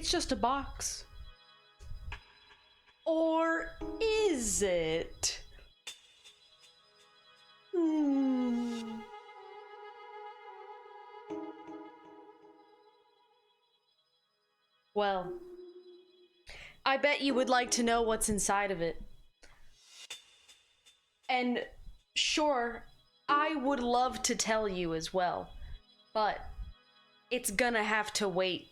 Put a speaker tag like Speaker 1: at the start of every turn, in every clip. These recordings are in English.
Speaker 1: It's just a box. Or is it? Well, I bet you would like to know what's inside of it. And sure, I would love to tell you as well, but it's gonna have to wait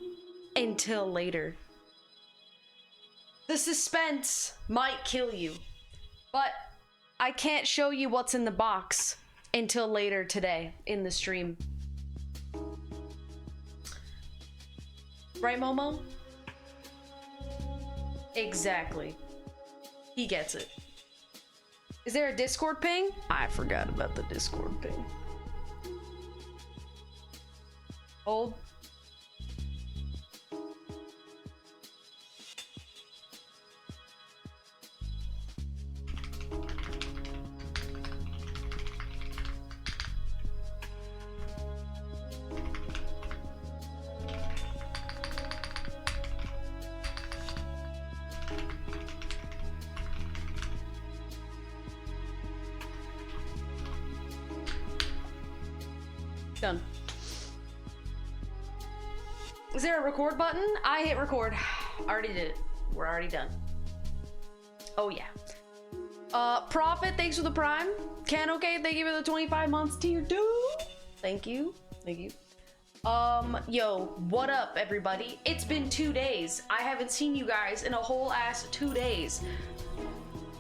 Speaker 1: until later. The suspense might kill you, but I can't show you what's in the box until later today in the stream. Right, Momo? Exactly. He gets it. Is there a Discord ping? I forgot about the Discord ping. Hold. Done. Is there a record button? I hit record. Already did it. We're already done. Oh yeah. Prophet, thanks for the prime. Can okay, thank you for the 25 months tier 2. Thank you. Thank you. Yo, what up everybody? It's been 2 days. I haven't seen you guys in a whole ass 2 days.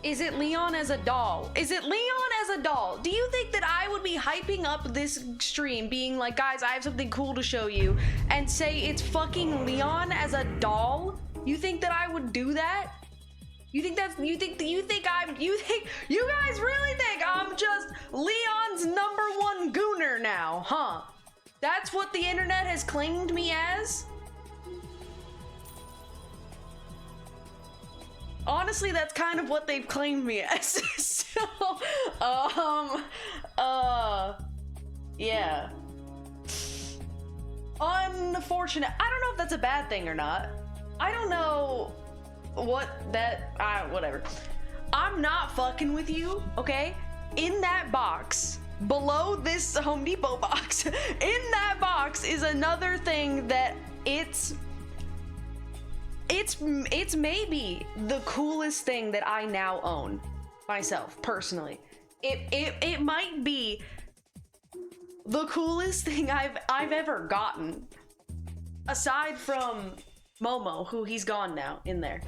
Speaker 1: Is it Leon as a doll? Is it Leon as a doll? Do you think that I would be hyping up this stream, being like, guys, I have something cool to show you, and say it's fucking Leon as a doll? You think that I would do that? You think you guys really think I'm just Leon's #1 gooner now, huh? That's what the internet has claimed me as? Honestly, that's kind of what they've claimed me as. So, yeah. Unfortunate. I don't know if that's a bad thing or not. I don't know what that, whatever. I'm not fucking with you, okay? In that box, below this Home Depot box, in that box is another thing that it's maybe the coolest thing that I now own myself personally. It might be the coolest thing I've ever gotten, aside from Momo, who he's gone now in there.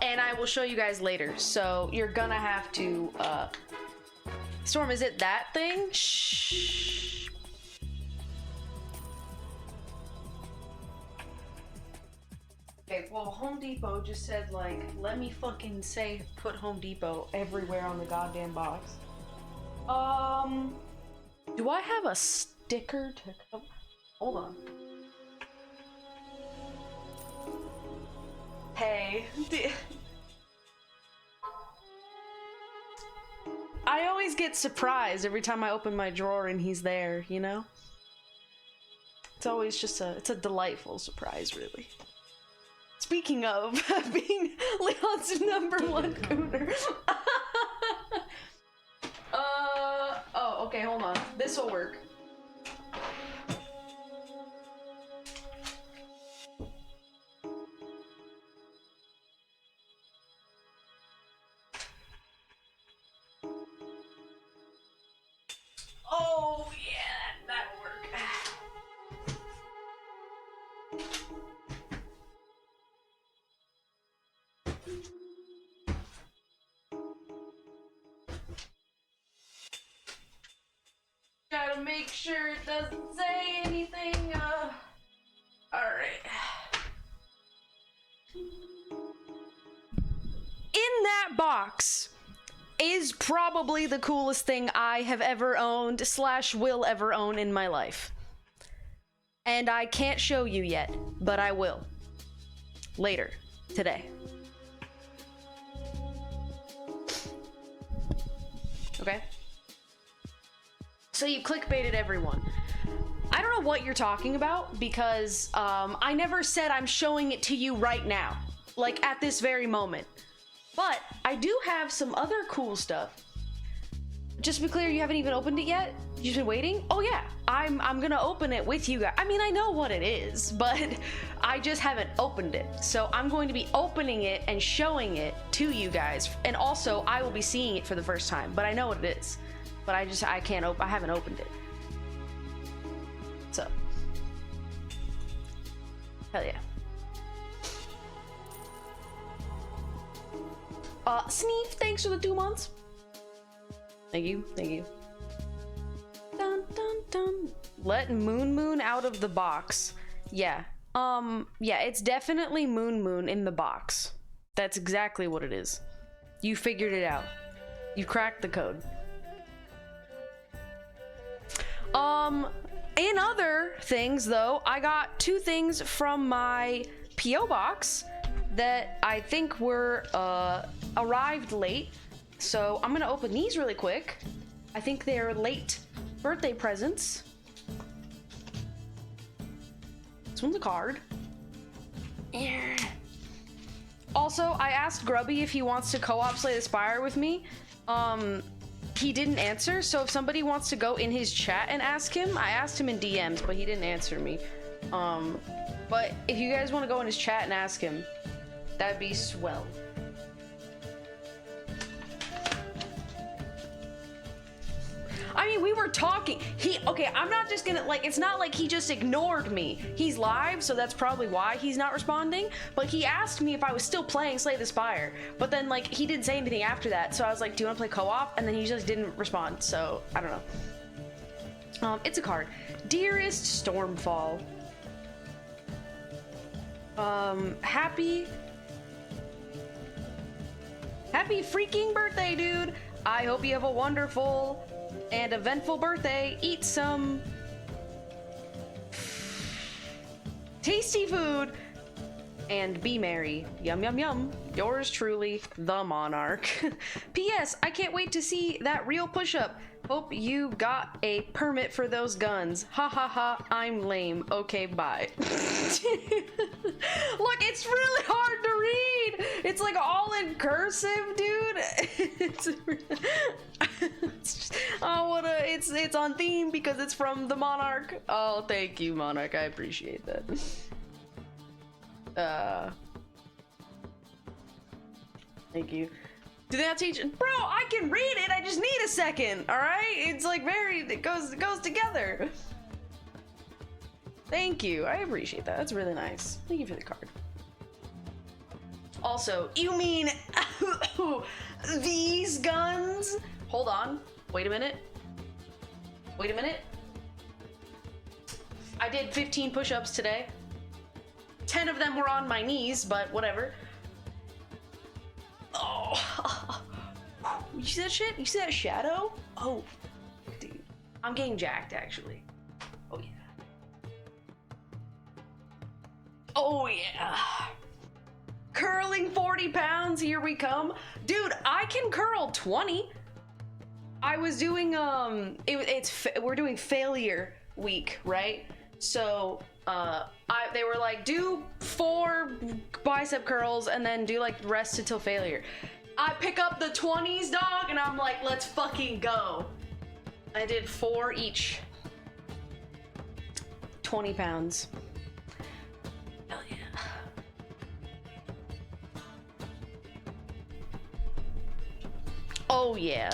Speaker 1: And I will show you guys later. So you're gonna have to Storm, is it that thing? Shh. Okay, well, Home Depot just said, like, let me fucking say, put Home Depot everywhere on the goddamn box. Do I have a sticker to come? Hold on. Hey. I always get surprised every time I open my drawer and he's there, you know? It's always just it's a delightful surprise, really. Speaking of being Leon's #1 gooner. Oh, okay, hold on. This'll work. Oh, yeah, that'll work. Gotta make sure it doesn't say anything, alright. In that box is probably the coolest thing I have ever owned / will ever own in my life. And I can't show you yet, but I will. Later. Today. Okay? So you clickbaited everyone. I don't know what you're talking about because I never said I'm showing it to you right now, like at this very moment. But I do have some other cool stuff. Just to be clear, you haven't even opened it yet? You've been waiting? Oh yeah, I'm gonna open it with you guys. I mean, I know what it is, but I just haven't opened it. So I'm going to be opening it and showing it to you guys. And also, I will be seeing it for the first time, but I know what it is. But I haven't opened it. So. Hell yeah. Sneef, thanks for the 2 months. Thank you, thank you. Dun, dun, dun. Let Moon out of the box. Yeah. Yeah, it's definitely Moon in the box. That's exactly what it is. You figured it out. You cracked the code. In other things though, I got 2 things from my PO box that I think were arrived late. So I'm gonna open these really quick. I think they're late birthday presents. This one's a card. Yeah. Also, I asked Grubby if he wants to co-op Slay the Spire with me. He didn't answer, so if somebody wants to go in his chat and ask him, I asked him in DMs, but he didn't answer me. But if you guys want to go in his chat and ask him, that'd be swell. I mean, we were talking. Okay, I'm not just gonna, like, it's not like he just ignored me. He's live, so that's probably why he's not responding. But he asked me if I was still playing Slay the Spire. But then, like, he didn't say anything after that. So I was like, do you want to play co-op? And then he just didn't respond. So, I don't know. It's a card. Dearest Stormfall. Happy freaking birthday, dude. I hope you have a wonderful and eventful birthday. Eat some tasty food and be merry. Yum, yum, yum. Yours truly, the Monarch. P.S. I can't wait to see that real push-up. Hope you got a permit for those guns. Ha ha ha, I'm lame. Okay, bye. Look, it's really hard to read. It's like all in cursive, dude. It's on theme because it's from the Monarch. Oh, thank you, Monarch. I appreciate that. Thank you. Do they not teach? Bro, I can read it. I just need a second. All right, it's like it goes together. Thank you. I appreciate that. That's really nice. Thank you for the card. Also, you mean these guns? Hold on. Wait a minute. Wait a minute. I did 15 push-ups today. 10 of them were on my knees, but whatever. Oh. You see that shit? You see that shadow? Oh, dude. I'm getting jacked, actually. Oh, yeah. Oh, yeah. Curling 40 pounds, here we come. Dude, I can curl 20. I was doing, we're doing failure week, right? So, they were like, do 4 bicep curls and then do like the rest until failure. I pick up the 20s, dog, and I'm like, let's fucking go. I did 4 each. 20 pounds. Hell yeah. Oh yeah.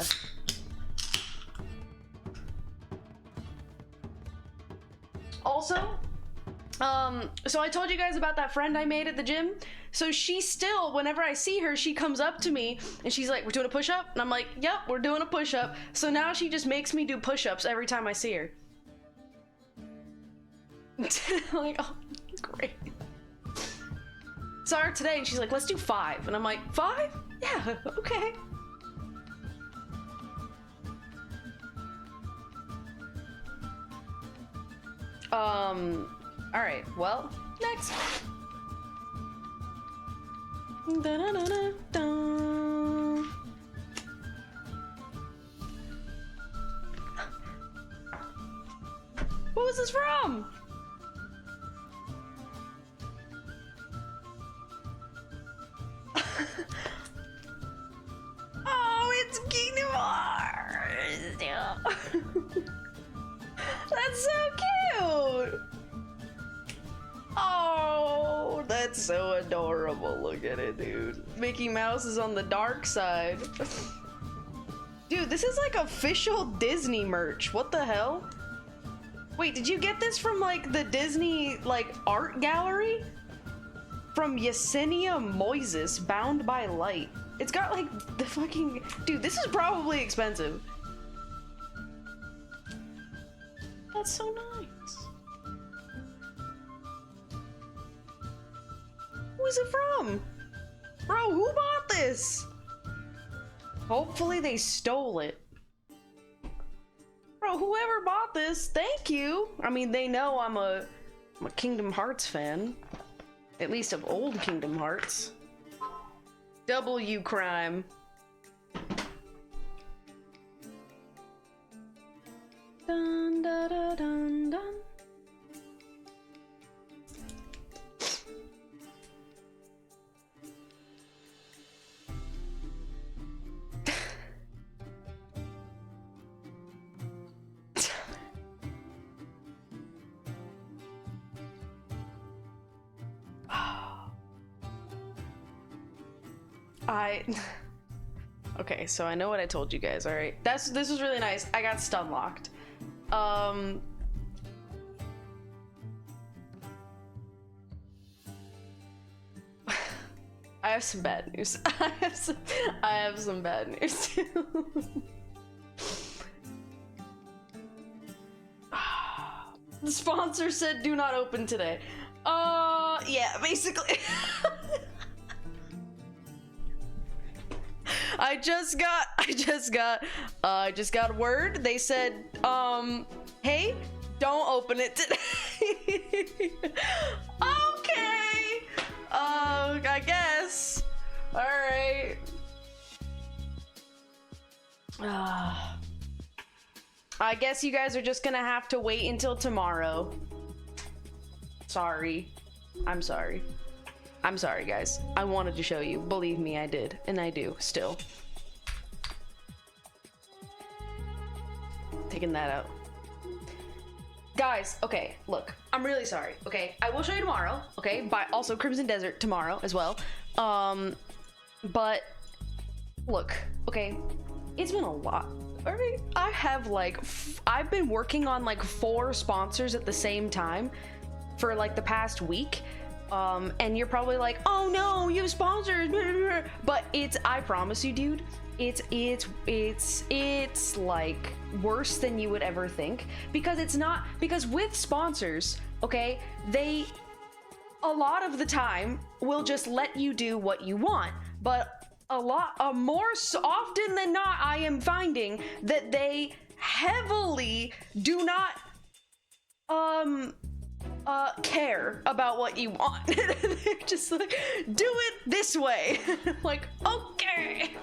Speaker 1: Also, so I told you guys about that friend I made at the gym. So she still, whenever I see her, she comes up to me and she's like, we're doing a push-up? And I'm like, yep, we're doing a push-up. So now she just makes me do push-ups every time I see her. I'm like, oh, great. Saw her today and she's like, let's do 5. And I'm like, 5? Yeah, okay. All right, well, next. What was this from? Oh, it's Kingdom Hearts. That's so cute. Oh, that's so adorable. Look at it, dude. Mickey Mouse is on the dark side. Dude, this is like official Disney merch. What the hell? Wait, did you get this from like the Disney like art gallery? From Yesenia Moises, bound by light. It's got like the fucking... Dude, this is probably expensive. That's so nice. Who's it from? Bro, who bought this? Hopefully they stole it. Bro, whoever bought this, thank you. I mean, they know I'm a Kingdom Hearts fan. At least of old Kingdom Hearts. W crime. Dun, dun, dun, dun, dun. Okay, so I know what I told you guys, alright? This was really nice. I got stun locked. I have some bad news. I have some bad news too. The sponsor said do not open today. Yeah, basically. I just got word. They said, hey, don't open it today. Okay. I guess. All right. I guess you guys are just gonna have to wait until tomorrow. Sorry. I'm sorry. I'm sorry, guys. I wanted to show you. Believe me, I did. And I do, still. Taking that out. Guys, okay, look. I'm really sorry, okay? I will show you tomorrow, okay? By also Crimson Desert tomorrow as well. But, look, okay? It's been a lot. Alright? I have, like, I've been working on, like, 4 sponsors at the same time for, like, the past week. And you're probably like, oh no, you have sponsors, but I promise you, dude, it's like worse than you would ever think, because with sponsors, okay, they a lot of the time will just let you do what you want, but more so often than not, I am finding that they heavily do not care about what you want. They're just like, do it this way. Like, okay.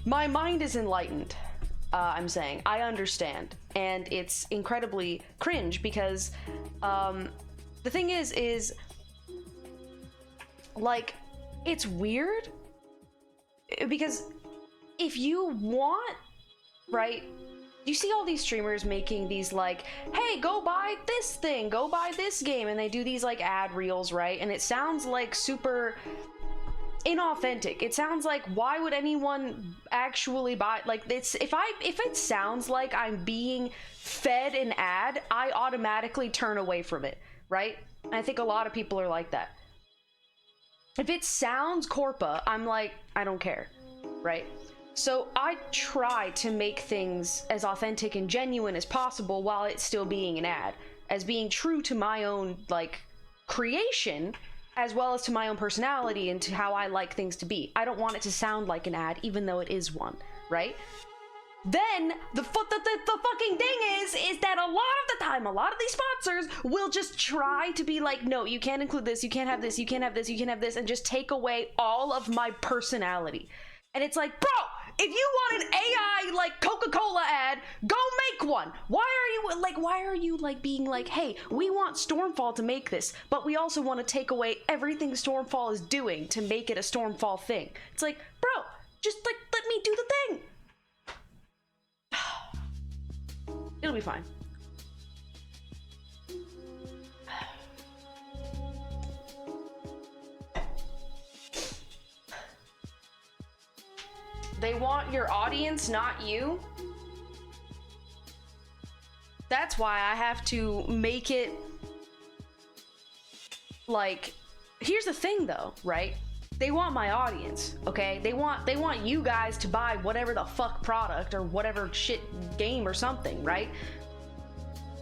Speaker 1: My mind is enlightened. I'm saying I understand, and it's incredibly cringe because the thing is like, it's weird because if you want, right, you see all these streamers making these like, hey, go buy this thing, go buy this game, and they do these like ad reels, right? And it sounds like super inauthentic. It sounds like, why would anyone actually buy, like, it's if it sounds like I'm being fed an ad, I automatically turn away from it, right? And I think a lot of people are like that. If it sounds corpa, I'm like, I don't care, right? So I try to make things as authentic and genuine as possible while it's still being an ad, as being true to my own, like, creation, as well as to my own personality and to how I like things to be. I don't want it to sound like an ad, even though it is one, right? Then the fucking thing is that a lot of the time, a lot of these sponsors will just try to be like, no, you can't include this, you can't have this, you can't have this, you can't have this, and just take away all of my personality. And it's like, bro, if you want an AI like Coca-Cola ad, go make one. Why are you like being like, hey, we want Stormfall to make this, but we also want to take away everything Stormfall is doing to make it a Stormfall thing? It's like, bro, just like let me do the thing. It'll be fine. They want your audience, not you. That's why I have to make it like, here's the thing though, right? They want my audience, okay? They want you guys to buy whatever the fuck product or whatever shit game or something, right?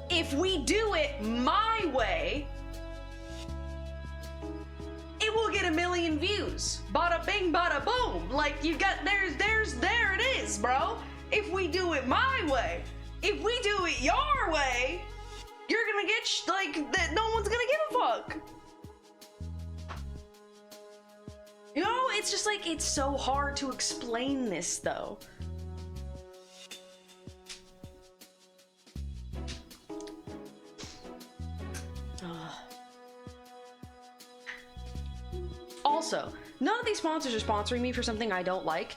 Speaker 1: If we do it my way, it will get 1 million views. Bada bing, bada boom. Like, you got, there it is, bro. If we do it my way, if we do it your way, you're gonna get, like, that no one's gonna give a fuck. You know, it's just like, it's so hard to explain this, though. Also, none of these sponsors are sponsoring me for something I don't like.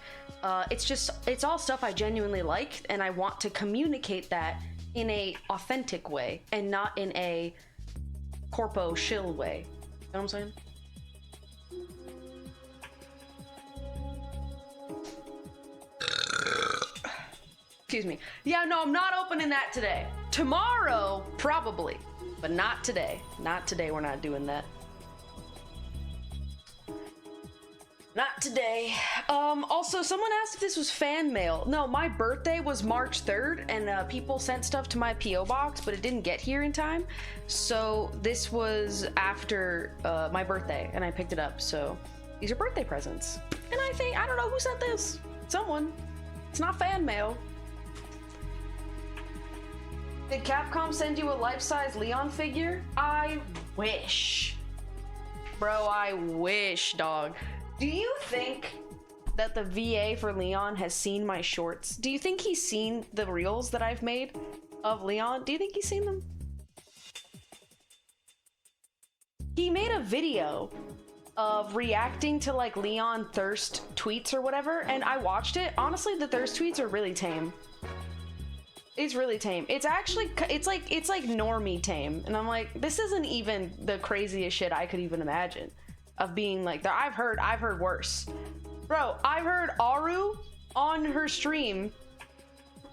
Speaker 1: It's all stuff I genuinely like, and I want to communicate that in a authentic way and not in a corpo shill way. You know what I'm saying? Excuse me. Yeah, no, I'm not opening that today. Tomorrow, probably, but not today. Not today, we're not doing that. Not today. Also, someone asked if this was fan mail. No, my birthday was March 3rd, and people sent stuff to my P.O. box, but it didn't get here in time. So this was after my birthday, and I picked it up. So these are birthday presents. And I don't know who sent this. Someone. It's not fan mail. Did Capcom send you a life-size Leon figure? I wish. Bro, I wish, dog. Do you think that the VA for Leon has seen my shorts? Do you think he's seen the reels that I've made of Leon? Do you think he's seen them? He made a video of reacting to like Leon thirst tweets or whatever, and I watched it. Honestly, the thirst tweets are really tame. It's really tame. It's actually, it's like normie tame. And I'm like, this isn't even the craziest shit I could even imagine. Of being like that. I've heard worse. Bro, I've heard Aru on her stream.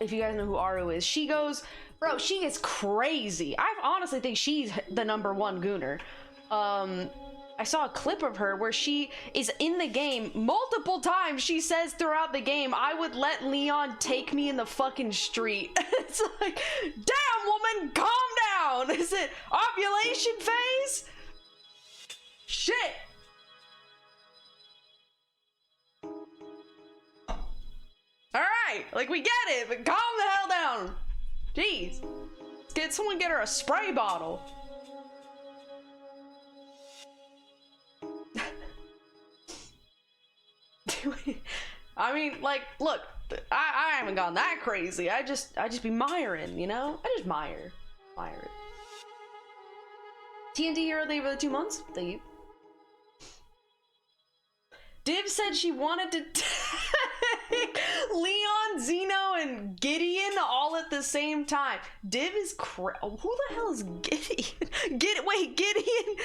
Speaker 1: If you guys know who Aru is, she goes, bro, she is crazy. I honestly think she's the #1 gooner. I saw a clip of her where she is in the game multiple times. She says throughout the game, I would let Leon take me in the fucking street. It's like, damn woman, calm down. Is it ovulation phase? Shit. Alright, like we get it, but calm the hell down. Jeez. Someone get her a spray bottle. I mean, like, look, I haven't gone that crazy. I just be miring, you know? I just mire it. TNT Hero, thank you for the 2 months. Thank you. Div said she wanted to take Leon, Zeno, and Gideon all at the same time. Div is who the hell is Gideon? Wait, Gideon?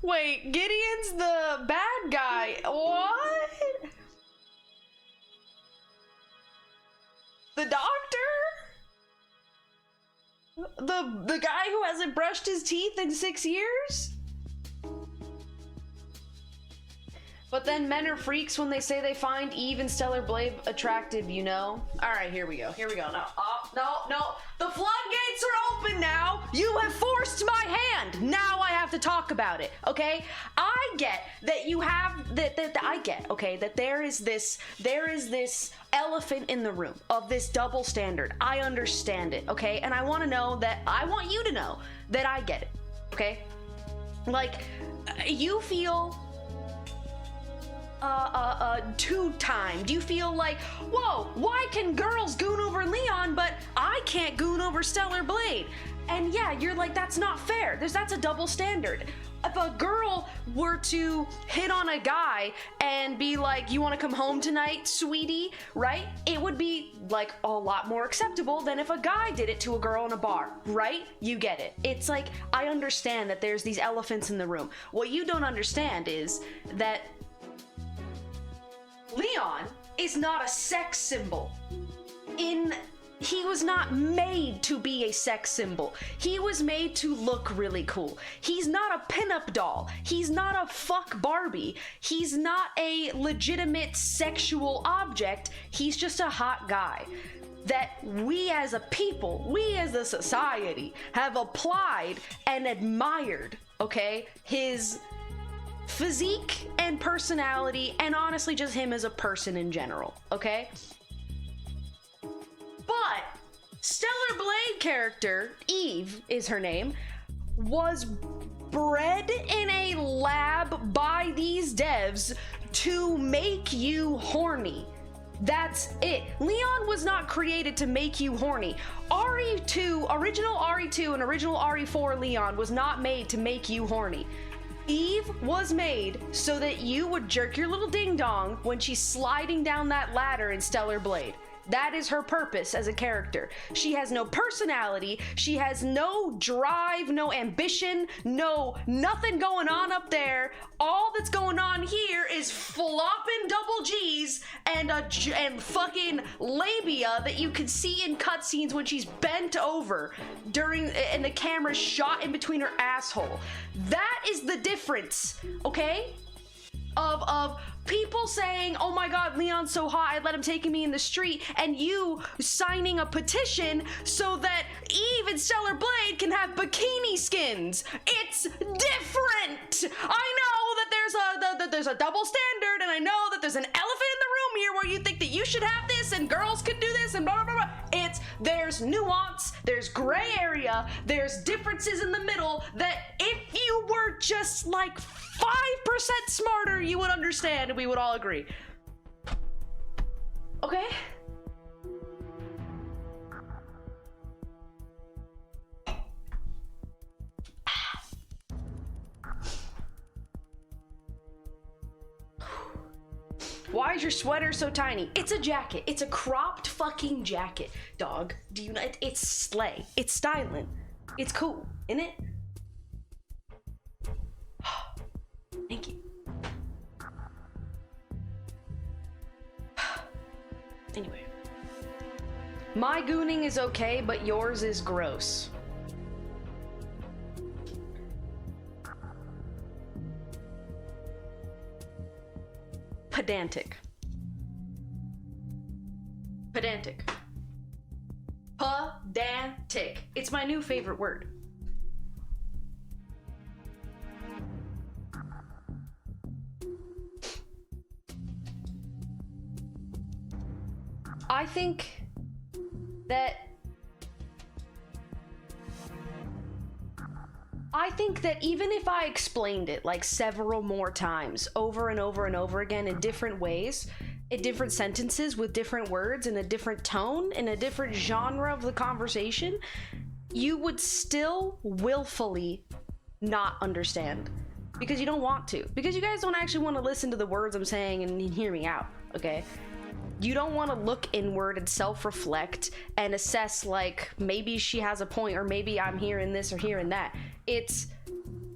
Speaker 1: Wait, Gideon's the bad guy. What? The doctor? The guy who hasn't brushed his teeth in 6 years? But then men are freaks when they say they find Eve and Stellar Blade attractive, you know? Alright, here we go. Now, no. The floodgates are open now! You have forced my hand! Now I have to talk about it, okay? I get that you have, I get, okay, that there is this elephant in the room of this double standard. I understand it, okay? And I want you to know that I get it, okay? Like, you feel two-time? Do you feel like, whoa, why can girls goon over Leon, but I can't goon over Stellar Blade? And yeah, you're like, that's not fair. That's a double standard. If a girl were to hit on a guy and be like, you want to come home tonight, sweetie, right? It would be like a lot more acceptable than if a guy did it to a girl in a bar, right? You get it. It's like, I understand that there's these elephants in the room. What you don't understand is that Leon is not a sex symbol. He was not made to be a sex symbol. He was made to look really cool. He's not a pinup doll. He's not a fuck Barbie. He's not a legitimate sexual object. He's just a hot guy that we as a people, we as a society have applied and admired, okay? His physique and personality, and honestly just him as a person in general, okay? But Stellar Blade character, Eve is her name, was bred in a lab by these devs to make you horny. That's it. Leon was not created to make you horny. RE2, original RE2 and original RE4 Leon was not made to make you horny. Eve was made so that you would jerk your little ding dong when she's sliding down that ladder in Stellar Blade. That is her purpose as a character. She has no personality, she has no drive, no ambition, nothing going on up there. All that's going on here is flopping double G's and fucking labia that you can see in cutscenes when she's bent over and the camera's shot in between her asshole. That is the difference, okay? Of people saying, oh my god, Leon's so hot, I'd let him take me in the street, and you signing a petition so that Eve and Stellar Blade can have bikini skins. It's different. I know that there's a double standard, and I know that there's an elephant in the room here where you think that you should have this and girls could do this and blah, blah, blah. There's nuance, there's gray area, there's differences in the middle that if you were just like 5% smarter, you would understand and we would all agree. Okay? Why is your sweater so tiny? It's a jacket. It's a cropped fucking jacket, dog. Do you know? It's slay. It's styling. It's cool, isn't it? Thank you. Anyway. My gooning is okay, but yours is gross. Pedantic. Pedantic. Pedantic. It's my new favorite word. I think that even if I explained it like several more times over and over and over again in different ways, in different sentences with different words in a different tone, in a different genre of the conversation, you would still willfully not understand because you don't want to, because you guys don't actually want to listen to the words I'm saying and hear me out, okay? You don't want to look inward and self-reflect and assess like maybe she has a point or maybe I'm hearing this or hearing that. It's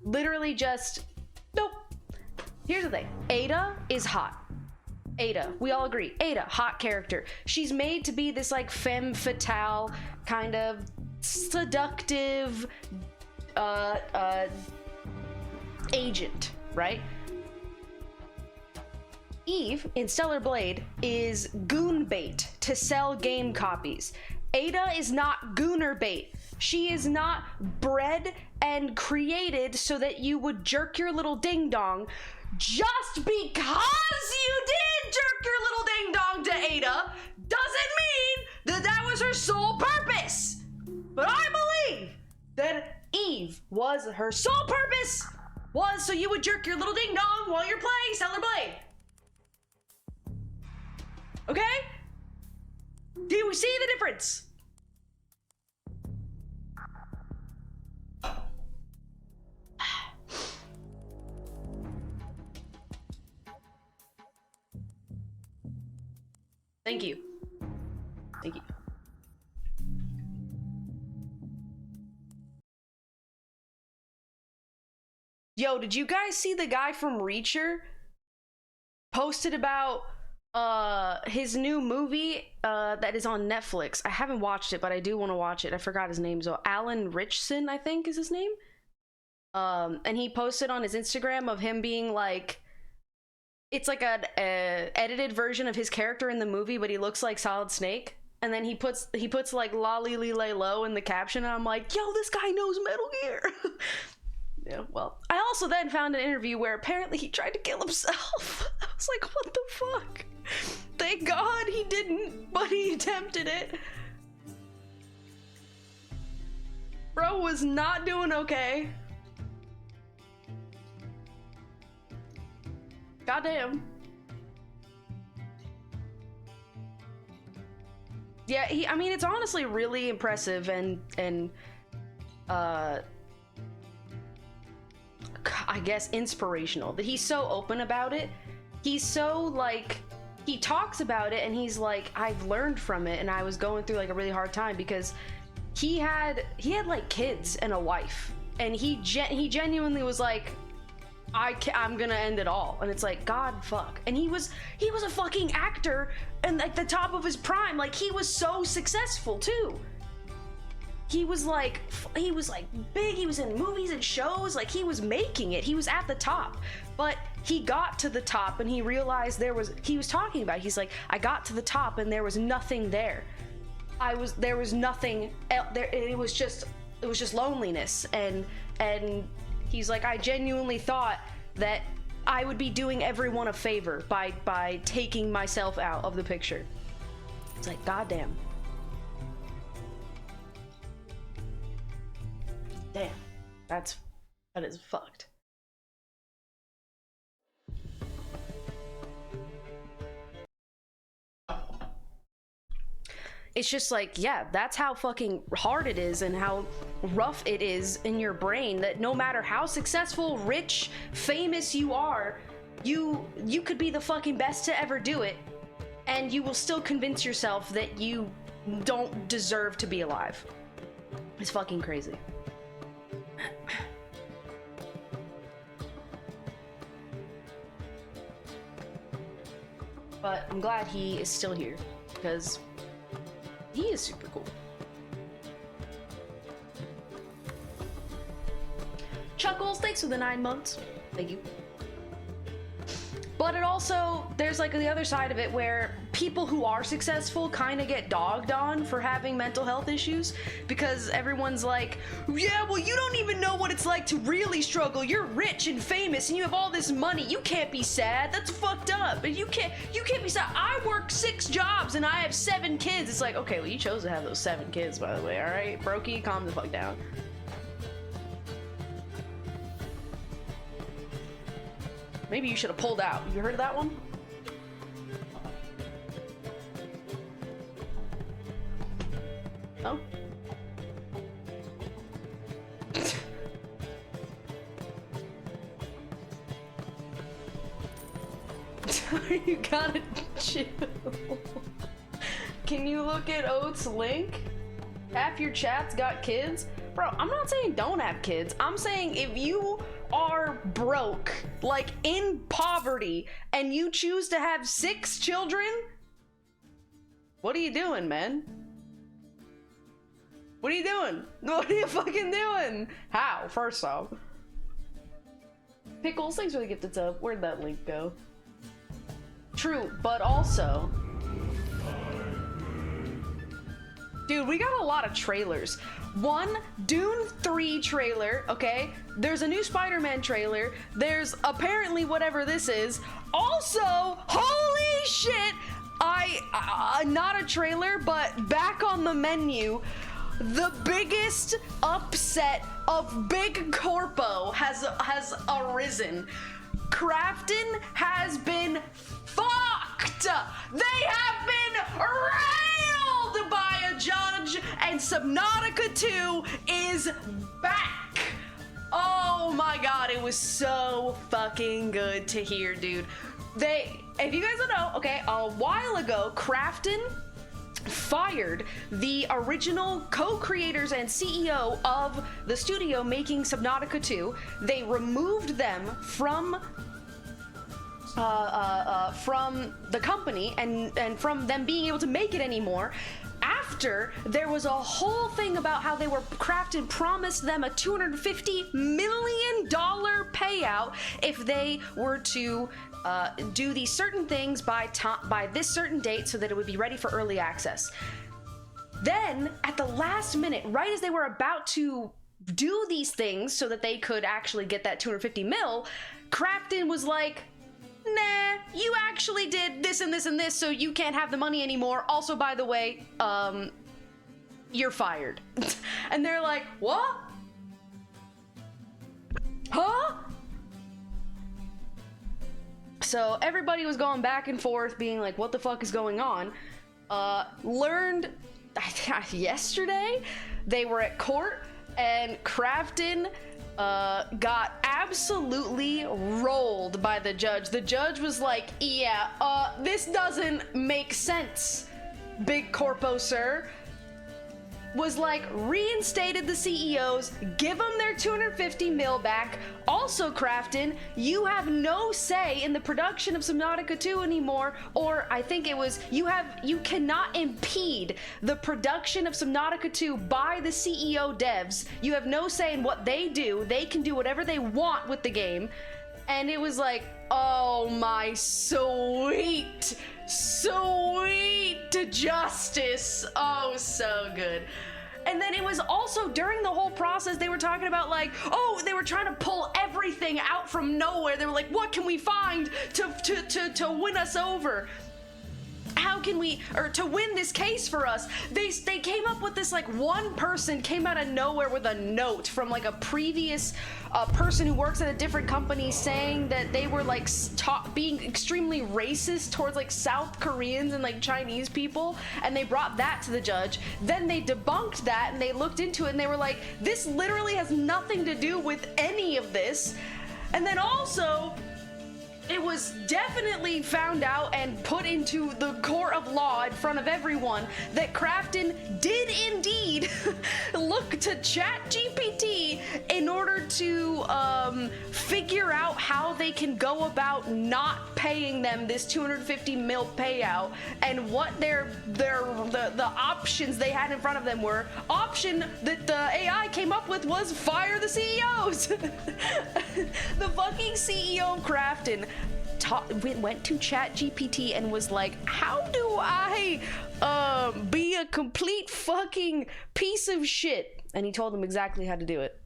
Speaker 1: literally just nope. Here's the thing. Ada is hot. Ada, we all agree. Ada, hot character. She's made to be this like femme fatale kind of seductive agent, right? Eve in Stellar Blade is goon bait to sell game copies. Ada is not gooner bait. She is not bred and created so that you would jerk your little ding dong. Just because you did jerk your little ding dong to Ada doesn't mean that that was her sole purpose. But I believe that Eve was her sole purpose was so you would jerk your little ding dong while you're playing Stellar Blade. Okay? Do we see the difference? Thank you. Thank you. Yo, did you guys see the guy from Reacher posted about his new movie that is on Netflix? I haven't watched it, but I do want to watch it. I forgot his name. So Alan Richson, I think is his name. And he posted on his Instagram of him being like, it's like an edited version of his character in the movie, but he looks like Solid Snake. And then he puts like la li li lay low in the caption, and I'm like, yo, this guy knows Metal Gear. Yeah, well, I also then found an interview where apparently he tried to kill himself. I was like, what the fuck? Thank God he didn't, but he attempted it. Bro was not doing okay. Goddamn. Yeah, I mean, it's honestly really impressive and I guess inspirational that he's so open about it. He's so like, he talks about it and he's like, I've learned from it and I was going through like a really hard time, because he had like kids and a wife, and he genuinely was like, I'm gonna end it all. And it's like, God fuck. And he was a fucking actor and at the top of his prime. Like, he was so successful too. He was like big, he was in movies and shows, like he was making it, he was at the top. But he got to the top and he realized he was talking about, he's like, I got to the top and there was nothing there. There was nothing there, it was just loneliness. And he's like, I genuinely thought that I would be doing everyone a favor by taking myself out of the picture. It's like, goddamn. Damn, that is fucked. It's just like, yeah, that's how fucking hard it is and how rough it is in your brain, that no matter how successful, rich, famous you are, you could be the fucking best to ever do it, and you will still convince yourself that you don't deserve to be alive. It's fucking crazy. But I'm glad he is still here, because he is super cool. Chuckles, thanks for the 9 months. Thank you. But it also, there's like the other side of it where people who are successful kind of get dogged on for having mental health issues, because everyone's like, yeah, well, you don't even know what it's like to really struggle. You're rich and famous and you have all this money. You can't be sad. That's fucked up. And you can't be sad. I work 6 jobs and I have 7 kids. It's like, okay, well, you chose to have those 7 kids, by the way. All right, Brokey, calm the fuck down. Maybe you should have pulled out. You heard of that one? Oh. You gotta chill. Can you look at Oat's link? Half your chat's got kids? Bro, I'm not saying don't have kids. I'm saying if you are broke, like in poverty, and you choose to have 6 children, what are you doing, man? What are you doing? What are you fucking doing? How? First off. Pickles, thanks for the gifted sub. Where'd that link go? True, but also... Dude, we got a lot of trailers. One, Dune 3 trailer, okay? There's a new Spider-Man trailer. There's apparently whatever this is. Also, holy shit! Not a trailer, but back on the menu, the biggest upset of Big Corpo has arisen. Crafton has been fucked! fucked. They have been railed by a judge, and Subnautica 2 is back. Oh my god, it was so fucking good to hear, dude. If you guys don't know, okay, a while ago, Crafton fired the original co-creators and CEO of the studio making Subnautica 2. They removed them from the company and from them being able to make it anymore, after there was a whole thing about how Crafton promised them a $250 million payout if they were to do these certain things by this certain date so that it would be ready for early access. Then at the last minute, right as they were about to do these things so that they could actually get that 250 mil, Crafton was like, nah, you actually did this and this and this, so you can't have the money anymore. Also, by the way, you're fired. And they're like, what? Huh? So everybody was going back and forth being like, what the fuck is going on? Learned yesterday they were at court and Crafton got absolutely rolled by the judge. The judge was like, yeah, this doesn't make sense, big corpo sir. Was like, reinstated the CEOs, give them their 250 mil back. Also, Crafton, you have no say in the production of Subnautica 2 anymore, or I think it was, you cannot impede the production of Subnautica 2 by the CEO devs. You have no say in what they do. They can do whatever they want with the game. And it was like, oh my sweet justice. Oh, so good. And then it was also during the whole process, they were talking about like, oh, they were trying to pull everything out from nowhere. They were like, what can we find to win us over? How can we, or to win this case for us? They came up with this, like, one person came out of nowhere with a note from like a previous person who works at a different company saying that they were like being extremely racist towards like South Koreans and like Chinese people, and they brought that to the judge. Then they debunked that and they looked into it and they were like, this literally has nothing to do with any of this. And then also, it was definitely found out and put into the court of law in front of everyone that Crafton did indeed look to ChatGPT in order to figure out how they can go about not paying them this 250 mil payout, and what the options they had in front of them were. Option that the AI came up with was fire the CEOs. The fucking CEO of Crafton went to ChatGPT and was like, how do I be a complete fucking piece of shit? And he told him exactly how to do it.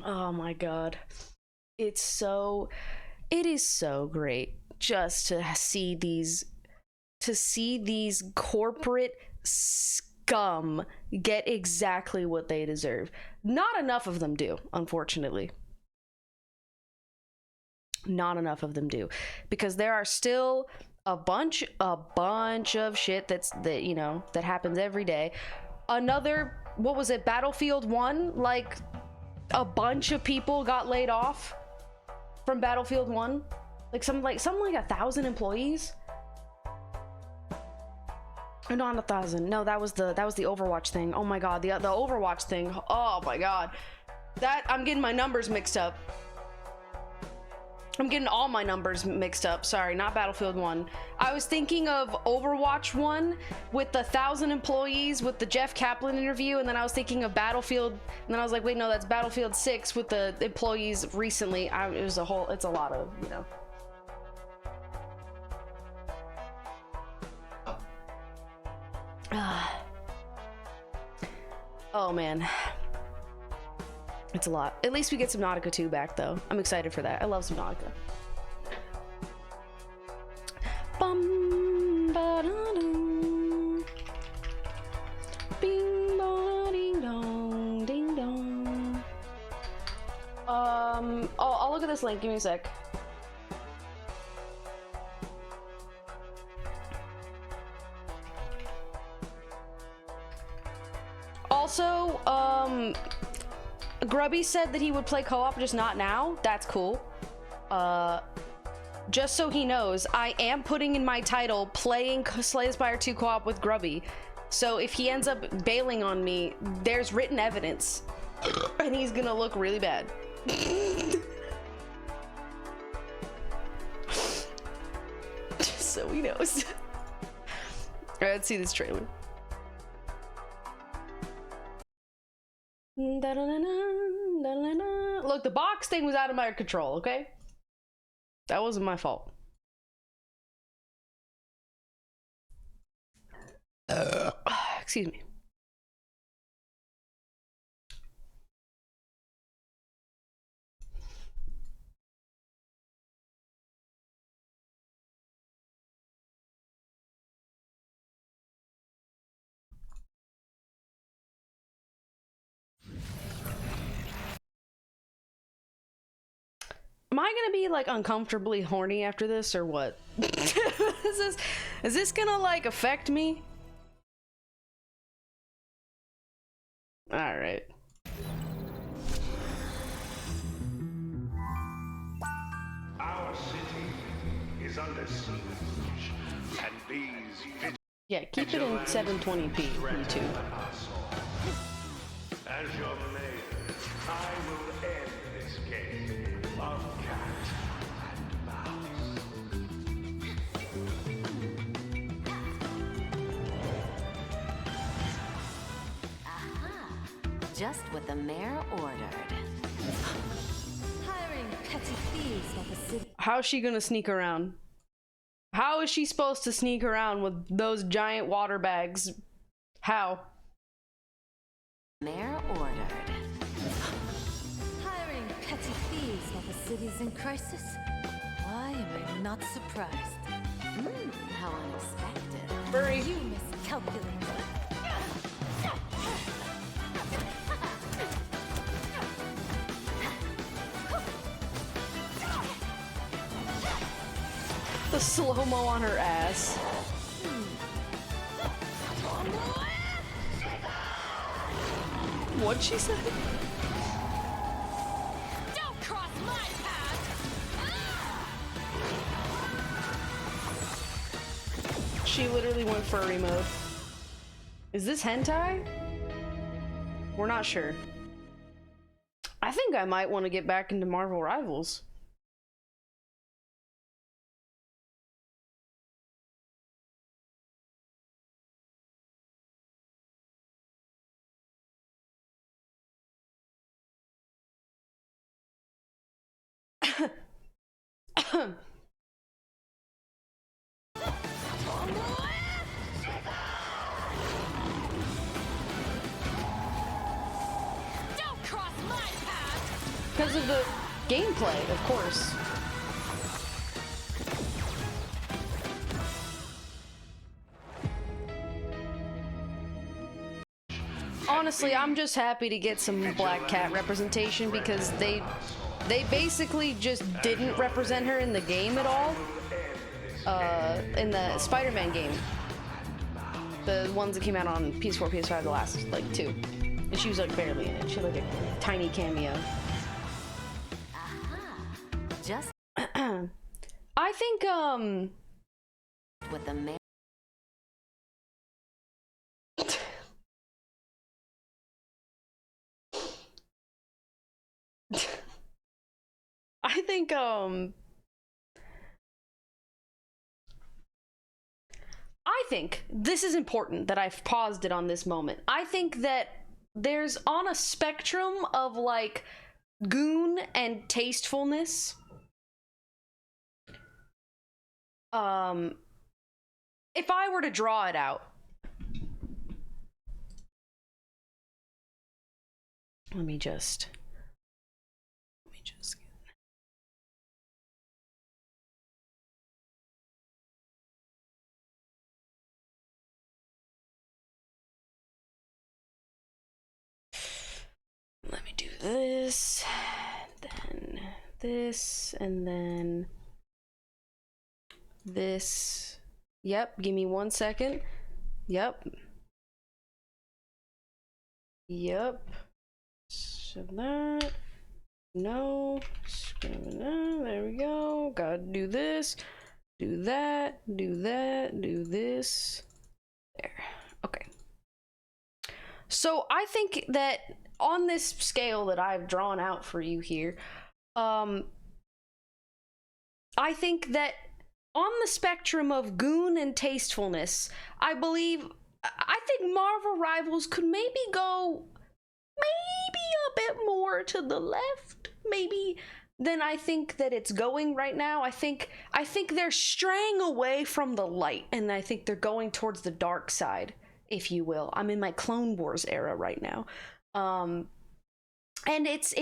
Speaker 1: Oh my god. It is so great just to see these corporate scum get exactly what they deserve. Not enough of them do, unfortunately. Not enough of them do, because there are still a bunch of shit that happens every day. Another, what was it, Battlefield 1, like a bunch of people got laid off from Battlefield 1, something like 1,000 employees. Or not 1,000. No, that was the Overwatch thing. Oh my god, the Overwatch thing. Oh my god, that I'm getting my numbers mixed up. I'm getting all my numbers mixed up. Sorry, not Battlefield 1. I was thinking of Overwatch 1 with the 1,000 employees with the Jeff Kaplan interview, and then I was thinking of Battlefield, and then I was like, wait, no, that's Battlefield 6 with the employees recently. It's a lot of, you know. Oh man. It's a lot. At least we get Subnautica 2 back, though. I'm excited for that. I love Subnautica. Bum, ba, da, dum. Bing, ba, ding, dong, ding, dong. I'll look at this link. Give me a sec. Also, Grubby said that he would play co-op, just not now. That's cool. Just so he knows, I am putting in my title playing Slay the Spire 2 co-op with Grubby. So if he ends up bailing on me, there's written evidence. And he's gonna look really bad. Just so he knows. Alright, let's see this trailer. Look, the box thing was out of my control, okay? That wasn't my fault. Excuse me. Am I gonna be like uncomfortably horny after this or what? is this gonna like affect me? All right.
Speaker 2: Our city is under siege, and these
Speaker 1: Yeah, keep it in 720p, YouTube.
Speaker 2: as your mayor, I will end this game of cat and mouse.
Speaker 3: Aha! Just what the mayor ordered. Hiring petty thieves like a city.
Speaker 1: How's she gonna sneak around? How is she supposed to sneak around with those giant water bags? How?
Speaker 3: Mayor ordered. Hiring petty thieves while the city's in crisis? Why am I not surprised? How unexpected.
Speaker 1: Furry.
Speaker 3: You miscalculated.
Speaker 1: The slow-mo on her ass. What'd she say?
Speaker 3: Don't cross my path!
Speaker 1: She literally went furry mode. Is this hentai? We're not sure. I think I might want to get back into Marvel Rivals.
Speaker 3: Don't cross my path!
Speaker 1: Because of the gameplay, of course. Honestly, I'm just happy to get some Black Cat representation because they basically just didn't represent her in the game at all. In the Spider-Man game. The ones that came out on PS4, PS5, the last, like, 2. And she was, like, barely in it. She had, like, a tiny cameo.
Speaker 3: Aha! Just
Speaker 1: I think,
Speaker 3: what the mayor.
Speaker 1: I think, I think this is important that I've paused it on this moment. I think that there's on a spectrum of like goon and tastefulness. If I were to draw it out, let me just let me do this, then this, and then this. Yep, give me 1 second. Yep. Yep. So that. No. There we go. Gotta do this. Do that. Do that. Do this. There. Okay. So I think that on this scale that I've drawn out for you here, I think that on the spectrum of goon and tastefulness, I think Marvel Rivals could maybe go a bit more to the left, maybe, than I think that it's going right now. I think they're straying away from the light, and I think they're going towards the dark side, if you will. I'm in my Clone Wars era right now. And it's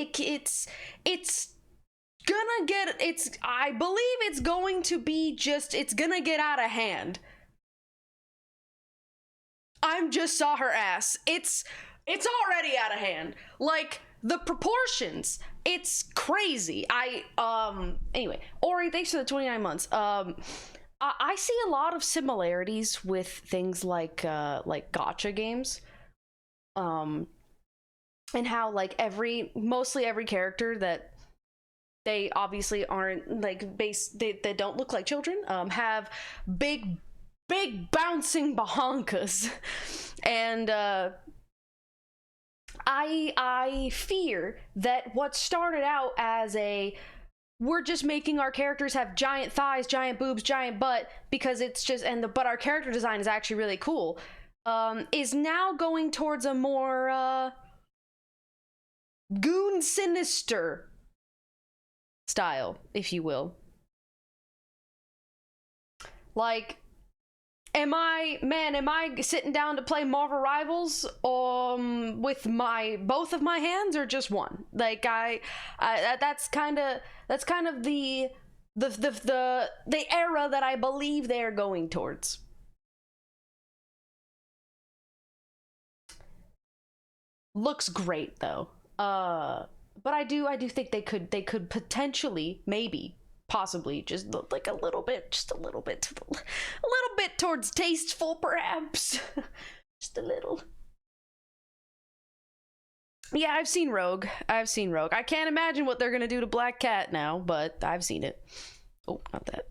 Speaker 1: gonna get, I believe it's going to be just, it's gonna get out of hand. I just saw her ass. It's already out of hand. Like, the proportions, it's crazy. Anyway, Ori, thanks for the 29 months. I see a lot of similarities with things like gacha games. And how, like, mostly every character that they obviously aren't, like, they don't look like children, have big bouncing bahonkas. And, I fear that what started out as we're just making our characters have giant thighs, giant boobs, giant butt, because it's just, but our character design is actually really cool, is now going towards a more, goon sinister style, if you will. Like, am I sitting down to play Marvel Rivals with both of my hands, or just one? Like, that's kind of the era that I believe they're going towards. Looks great though. But I do think they could potentially, maybe, possibly, just look like a little bit towards tasteful, perhaps. Just a little. Yeah, I've seen Rogue. I can't imagine what they're gonna do to Black Cat now, but I've seen it. Oh, not that.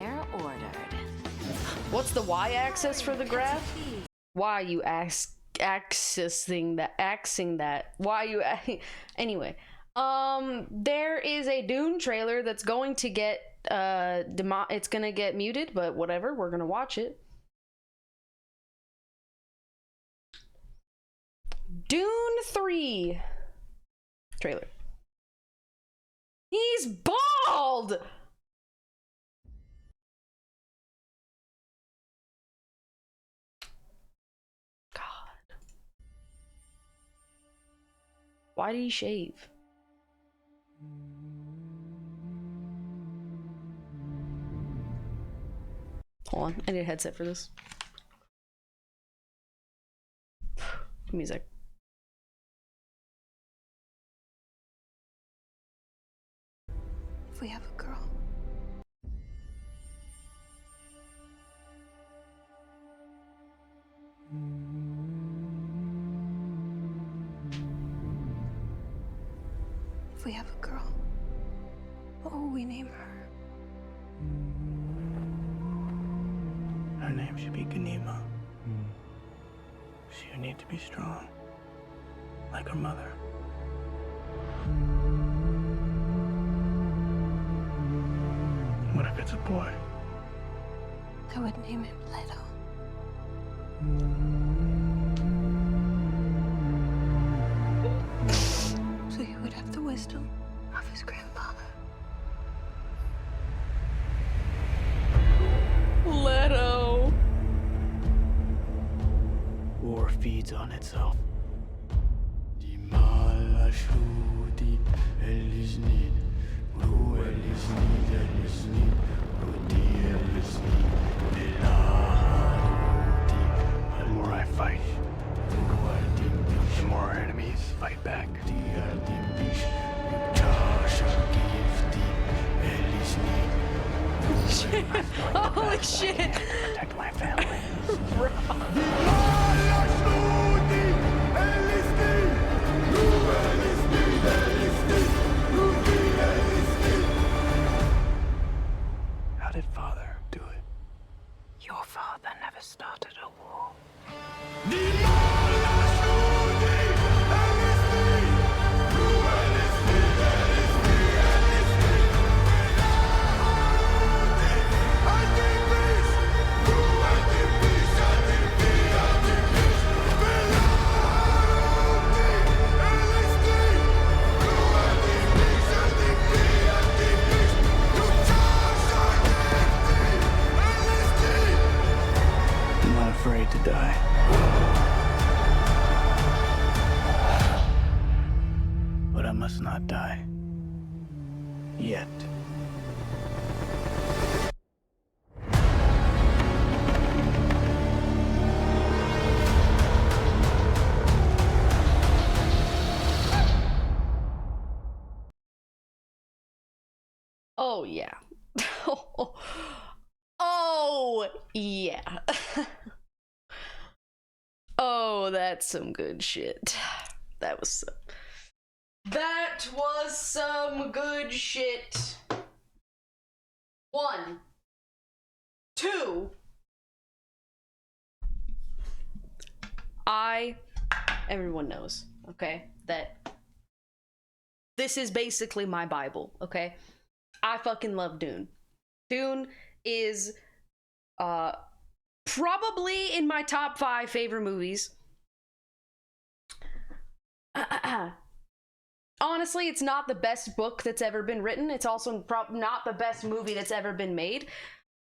Speaker 3: They're ordered.
Speaker 1: What's the y-axis for the graph? Why are you accessing that? Why are you anyway? There is a Dune trailer that's going to get it's gonna get muted, but whatever, we're gonna watch it. Dune 3 trailer. He's bald! Why did he shave? Hold on, I need a headset for this. Give me a sec.
Speaker 4: If we have a girl. If we have a girl, what will we name her?
Speaker 5: Her name should be Ganima. She'll need to be strong, like her mother. What if it's a boy?
Speaker 4: I would name him Leto. So he would have the wisdom of his grandfather.
Speaker 1: Leto.
Speaker 5: War feeds on itself. The more I fight, the more our enemies fight back.
Speaker 1: Holy shit!
Speaker 5: Protect my family.
Speaker 1: Bro.
Speaker 5: must not die. Yet.
Speaker 1: Oh yeah. Oh yeah. Oh, that's some good shit. That was some good shit. 1, 2. Everyone knows, okay, that this is basically my Bible, okay? I fucking love Dune. Dune is probably in my top 5 favorite movies. Honestly, it's not the best book that's ever been written. It's also not the best movie that's ever been made.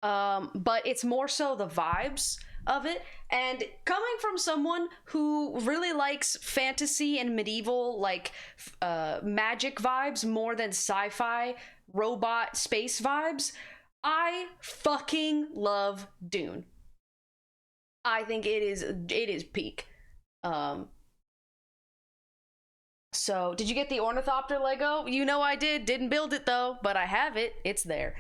Speaker 1: But it's more so the vibes of it. And coming from someone who really likes fantasy and medieval, like, magic vibes more than sci-fi, robot, space vibes, I fucking love Dune. I think it is peak. So, did you get the Ornithopter Lego? You know I did. Didn't build it though, but I have it. It's there.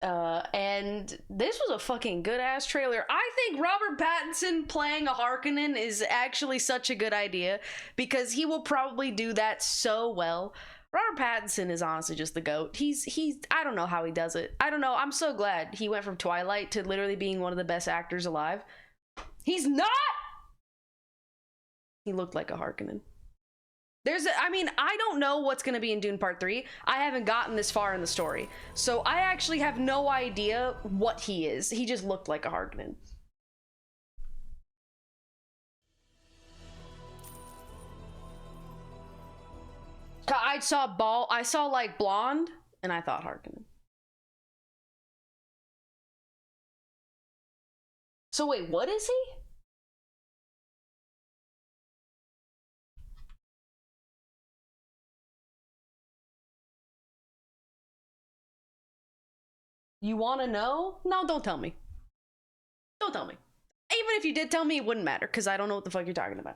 Speaker 1: And this was a fucking good ass trailer. I think Robert Pattinson playing a Harkonnen is actually such a good idea because he will probably do that so well. Robert Pattinson is honestly just the GOAT. He's I don't know how he does it. I don't know. I'm so glad he went from Twilight to literally being one of the best actors alive. He's not! He looked like a Harkonnen. I don't know what's going to be in Dune Part 3. I haven't gotten this far in the story. So I actually have no idea what he is. He just looked like a Harkonnen. I saw like blonde, and I thought Harkonnen. So wait, what is he? You want to know? No, don't tell me. Don't tell me. Even if you did tell me, it wouldn't matter, because I don't know what the fuck you're talking about.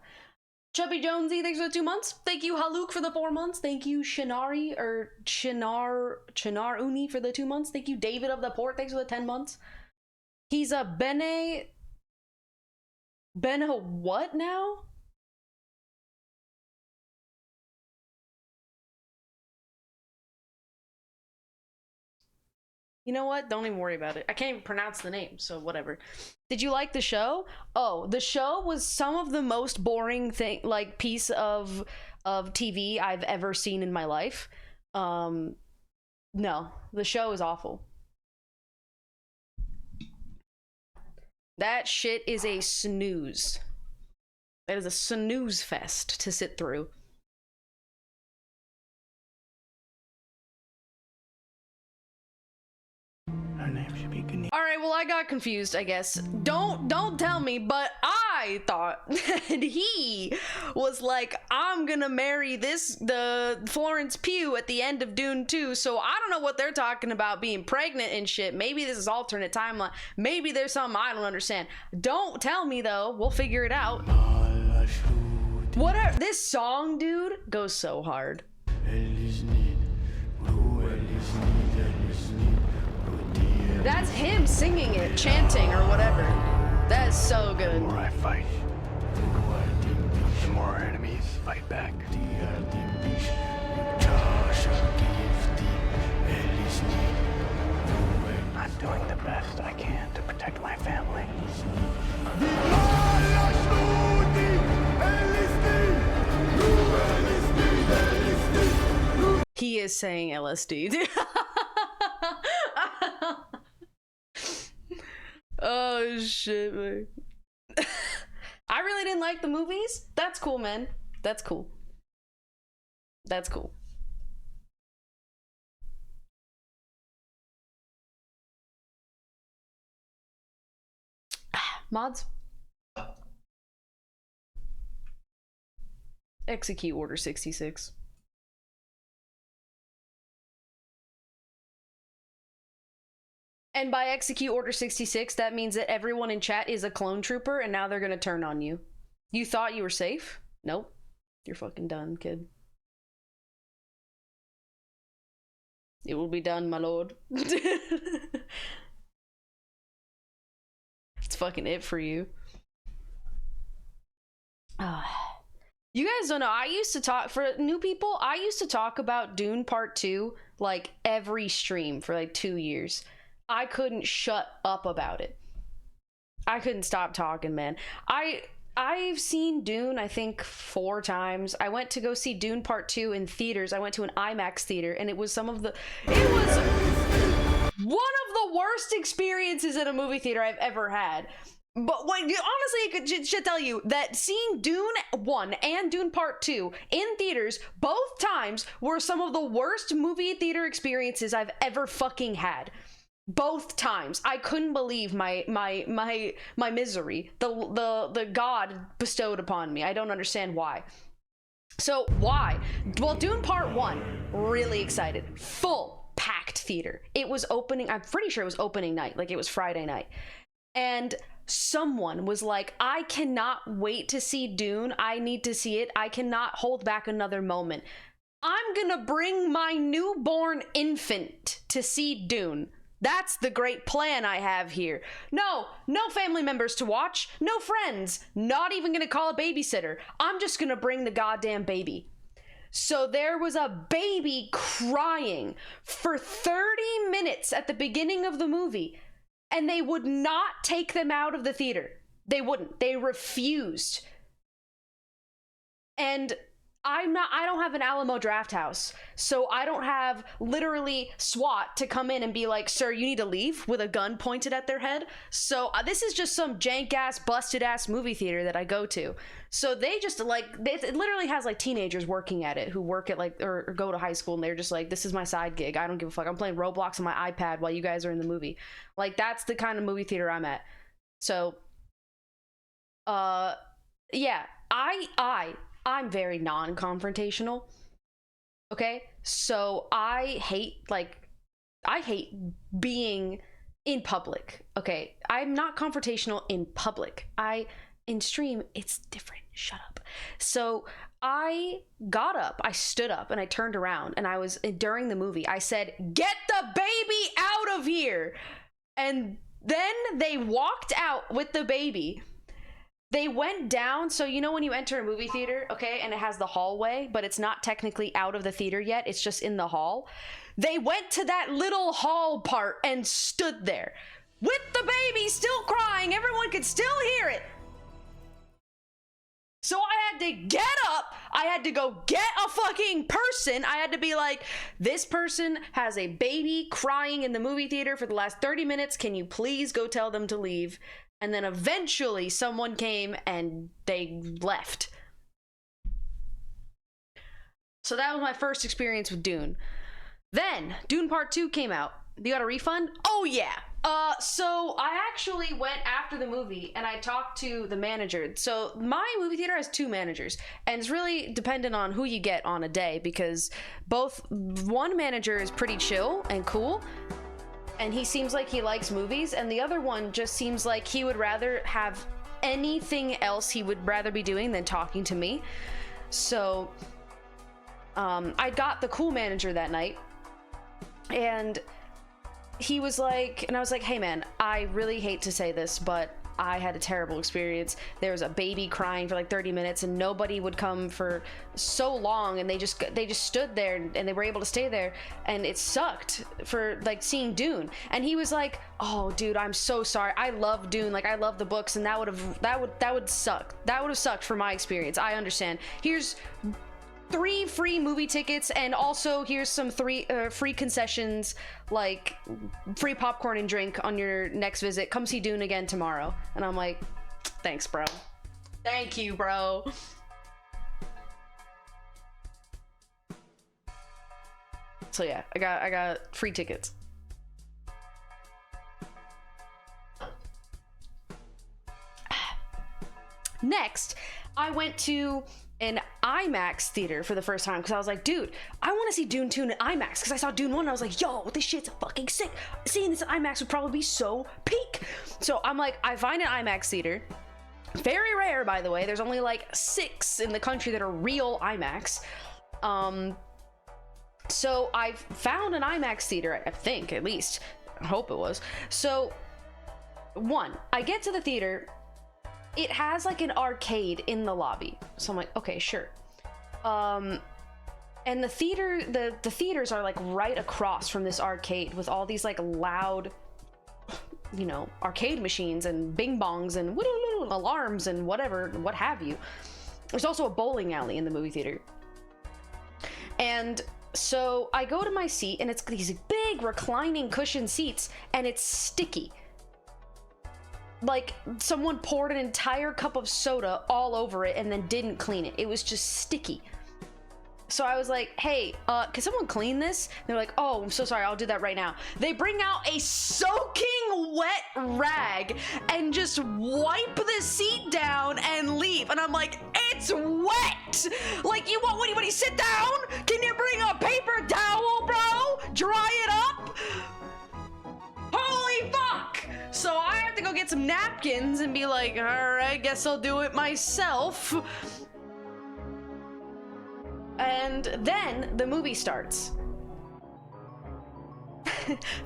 Speaker 1: Chubby Jonesy, thanks for the 2 months. Thank you, Haluk, for the 4 months. Thank you, Shinari, or Chinar Uni for the 2 months. Thank you, David of the Port, thanks for the 10 months. He's a Bene what now? You know what? Don't even worry about it. I can't even pronounce the name, so whatever. Did you like the show? Oh, the show was some of the most boring piece of TV I've ever seen in my life. No, the show is awful. That shit is a snooze. That is a snooze fest to sit through.
Speaker 5: Her name should be Gani.
Speaker 1: All right, well, I got confused, I guess. Don't tell me, but I thought that he was like, I'm gonna marry the Florence Pugh at the end of Dune 2, so I don't know what they're talking about being pregnant and shit. Maybe this is alternate timeline. Maybe there's something I don't understand. Don't tell me, though. We'll figure it out. Whatever. This song, dude, goes so hard. That's him singing it, chanting or whatever. That is so good.
Speaker 5: The more I fight, the more our enemies fight back. I'm doing the best I can to protect my family.
Speaker 1: He is saying LSD. Oh shit, man. I really didn't like the movies. That's cool, man. That's cool. That's cool. Mods? Execute Order 66. And by execute Order 66, that means that everyone in chat is a clone trooper, and now they're gonna turn on you. You thought you were safe? Nope. You're fucking done, kid. It will be done, my lord. It's fucking it for you. You guys don't know, I used to talk, for new people, I used to talk about Dune Part 2, like, every stream for, like, 2 years. I couldn't shut up about it. I couldn't stop talking, man. I've seen Dune, I think, 4 times. I went to go see Dune Part 2 in theaters. I went to an IMAX theater, and it was one of the worst experiences in a movie theater I've ever had. But honestly, I should tell you that seeing Dune 1 and Dune Part 2 in theaters both times were some of the worst movie theater experiences I've ever fucking had. Both times. I couldn't believe my misery the God bestowed upon me. I don't understand why. So why? Well, Dune Part 1, really excited. Full packed theater. It was opening, I'm pretty sure it was opening night, like it was Friday night. And someone was like, I cannot wait to see Dune. I need to see it. I cannot hold back another moment. I'm gonna bring my newborn infant to see Dune. That's the great plan I have here. No family members to watch, no friends, not even gonna call a babysitter. I'm just gonna bring the goddamn baby. So there was a baby crying for 30 minutes at the beginning of the movie, and they would not take them out of the theater. They wouldn't. They refused. And I don't have an Alamo Draft House, so I don't have literally SWAT to come in and be like, sir, you need to leave, with a gun pointed at their head. So this is just some jank ass, busted ass movie theater that I go to. So they just like, it literally has like teenagers working at it who work at like, or go to high school, and they're just like, this is my side gig. I don't give a fuck. I'm playing Roblox on my iPad while you guys are in the movie. Like, that's the kind of movie theater I'm at. So, yeah, I'm very non-confrontational, okay? So I hate being in public, okay? I'm not confrontational in public. In stream, it's different. Shut up. So I got up, I stood up, and I turned around, and during the movie, I said, get the baby out of here! And then they walked out with the baby. They went down, so you know when you enter a movie theater, okay, and it has the hallway, but it's not technically out of the theater yet, it's just in the hall. They went to that little hall part and stood there with the baby still crying. Everyone could still hear it. So I had to get up, I had to go get a fucking person. I had to be like, this person has a baby crying in the movie theater for the last 30 minutes. Can you please go tell them to leave? And then eventually someone came and they left. So that was my first experience with Dune. Then Dune Part 2 came out. You got a refund? Oh yeah. So I actually went after the movie and I talked to the manager. So my movie theater has 2 managers, and it's really dependent on who you get on a day, because one manager is pretty chill and cool, and he seems like he likes movies, and the other one just seems like he would rather have anything else he would rather be doing than talking to me. So I got the cool manager that night, and he was like, and I was like, hey man, I really hate to say this, but I had a terrible experience. There was a baby crying for like 30 minutes and nobody would come for so long, and they just stood there and they were able to stay there, and it sucked for like seeing Dune. And he was like, oh dude, I'm so sorry. I love Dune, like I love the books, and that would suck. That would have sucked for my experience. I understand. Here's 3 free movie tickets, and also here's some 3 free concessions, like free popcorn and drink on your next visit. Come see Dune again tomorrow. And I'm like, thanks bro, thank you bro. So yeah, I got free tickets. Next, I went to an IMAX theater for the first time because I was like, dude, I want to see Dune 2 in IMAX because I saw Dune 1 and I was like, yo, this shit's fucking sick. Seeing this in IMAX would probably be so peak. So I'm like, I find an IMAX theater. Very rare, by the way. There's only like 6 in the country that are real IMAX. So I found an IMAX theater, I think, at least. I hope it was. So, I get to the theater. It has like an arcade in the lobby. So I'm like, okay, sure. And the theaters are like right across from this arcade with all these like loud, you know, arcade machines and bing bongs and alarms and whatever, what have you. There's also a bowling alley in the movie theater. And so I go to my seat and it's these big reclining cushion seats and it's sticky. Like someone poured an entire cup of soda all over it and then didn't clean it. It was just sticky. So I was like, hey, can someone clean this? And they're like, oh, I'm so sorry, I'll do that right now. They bring out a soaking wet rag and just wipe the seat down and leave. And I'm like, it's wet! Like, what do you sit down? Can you bring a paper towel, bro? Dry it up? Holy fuck! So I have to go get some napkins and be like, all right, guess I'll do it myself. And then the movie starts.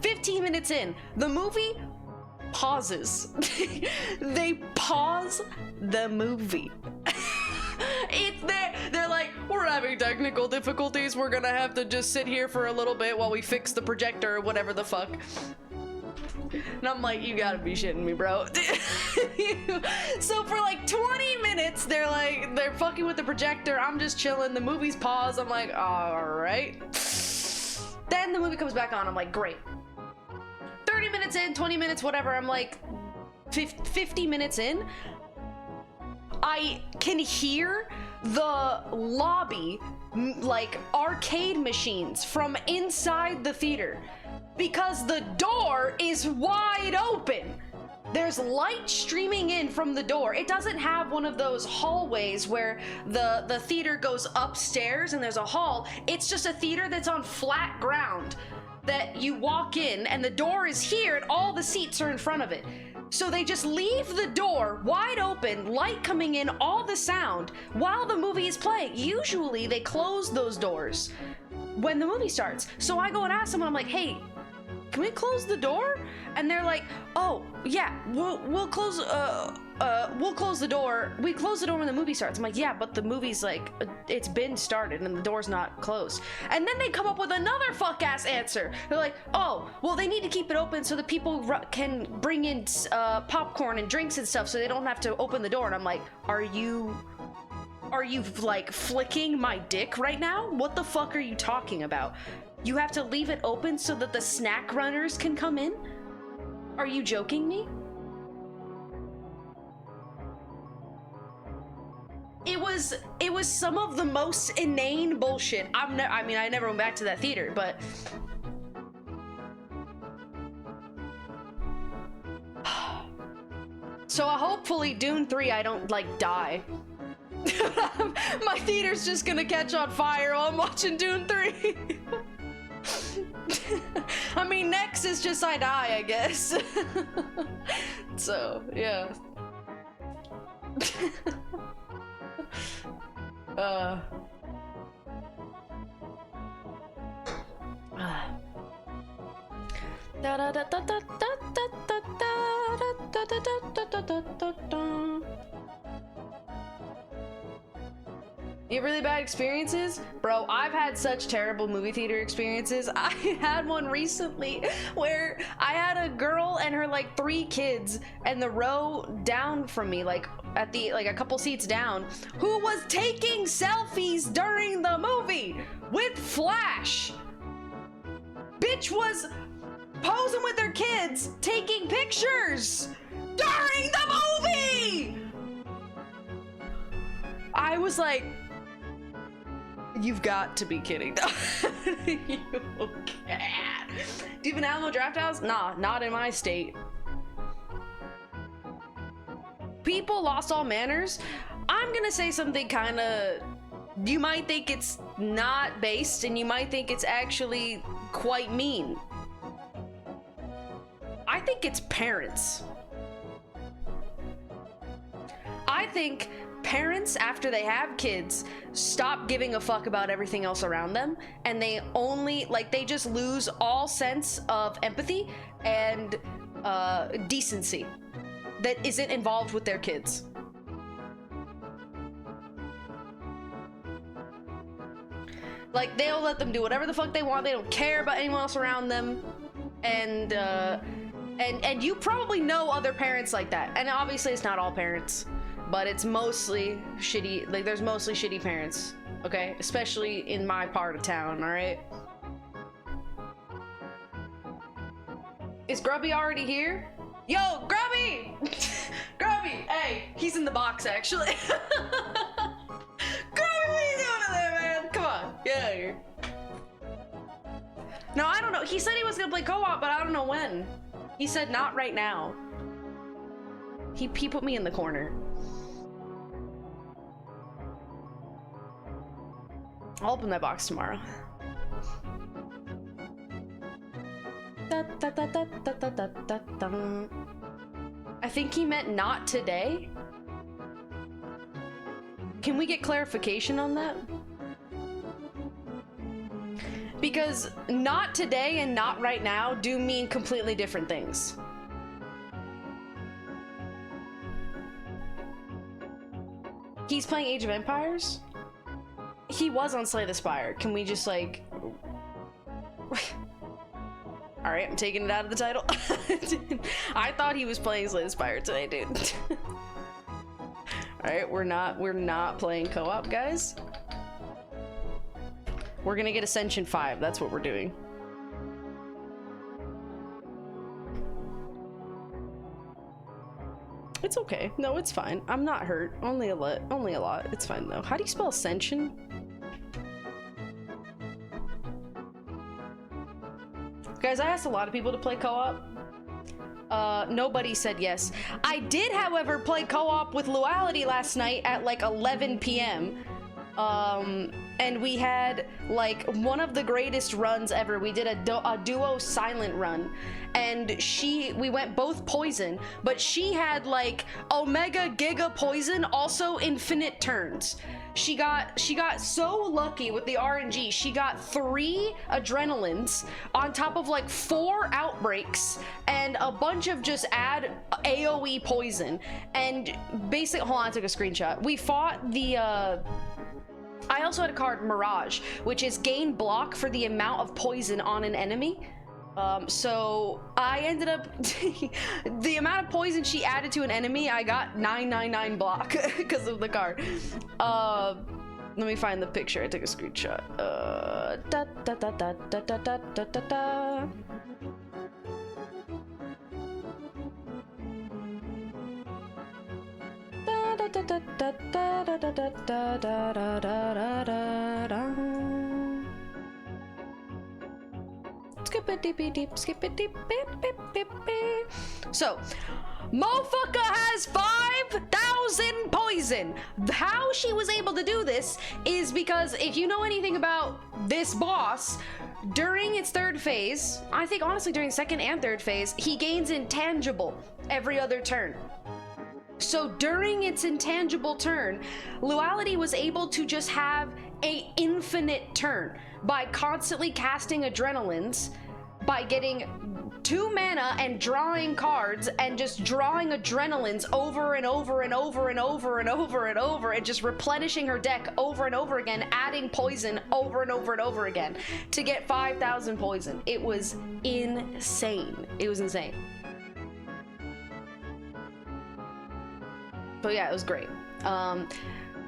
Speaker 1: 15 minutes in, the movie pauses. They pause the movie. They're like, we're having technical difficulties. We're gonna have to just sit here for a little bit while we fix the projector or whatever the fuck. And I'm like, you gotta be shitting me, bro. So for like 20 minutes, they're fucking with the projector. I'm just chilling. The movie's paused. I'm like, all right. Then the movie comes back on. I'm like, great. 30 minutes in, 20 minutes, whatever. I'm like, 50 minutes in. I can hear the lobby, like arcade machines from inside the theater. Because the door is wide open. There's light streaming in from the door. It doesn't have one of those hallways where the theater goes upstairs and there's a hall. It's just a theater that's on flat ground that you walk in and the door is here and all the seats are in front of it. So they just leave the door wide open, light coming in, all the sound while the movie is playing. Usually they close those doors when the movie starts. So I go and ask someone, I'm like, hey, can we close the door? And they're like, oh yeah, we'll close the door. We close the door when the movie starts. I'm like, yeah, but the movie's like, it's been started and the door's not closed. And then they come up with another fuck ass answer. They're like, oh, well, they need to keep it open so that people can bring in popcorn and drinks and stuff so they don't have to open the door. And I'm like, are you like flicking my dick right now? What the fuck are you talking about? You have to leave it open so that the snack runners can come in? Are you joking me? It was some of the most inane bullshit. I mean, I never went back to that theater, but so hopefully Dune 3 I don't like die. My theater's just gonna catch on fire while I'm watching Dune 3. I mean, next is just I die, I guess. So, yeah. You have really bad experiences? Bro, I've had such terrible movie theater experiences. I had one recently where I had a girl and her like 3 kids and the row down from me, like at the like a couple seats down, who was taking selfies during the movie with flash. Bitch was posing with her kids, taking pictures during the movie. I was like, you've got to be kidding. You can't. Do you have an Alamo Draft House? Nah, not in my state. People lost all manners. I'm gonna say something kind of, you might think it's not based, and you might think it's actually quite mean. I think it's parents. I think parents, after they have kids, stop giving a fuck about everything else around them, and they only, like, they just lose all sense of empathy and decency that isn't involved with their kids. Like, they'll let them do whatever the fuck they want. They don't care about anyone else around them. And you probably know other parents like that. And obviously it's not all parents, but it's mostly shitty. Like, there's mostly shitty parents, okay? Especially in my part of town, all right? Is Grubby already here? Yo, Grubby! Grubby! Hey, he's in the box, actually. Grubby, what are you doing in there, man? Come on, get out of here. No, I don't know. He said he was gonna play co-op, but I don't know when. He said not right now. He put me in the corner. I'll open that box tomorrow. I think he meant not today. Can we get clarification on that? Because not today and not right now do mean completely different things. He's playing Age of Empires? He was on Slay the Spire. Can we just, like... Alright, I'm taking it out of the title. I thought he was playing Slay the Spire today, dude. Alright, we're not playing co-op, guys. We're gonna get Ascension 5, that's what we're doing. It's okay. No, it's fine. I'm not hurt. Only a lot. It's fine though. How do you spell Ascension? Guys, I asked a lot of people to play co-op. Nobody said yes. I did, however, play co-op with Luality last night at like 11 p.m. And we had like one of the greatest runs ever. We did a duo silent run, and we went both poison, but she had like Omega Giga poison, also infinite turns. She got so lucky with the RNG. She got 3 adrenalines on top of like 4 outbreaks and a bunch of just add AoE poison. And basically, hold on, I took a screenshot. We fought the I also had a card Mirage, which is gain block for the amount of poison on an enemy. So I ended up the amount of poison she added to an enemy, I got 999 block because of the card. Let me find the picture. I took a screenshot. So, Motherfucker has 5,000 poison. How she was able to do this is because if you know anything about this boss, during its 3rd phase, I think honestly during 2nd and 3rd phase, he gains intangible every other turn. So during its intangible turn, Luality was able to just have a infinite turn by constantly casting adrenalines, by getting 2 mana and drawing cards and just drawing adrenalines over and over and over and over and over and over and just replenishing her deck over and over again, adding poison over and over and over again to get 5,000 poison. It was insane. It was insane. So yeah, it was great.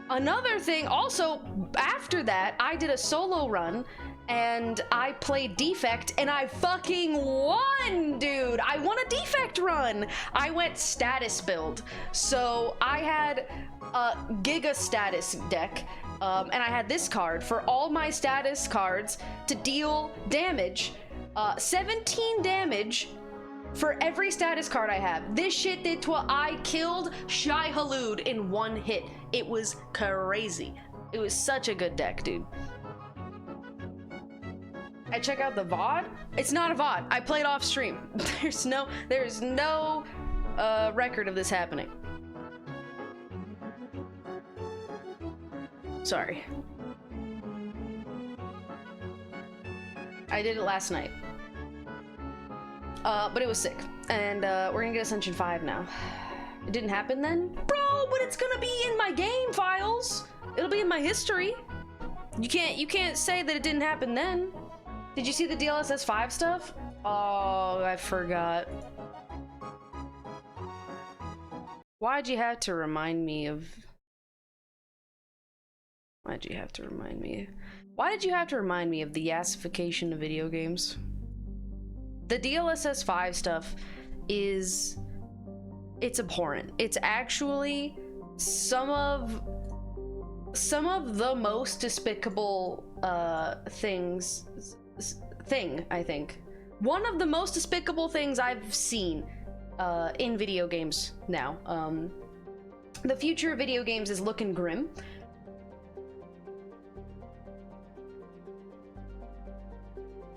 Speaker 1: Another thing, also after that, I did a solo run and I played Defect and I fucking won, dude. I won a Defect run. I went status build. So I had a Giga status deck, and I had this card for all my status cards to deal damage, 17 damage for every status card I have. This shit did I killed Shai Halud in one hit. It was crazy. It was such a good deck, dude. I check out the VOD. It's not a VOD. I played off stream. There's no record of this happening. Sorry. I did it last night. But it was sick. And we're gonna get Ascension 5 now. It didn't happen then? Bro, but it's gonna be in my game files. It'll be in my history. You can't say that it didn't happen then. Did you see the DLSS 5 stuff? Oh, I forgot. Why'd you have to remind me of... Why did you have to remind me of the yassification of video games? The DLSS 5 stuff is... It's abhorrent. It's actually some of the most despicable thing, I think. One of the most despicable things I've seen in video games now. The future of video games is looking grim.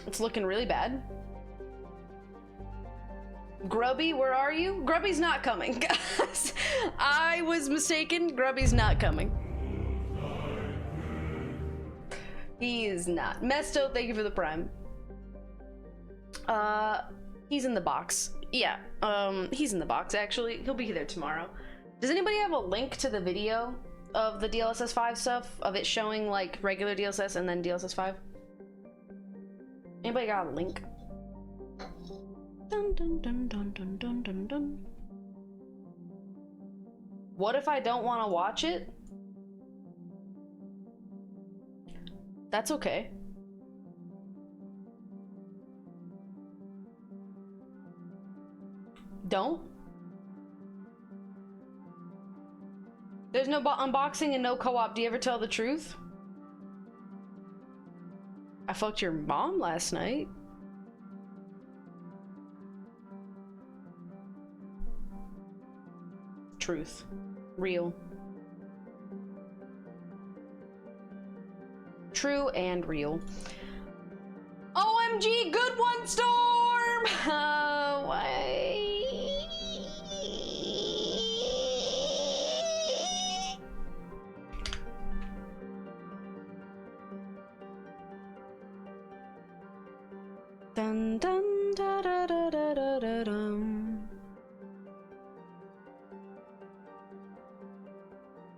Speaker 1: It's looking really bad. Grubby, where are you? Grubby's not coming. I was mistaken. Grubby's not coming. He is not. Mesto, thank you for the prime. He's in the box. Yeah, he's in the box, actually. He'll be there tomorrow. Does anybody have a link to the video of the DLSS 5 stuff? Of it showing, like, regular DLSS and then DLSS 5? Anybody got a link? Dun, dun, dun, dun, dun, dun, dun, dun. What if I don't want to watch it? That's okay. Don't. There's no unboxing and no co-op. Do you ever tell the truth? I fucked your mom last night. Truth. Real. True and real. OMG, good one, Storm! Why? Dun dun da da da da da da dum.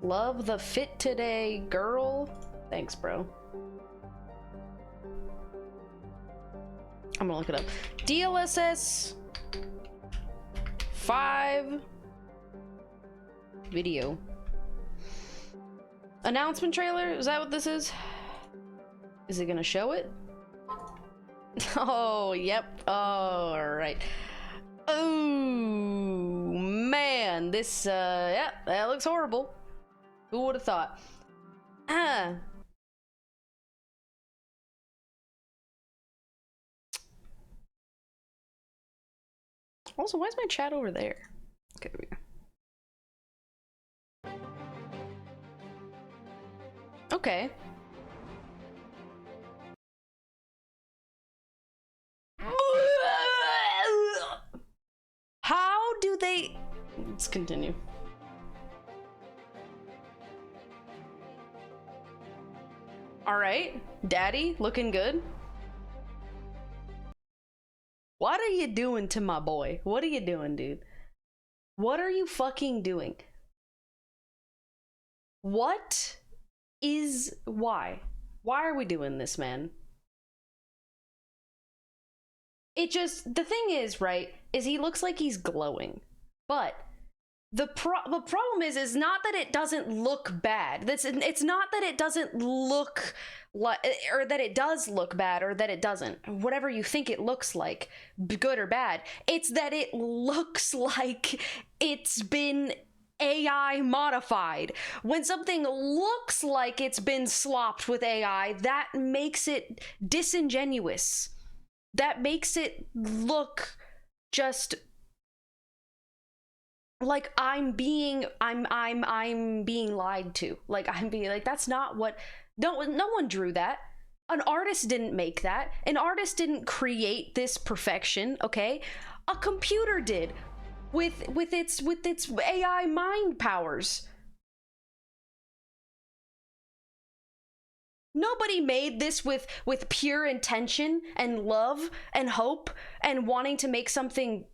Speaker 1: Love the fit today, girl. Thanks, bro. I'm gonna look it up. DLSS 5 video. Announcement trailer? Is that what this is? Is it gonna show it? Oh, yep. All right. Oh, man. This, yeah, that looks horrible. Who would have thought? Also, why is my chat over there? Okay, there we go. Okay. How do they... Let's continue. All right, daddy, looking good. What are you doing to my boy? What are you doing, dude? What are you fucking doing? What is... Why? Why are we doing this, man? It just... The thing is, right, is he looks like he's glowing. But the problem is not that it doesn't look bad. It's not that it doesn't look like... Or that it does look bad, or that it doesn't. Whatever you think it looks like, good or bad. It's that it looks like it's been AI modified. When something looks like it's been slopped with AI, that makes it disingenuous. That makes it look just like I'm being lied to. Like I'm being like, that's not what, no one drew that. An artist didn't make that. An artist didn't create this perfection, okay? A computer did with its AI mind powers. Nobody made this with pure intention and love and hope and wanting to make something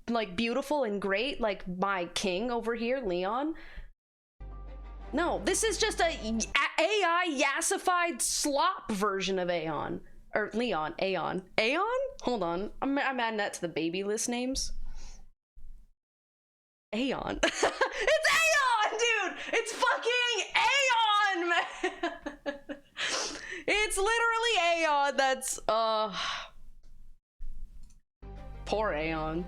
Speaker 1: like beautiful and great like my king over here, Leon. No, this is just a AI yassified slop version of Aeon. Or Leon, Aeon. Aeon? Hold on. I'm adding that to the baby list names. Aeon. It's Aeon, dude! It's fucking Aeon, man! It's literally Aeon. That's, poor Aeon.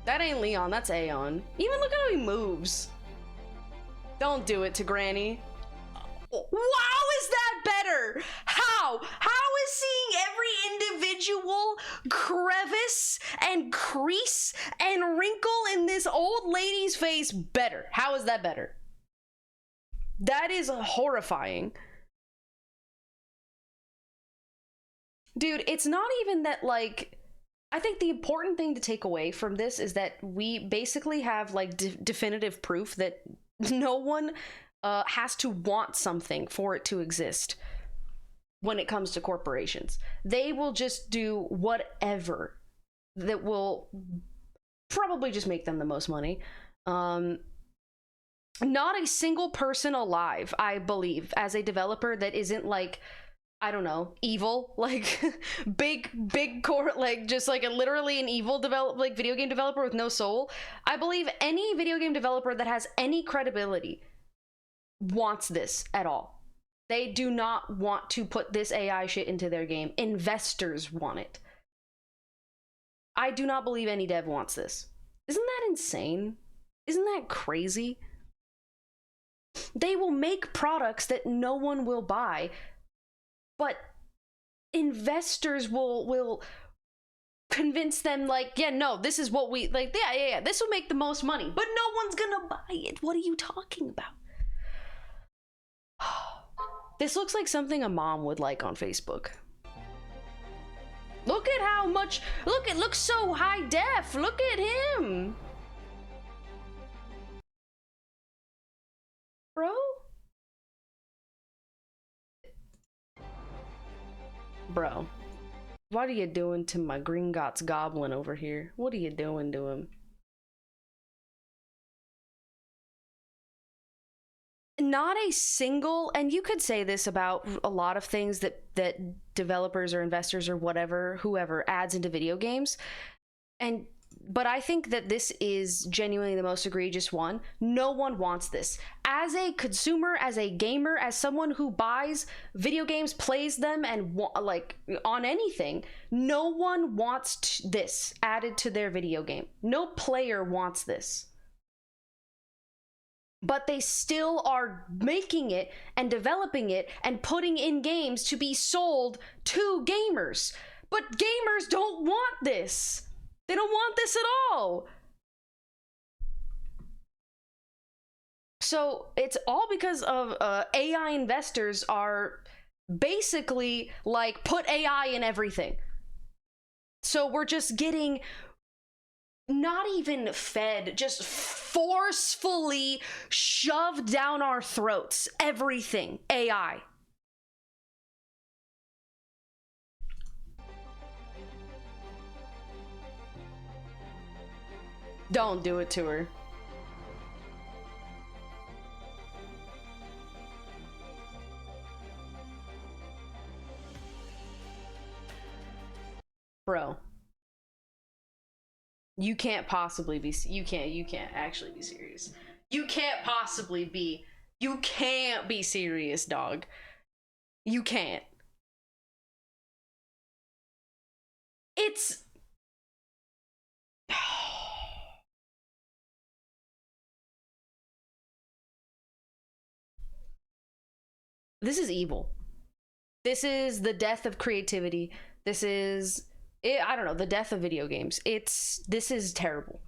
Speaker 1: That ain't Leon, that's Aeon. Even look at how he moves. Don't do it to Granny. Wow, is that better? How? How is seeing every individual crevice and crease and wrinkle in this old lady's face better? How is that better? That is horrifying. Dude, it's not even that, like, I think the important thing to take away from this is that we basically have like definitive proof that no one has to want something for it to exist when it comes to corporations. They will just do whatever that will probably just make them the most money. Not a single person alive, I believe, as a developer that isn't like, I don't know, evil, like big core, like just like literally an evil like video game developer with no soul. I believe any video game developer that has any credibility wants this at all. They do not want to put this AI shit into their game. Investors want it. I do not believe any dev wants this. Isn't that insane? Isn't that crazy? They will make products that no one will buy, but investors will convince them like, yeah, no, this is what we like. Yeah, this will make the most money, but no one's gonna buy it. What are you talking about? This looks like something a mom would like on Facebook. Look at how much, look, it looks so high def. Look at him. Bro? Bro, what are you doing to my Gringotts goblin over here? What are you doing to him? Not a single, and you could say this about a lot of things that developers or investors or whatever, whoever adds into video games, but I think that this is genuinely the most egregious one. No one wants this. As a consumer, as a gamer, as someone who buys video games, plays them, and like on anything, no one wants this added to their video game. No player wants this. But they still are making it and developing it and putting in games to be sold to gamers. But gamers don't want this. They don't want this at all. So it's all because of AI investors are basically like, put AI in everything. So we're just getting not even fed, just forcefully shoved down our throats. Everything AI. Don't do it to her. Bro. You can't possibly be, you can't actually be serious. You can't be serious, dog. You can't. It's... This is evil. This is the death of creativity. This is I don't know, the death of video games. This is terrible.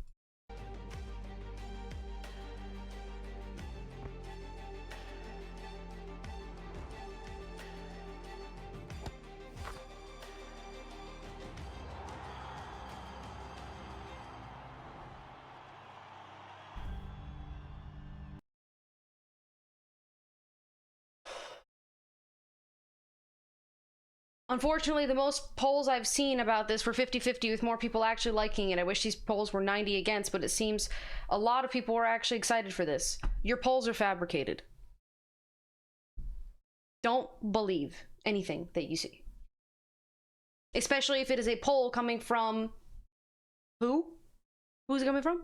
Speaker 1: Unfortunately, the most polls I've seen about this were 50-50 with more people actually liking it. I wish these polls were 90 against, but it seems a lot of people were actually excited for this. Your polls are fabricated. Don't believe anything that you see. Especially if it is a poll coming from... who? Who's it coming from?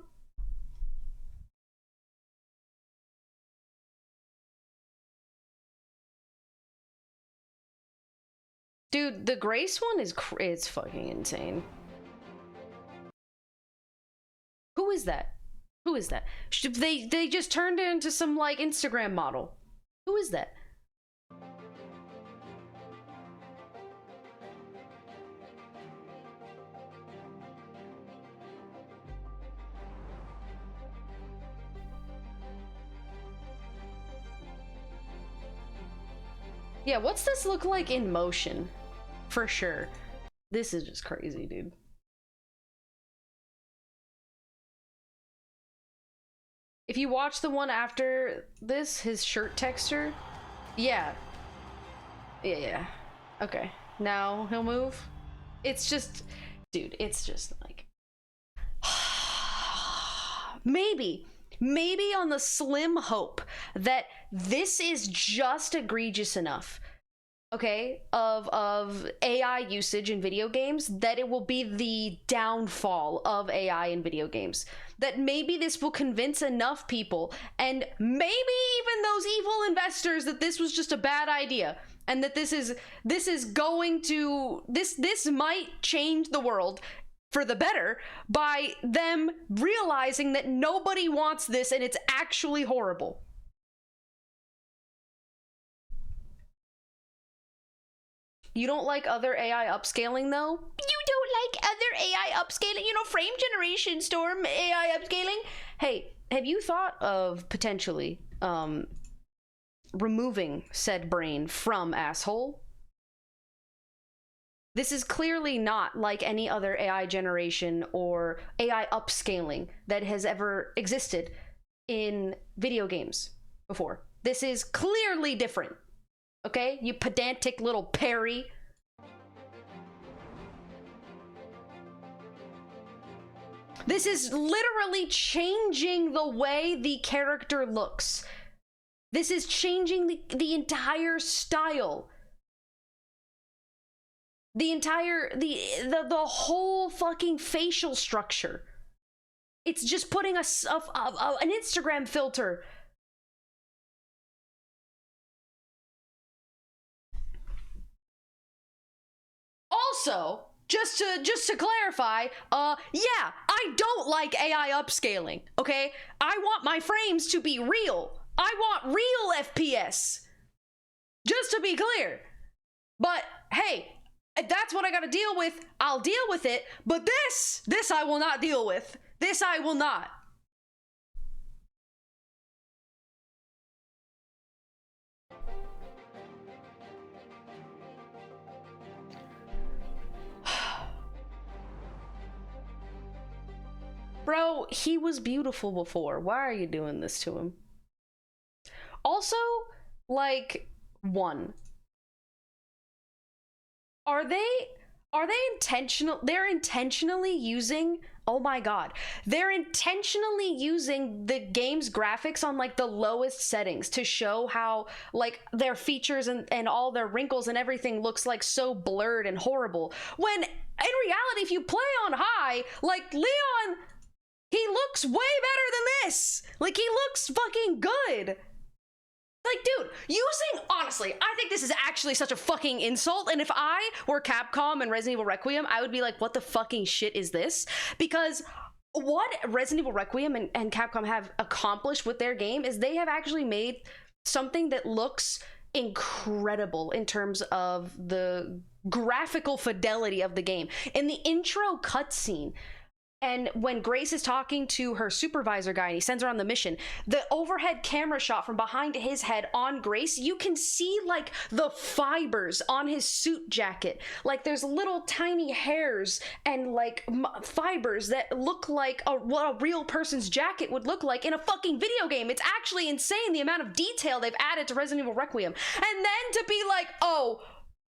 Speaker 1: Dude, the Grace one is fucking insane. Who is that? Who is that? They just turned it into some like Instagram model. Who is that? Yeah, what's this look like in motion? For sure. This is just crazy, dude. If you watch the one after this, his shirt texture, yeah. Yeah. Okay. Now he'll move. It's just, dude, it's just like... Maybe on the slim hope that this is just egregious enough, okay, of AI usage in video games, that it will be the downfall of AI in video games. That maybe this will convince enough people, and maybe even those evil investors, that this was just a bad idea, and that this might change the world for the better by them realizing that nobody wants this and it's actually horrible. You don't like other AI upscaling though? You don't like other AI upscaling? You know, frame generation, Storm AI upscaling? Hey, have you thought of potentially removing said brain from asshole? This is clearly not like any other AI generation or AI upscaling that has ever existed in video games before. This is clearly different. Okay? You pedantic little Perry. This is literally changing the way the character looks. This is changing the entire style. The whole fucking facial structure. It's just putting an Instagram filter. Also, just to clarify, yeah, I don't like AI upscaling, okay? I want my frames to be real. I want real FPS. Just to be clear. But hey, if that's what I gotta deal with, I'll deal with it. But this I will not deal with. This I will not. Bro, he was beautiful before. Why are you doing this to him? Also, like, Are they intentional? They're intentionally using, oh my god, they're intentionally using the game's graphics on like the lowest settings to show how like their features and all their wrinkles and everything looks like so blurred and horrible. When in reality, if you play on high, like Leon, he looks way better than this. Like he looks fucking good. Like, dude, honestly, I think this is actually such a fucking insult, and if I were Capcom and Resident Evil Requiem, I would be like, what the fucking shit is this? Because what Resident Evil Requiem and Capcom have accomplished with their game is they have actually made something that looks incredible in terms of the graphical fidelity of the game. In the intro cutscene, and when Grace is talking to her supervisor guy and he sends her on the mission, the overhead camera shot from behind his head on Grace, you can see like the fibers on his suit jacket. Like there's little tiny hairs and like fibers that look like what a real person's jacket would look like in a fucking video game. It's actually insane the amount of detail they've added to Resident Evil Requiem. And then to be like, oh,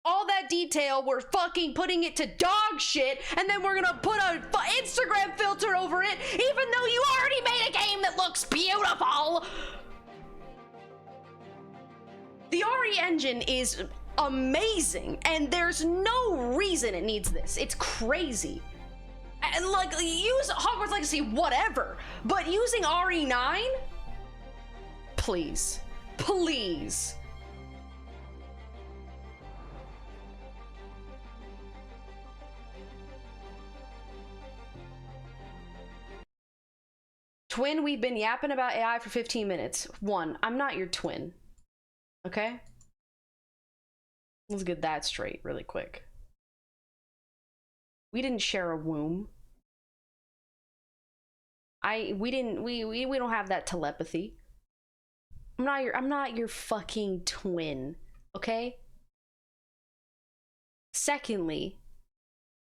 Speaker 1: all that detail, we're fucking putting it to dog shit, and then we're gonna put a Instagram filter over it, even though you already made a game that looks beautiful. The RE engine is amazing, and there's no reason it needs this. It's crazy. And like, use Hogwarts Legacy, whatever, but using RE9? Please. Please. Twin, we've been yapping about AI for 15 minutes. One, I'm not your twin. Okay? Let's get that straight really quick. We didn't share a womb. We don't have that telepathy. I'm not your fucking twin, okay? Secondly,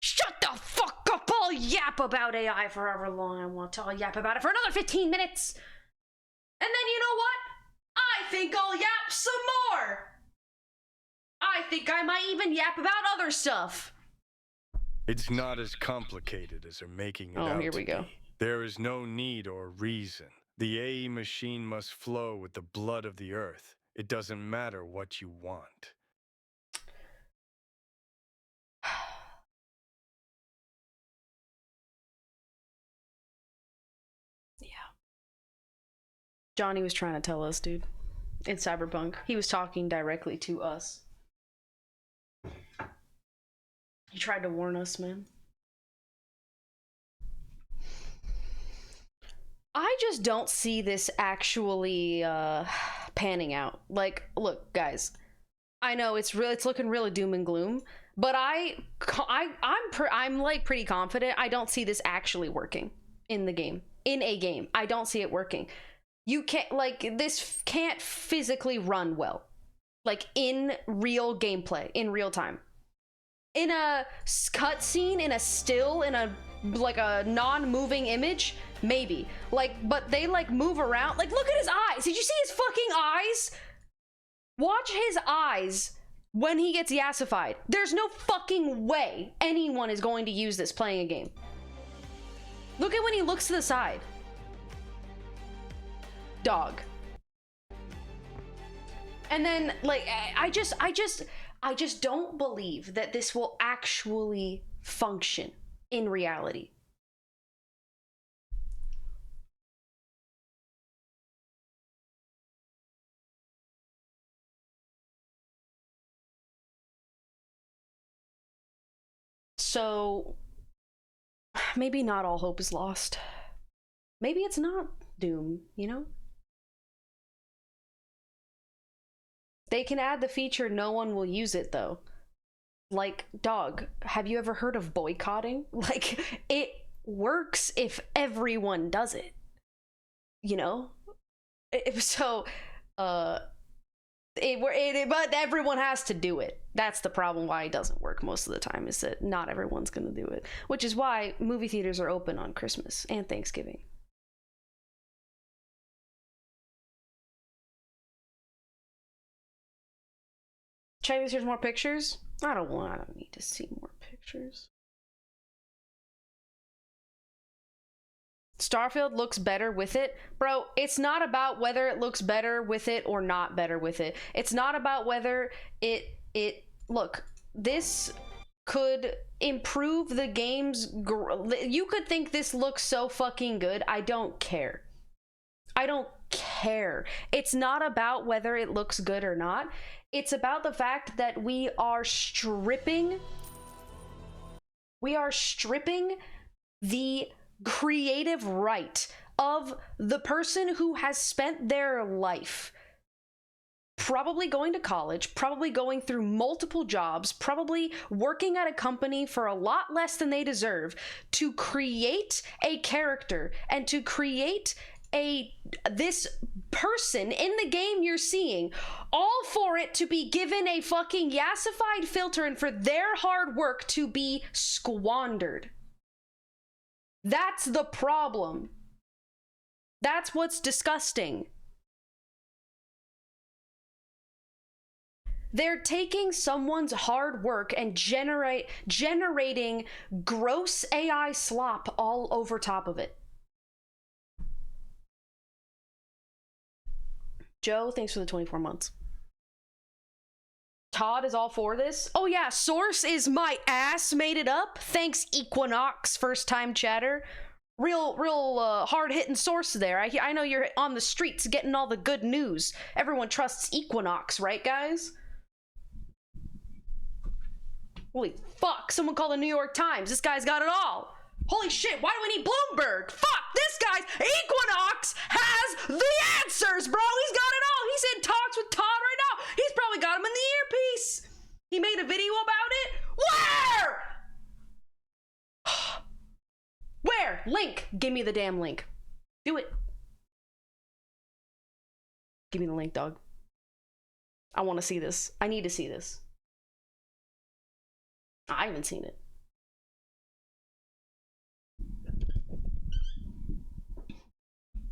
Speaker 1: shut the fuck up! I'll yap about AI for however long I want to. I'll yap about it for another 15 minutes. And then you know what? I think I'll yap some more. I think I might even yap about other stuff.
Speaker 6: It's not as complicated as they're making it out.
Speaker 1: Oh, here we go.
Speaker 6: There is no need or reason. The AE machine must flow with the blood of the earth. It doesn't matter what you want. Johnny was trying to tell us, dude. In Cyberpunk. He was talking directly to us. He tried to warn us, man. I just don't see this actually panning out. Like, look, guys. I know it's looking really doom and gloom, but I'm like pretty confident I don't see this actually working in the game. In a game. I don't see it working. You can't, like, this can't physically run well. Like, in real gameplay, in real time. In a cutscene, in a still, in a, like, a non-moving image, maybe. Like, but they, like, move around. Like, look at his eyes! Did you see his fucking eyes? Watch his eyes when he gets yassified. There's no fucking way anyone is going to use this playing a game. Look at when he looks to the side. Dog. And then, like, I just don't believe that this will actually function in reality. So maybe not all hope is lost. Maybe it's not Doom, you know? They can add the feature, no one will use it though. Like, dog, have you ever heard of boycotting? Like, it works if everyone does it. You know? But everyone has to do it. That's the problem why it doesn't work most of the time, is that not everyone's gonna do it. Which is why movie theaters are open on Christmas and Thanksgiving. Check this, here's more pictures. I don't need to see more pictures. Starfield looks better with it. Bro, it's not about whether it looks better with it or not better with it. It's not about whether look, this could improve the game's you could think this looks so fucking good. I don't care. I don't care. It's not about whether it looks good or not. It's about the fact that we are stripping the creative right of the person who has spent their life probably going to college, probably going through multiple jobs, probably working at a company for a lot less than they deserve, to create a character and to create this person in the game you're seeing, all for it to be given a fucking yassified filter and for their hard work to be squandered. That's the problem. That's what's disgusting. They're taking someone's hard work and generating gross AI slop all over top of it. Joe, thanks for the 24 months. Todd is all for this. Oh yeah, source is my ass made it up. Thanks Equinox, first time chatter. Real hard-hitting source there. I know you're on the streets getting all the good news. Everyone trusts Equinox, right guys? Holy fuck, someone call the New York Times. This guy's got it all. Holy shit, why do we need Bloomberg? Fuck, this guy's Equinox has the answers, bro. He's got it all. He's in talks with Todd right now. He's probably got him in the earpiece. He made a video about it. Where? Where? Link. Give me the damn link. Do it. Give me the link, dog. I want to see this. I need to see this. I haven't seen it.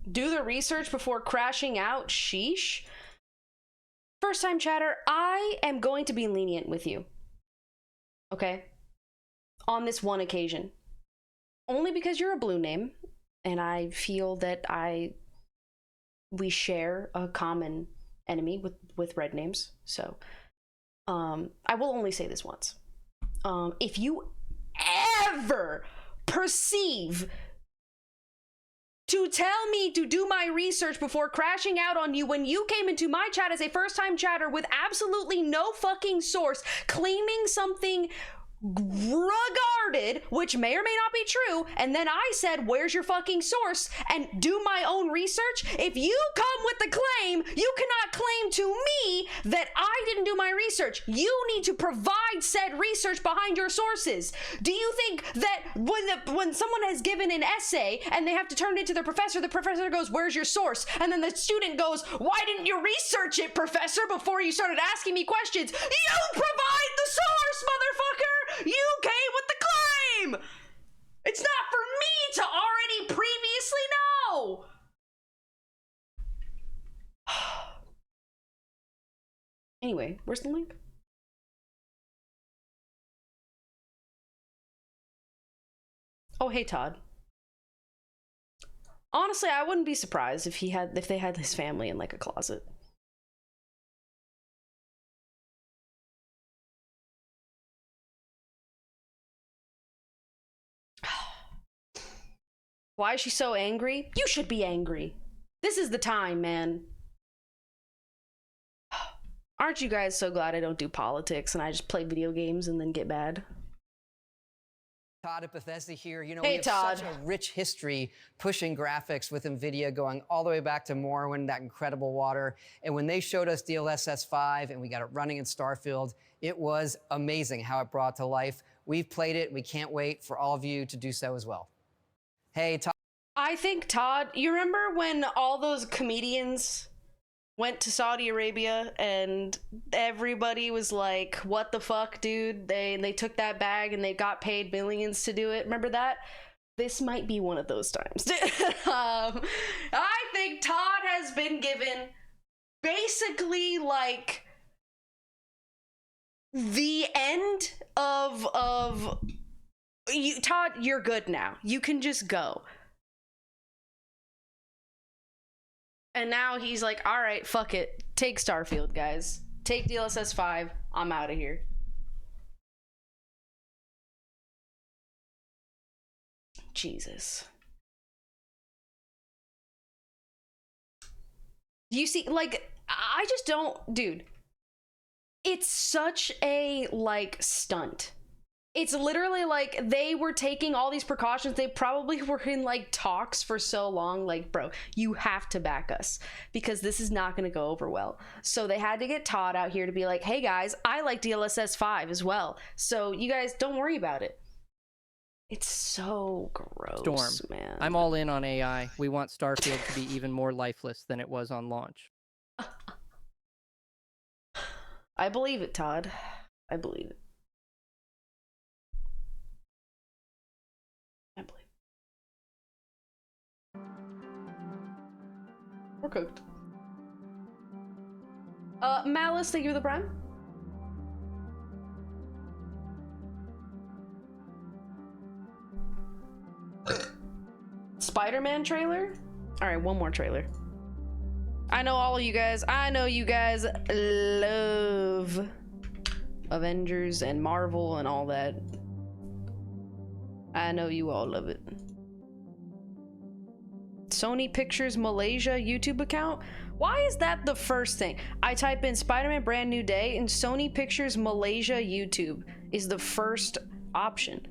Speaker 6: Do the research before crashing out? Sheesh. First time chatter, I am going to be lenient with you. Okay? On this one occasion. Only because you're a blue name, and I feel that we share a common enemy with red names. So, I will only say this once. If you ever perceive to tell me to do my research before crashing out on you when you came into my chat as a first-time chatter with absolutely no fucking source, claiming something regarded, which may or may not be true, and then I said, where's your fucking source, and do my own research. If you come with the claim, you cannot claim to me that I didn't do my research. You need to provide said research behind your sources. Do you think that when someone has given an essay and they have to turn it to the professor goes, where's your source? And then the student goes, why didn't you research it, professor, before you started asking me questions? You provide the source, motherfucker! You came with the claim! It's not for me to already previously know! Anyway, where's the link? Oh, hey, Todd. Honestly, I wouldn't be surprised if they had his family in like a closet. Why is she so angry? You should be angry. This is the time, man. Aren't you guys so glad I don't do politics and I just play video games and then get mad?
Speaker 7: Todd at Bethesda here. You know,
Speaker 6: hey,
Speaker 7: we have
Speaker 6: Todd.
Speaker 7: Such a rich history pushing graphics with NVIDIA going all the way back to Morrowind, that incredible water. And when they showed us DLSS 5 and we got it running in Starfield, it was amazing how it brought to life. We've played it. We can't wait for all of you to do so as well. Hey, Todd.
Speaker 6: I think, Todd, you remember when all those comedians went to Saudi Arabia and everybody was like, what the fuck, dude? They took that bag and they got paid millions to do it. Remember that? This might be one of those times. I think Todd has been given basically like the end of you, Todd, you're good now. You can just go. And now he's like, all right, fuck it. Take Starfield, guys. Take DLSS 5. I'm out of here. Jesus. You see, like, I just don't, dude. It's such a, like, stunt. It's literally like they were taking all these precautions. They probably were in like talks for so long, like, bro, you have to back us because this is not going to go over well. So they had to get Todd out here to be like, hey guys, I like DLSS 5 as well, so you guys don't worry about it. It's so gross,
Speaker 8: Storm,
Speaker 6: man.
Speaker 8: I'm all in on AI. We want Starfield to be even more lifeless than it was on launch.
Speaker 6: I believe it, Todd. I believe it. I believe it. We're cooked. Malice, thank you for the prime. Spider-Man trailer? Alright, one more trailer. I know all of you guys. I know you guys love Avengers and Marvel and all that. I know you all love it. Sony Pictures Malaysia YouTube account? Why is that the first thing? I type in Spider-Man Brand New Day and Sony Pictures Malaysia YouTube is the first option.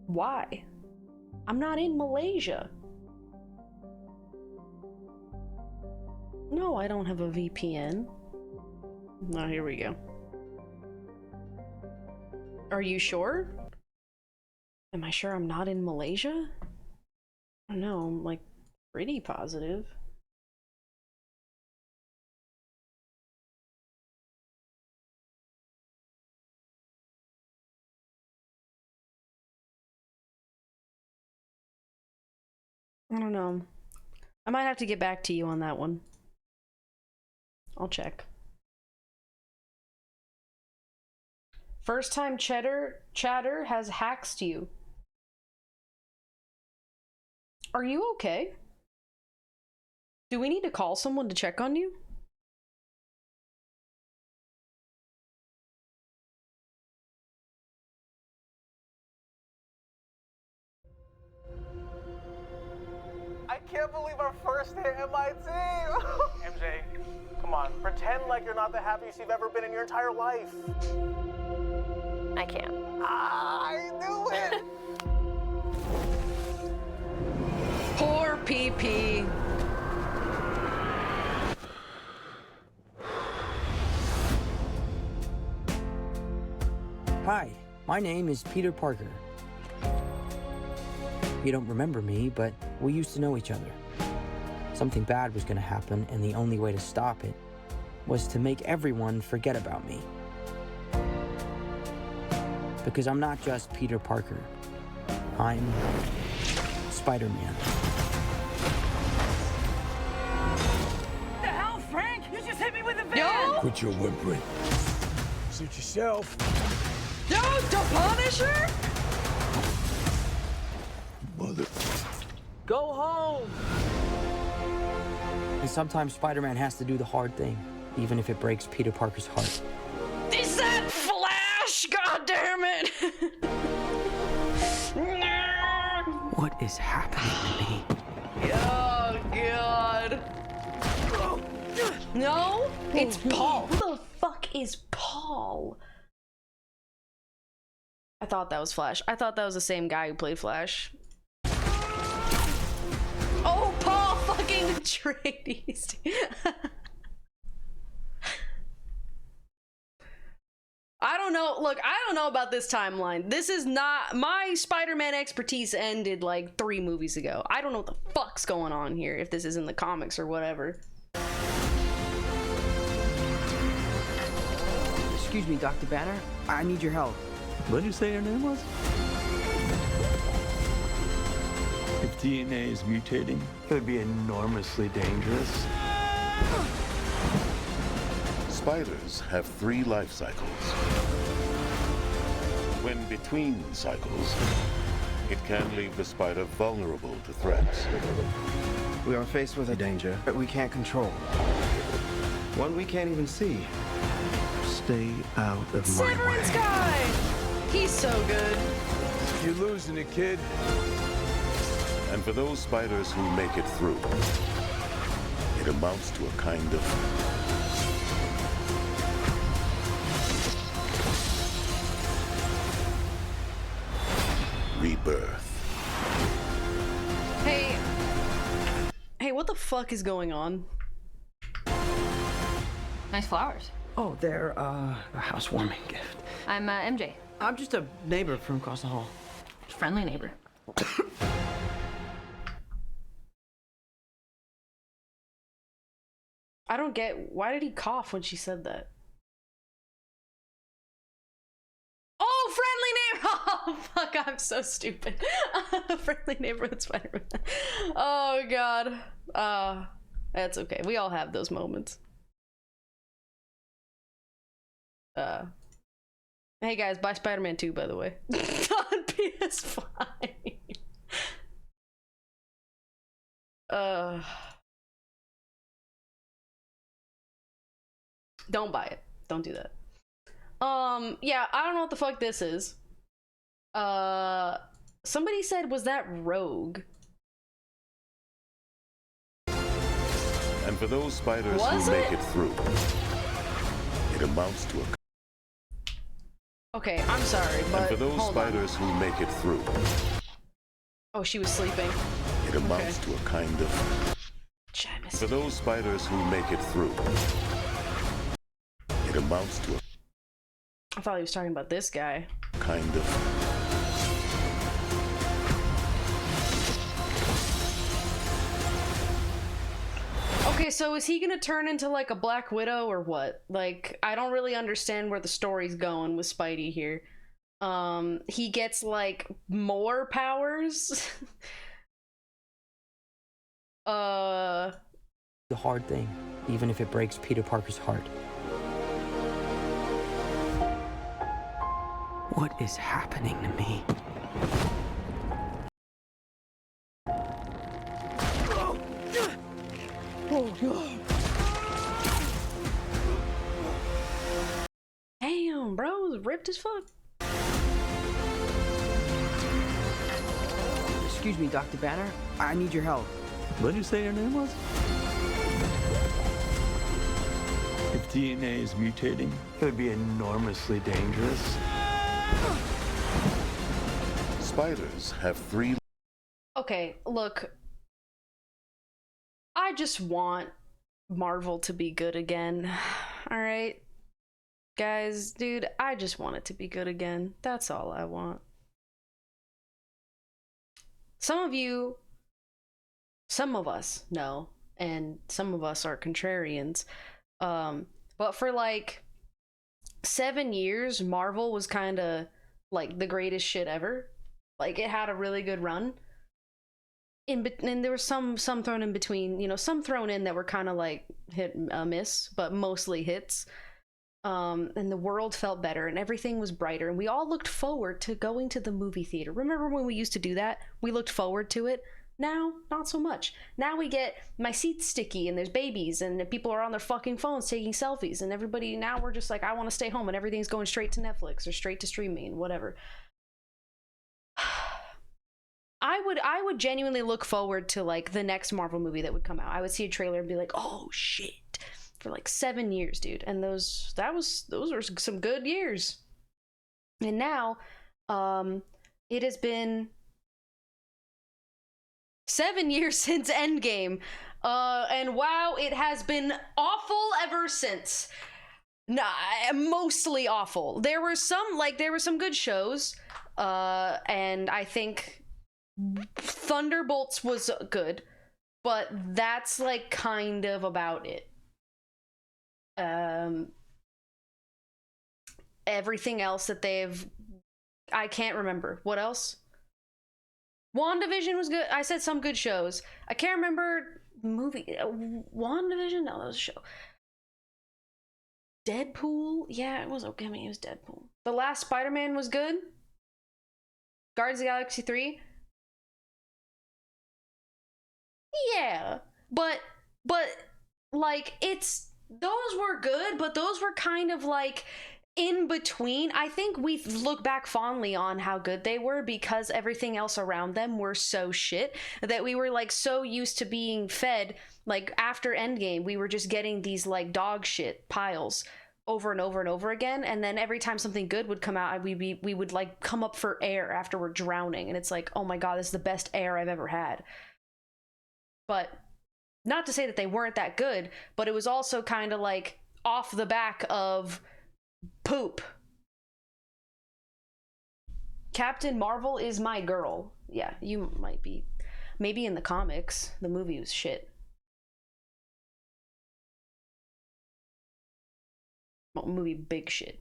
Speaker 6: Why? I'm not in Malaysia. No, I don't have a VPN. No, here we go. Are you sure? Am I sure I'm not in Malaysia? I don't know, I'm like pretty positive. I don't know. I might have to get back to you on that one. I'll check. First time chatter has hacked you. Are you okay? Do we need to call someone to check on you?
Speaker 9: I can't believe our first hit MIT! MJ, come on, pretend like you're not the happiest you've ever been in your entire life.
Speaker 3: I can't.
Speaker 9: I knew it!
Speaker 6: Poor PP.
Speaker 10: Hi, my name is Peter Parker. You don't remember me, but we used to know each other. Something bad was going to happen, and the only way to stop it was to make everyone forget about me. Because I'm not just Peter Parker. I'm Spider-Man.
Speaker 9: What the hell, Frank? You just hit me with a van!
Speaker 6: Yo!
Speaker 5: Quit your whimpering. Suit yourself.
Speaker 6: Yo, the Punisher?
Speaker 5: Mother.
Speaker 9: Go home!
Speaker 10: And sometimes Spider-Man has to do the hard thing, even if it breaks Peter Parker's heart.
Speaker 6: Is that Flash? God damn it!
Speaker 10: What is happening to me?
Speaker 6: Oh god. No, it's Paul. Who the fuck is Paul? I thought that was Flash. I thought that was the same guy who played Flash. Oh, Paul fucking Atreides. I don't know. Look, I don't know about this timeline. This is not my Spider-Man expertise ended like 3 movies ago. I don't know what the fuck's going on here, if this is in the comics or whatever.
Speaker 10: Excuse me, Dr. Banner. I need your help.
Speaker 5: What did you say your name was? If DNA is mutating, it would be enormously dangerous.
Speaker 11: Spiders have 3 life cycles. When between cycles, it can leave the spider vulnerable to threats.
Speaker 12: We are faced with a danger that we can't control. One we can't even see. Stay out of my way.
Speaker 6: Severance guy! He's so good.
Speaker 5: You're losing it, kid.
Speaker 11: And for those spiders who make it through, it amounts to a kind of
Speaker 6: what the fuck is going on?
Speaker 13: Nice flowers.
Speaker 10: Oh, they're a housewarming gift.
Speaker 13: I'm MJ.
Speaker 10: I'm just a neighbor from across the hall.
Speaker 13: Friendly neighbor.
Speaker 6: I don't get, why did he cough when she said that? Oh, friendly neighbor! Oh, fuck, I'm so stupid. Friendly neighborhood Spider-Man. Oh, God. That's okay. We all have those moments. Hey, guys, buy Spider-Man 2, by the way. On PS5. Don't buy it. Don't do that. Yeah, I don't know what the fuck this is. Somebody said, was that Rogue?
Speaker 11: And for those spiders
Speaker 6: Was
Speaker 11: who
Speaker 6: it?
Speaker 11: make it through, it amounts to a...
Speaker 6: Okay, I'm sorry, but
Speaker 11: And for those
Speaker 6: hold
Speaker 11: spiders who make it through,
Speaker 6: on. Oh, she was sleeping.
Speaker 11: it amounts to a kind of...
Speaker 6: James.
Speaker 11: For those spiders who make it through, it amounts to a
Speaker 6: I thought he was talking about this guy.
Speaker 11: kind of...
Speaker 6: Okay, so is he gonna turn into like a Black Widow or what? Like, I don't really understand where the story's going with Spidey here. He gets like more powers.
Speaker 10: The hard thing, even if it breaks Peter Parker's heart. What is happening to me?
Speaker 6: Oh, God. Damn, bro, it was ripped as fuck.
Speaker 10: Excuse me, Dr. Banner. I need your help.
Speaker 5: What did you say your name was? If DNA is mutating, it would be enormously dangerous.
Speaker 11: Spiders have 3...
Speaker 6: Okay, look. I just want Marvel to be good again. Alright? Guys, dude, I just want it to be good again. That's all I want. Some of us know, and some of us are contrarians. But for like 7 years, Marvel was kind of like the greatest shit ever. Like, it had a really good run. And there was some thrown in between, you know, some thrown in that were kind of like hit miss, but mostly hits. And the world felt better and everything was brighter, and we all looked forward to going to the movie theater. Remember when we used to do that? We looked forward to it. Now, not so much. Now we get my seat's sticky and there's babies and people are on their fucking phones taking selfies, and everybody, now we're just like, I want to stay home, and everything's going straight to Netflix or straight to streaming, whatever. I would genuinely look forward to like the next Marvel movie that would come out. I would see a trailer and be like, oh shit, for like 7 years, dude. And those were some good years. And now, it has been 7 years since Endgame. And wow, it has been awful ever since. Nah, mostly awful. There were some good shows. And I think Thunderbolts was good, but that's like kind of about it. Everything else that I can't remember. What else? WandaVision was good. I said some good shows. I can't remember movie. WandaVision? No, that was a show. Deadpool? Yeah, it was okay. I mean, it was Deadpool. The last Spider-Man was good. Guardians of the Galaxy 3? Yeah, but like, those were good, but those were kind of like in between. I think we look back fondly on how good they were because everything else around them were so shit that we were like so used to being fed, like after Endgame we were just getting these like dog shit piles over and over and over again, and then every time something good would come out, we would like come up for air after we're drowning, and it's like, oh my god, this is the best air I've ever had. But Not to say that they weren't that good, but it was also kind of like off the back of poop. Captain Marvel is my girl. Yeah, you might be. Maybe in the comics, the movie was shit. Well, movie big shit.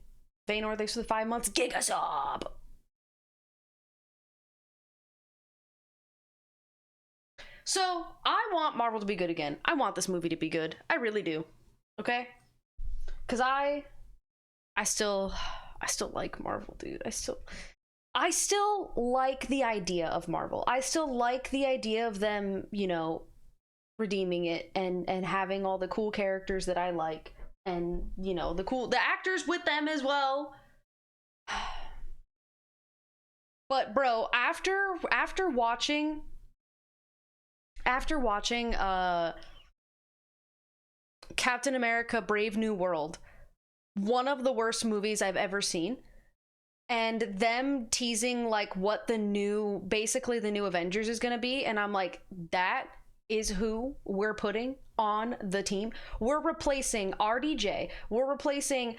Speaker 6: Vaynor, thanks for the 5 months. Gigasob! So, I want Marvel to be good again. I want this movie to be good. I really do. Okay? Because I still like Marvel, dude. I still like the idea of Marvel. I still like the idea of them, you know, redeeming it and having all the cool characters that I like, and, you know, the actors with them as well. But bro, after watching Captain America Brave New World, one of the worst movies I've ever seen, and them teasing like what basically the new Avengers is going to be, and I'm like, that is who we're putting on the team. We're replacing RDJ, we're replacing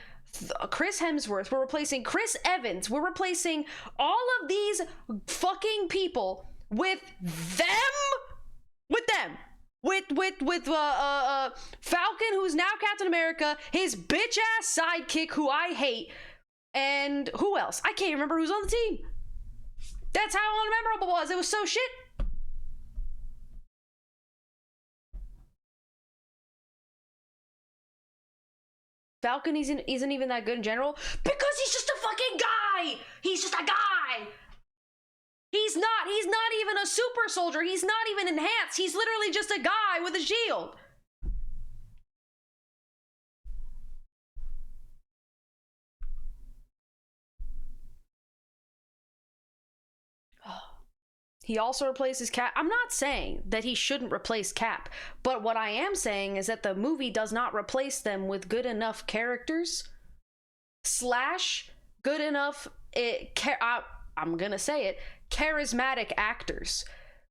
Speaker 6: Chris Hemsworth, we're replacing Chris Evans, we're replacing all of these fucking people with Falcon, who's now Captain America, his bitch ass sidekick who I hate, and who else? I can't remember who's on the team. That's how unmemorable it was. It was so shit. Falcon isn't even that good in general because he's just a fucking guy. He's just a guy. He's not even a super soldier. He's not even enhanced. He's literally just a guy with a shield. He also replaces Cap. I'm not saying that he shouldn't replace Cap, but what I am saying is that the movie does not replace them with good enough characters / good enough, I'm gonna say it, charismatic actors.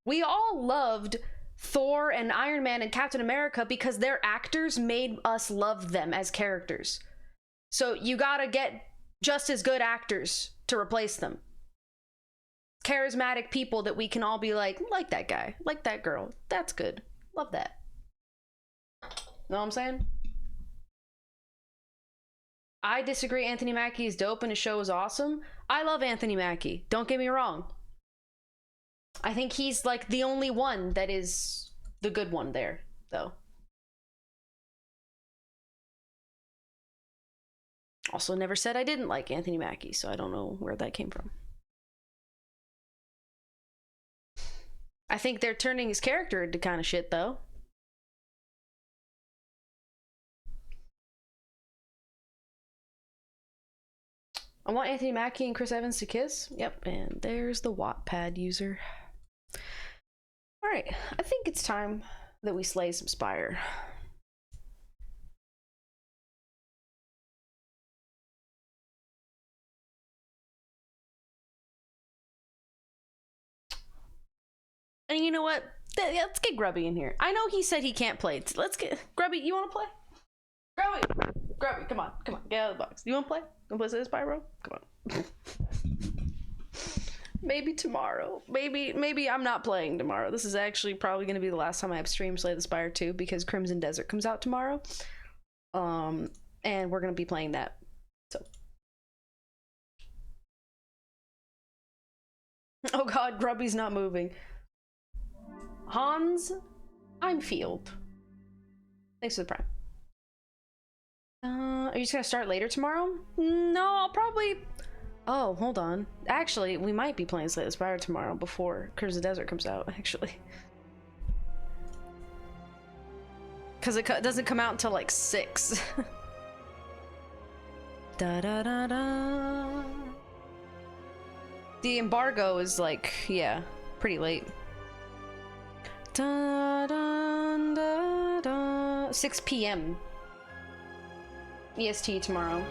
Speaker 6: We all loved Thor and Iron Man and Captain America because their actors made us love them as characters. So you gotta get just as good actors to replace them. Charismatic people that we can all be like that guy, like that girl. That's good. Love that. Know what I'm saying? I disagree. Anthony Mackie is dope and his show is awesome. I love Anthony Mackie. Don't get me wrong. I think he's like the only one that is the good one there, though. Also, never said I didn't like Anthony Mackie, so I don't know where that came from. I think they're turning his character into kind of shit, though. I want Anthony Mackie and Chris Evans to kiss. Yep, and there's the Wattpad user. Alright, I think it's time that we slay some Spire. And you know what? Let's get Grubby in here. I know he said he can't play. Let's get Grubby. You want to play? Grubby, come on, get out of the box. You want to play? You want to play Spyro? Come on. Maybe tomorrow. Maybe I'm not playing tomorrow. This is actually probably going to be the last time I have streamed Slay the Spire 2 because Crimson Desert comes out tomorrow. And we're going to be playing that. So. Oh god, Grubby's not moving. Hans, I'm Field. Thanks for the prime. Are you just gonna start later tomorrow? No, I'll probably... Oh, hold on. Actually, we might be playing Slay the Spire tomorrow before Crimson Desert comes out, actually. Because it doesn't come out until like 6. Da-da-da-da. The embargo is like, yeah, pretty late. Da, da, da, da. 6 p.m. EST tomorrow.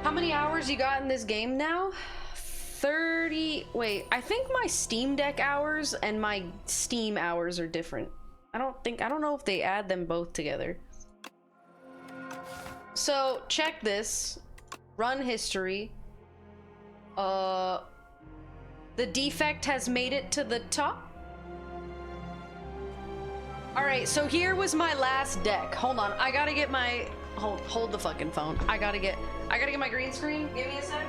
Speaker 6: How many hours you got in this game now? 30. Wait, I think my Steam Deck hours and my Steam hours are different. I don't know if they add them both together. So check this. Run history. The defect has made it to the top. All right, so here was my last deck. Hold on, I gotta get my hold the fucking phone. I gotta get my green screen. Give me a sec.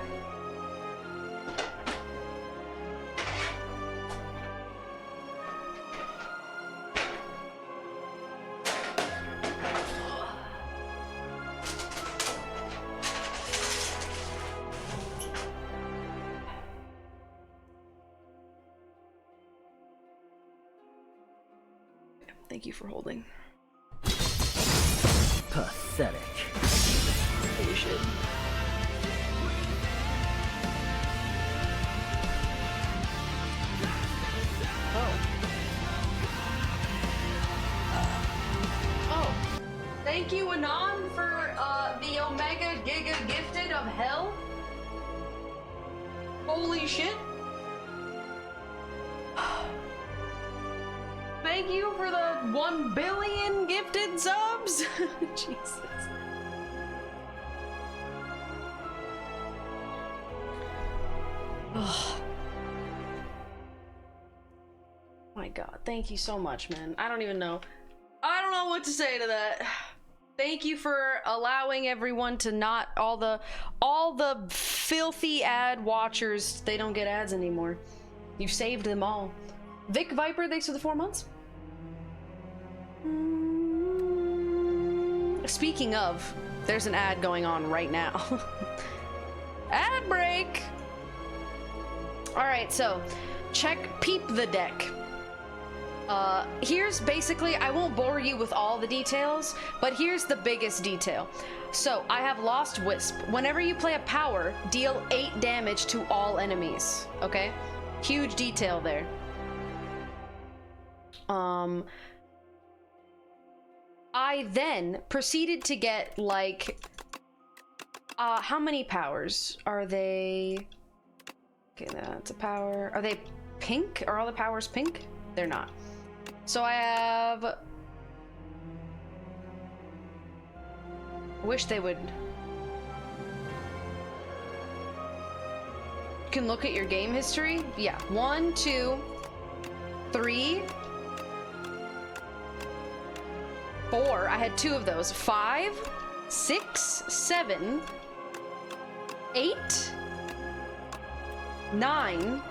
Speaker 6: Thank you for holding.
Speaker 14: Pathetic.
Speaker 6: Holy shit. Oh, thank you, Anon, for the Omega Giga Gifted of Hell. Holy shit. Thank you for the 1 billion gifted subs. Jesus. Oh my god, thank you so much, man. I don't even know. I don't know what to say to that. Thank you for allowing everyone to not all the filthy ad watchers, they don't get ads anymore. You saved them all. Vic Viper, thanks for the 4 months. Speaking of, there's an ad going on right now. Ad break! Alright, so peep the deck. Here's basically, I won't bore you with all the details, but here's the biggest detail. So, I have Lost Wisp. Whenever you play a power, deal 8 damage to all enemies, okay? Huge detail there. I then proceeded to get, like, how many powers are they? Okay, that's a power. Are they pink? Are all the powers pink? They're not. So I have... I wish they would... You can look at your game history. Yeah, 1, 2, 3, 4. I had 2 of those. 5, 6, 7, 8, 9.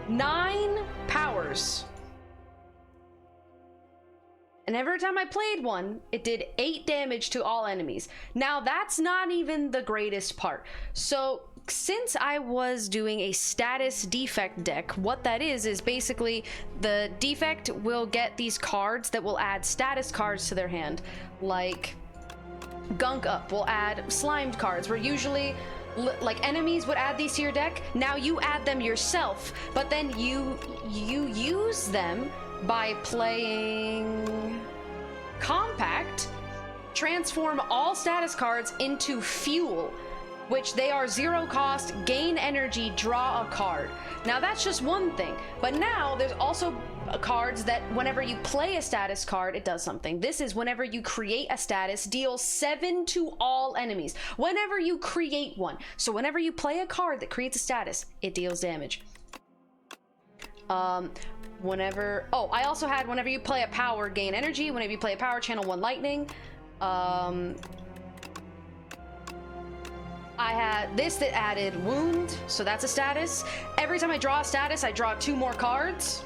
Speaker 6: 9 powers. And every time I played one, it did 8 damage to all enemies. Now, that's not even the greatest part. So, since I was doing a status defect deck, what that is basically the defect will get these cards that will add status cards to their hand. Like, Gunk Up will add slimed cards, where usually like enemies would add these to your deck. Now you add them yourself, but then you use them by playing Compact, transform all status cards into fuel, which they are 0 cost, gain energy, draw a card. Now that's just one thing, but now there's also cards that whenever you play a status card, it does something. This is whenever you create a status, deal 7 to all enemies. Whenever you create one. So whenever you play a card that creates a status, it deals damage. I also had whenever you play a power, gain energy. Whenever you play a power, channel 1 lightning. I had this that added wound, so that's a status. Every time I draw a status, I draw 2 more cards.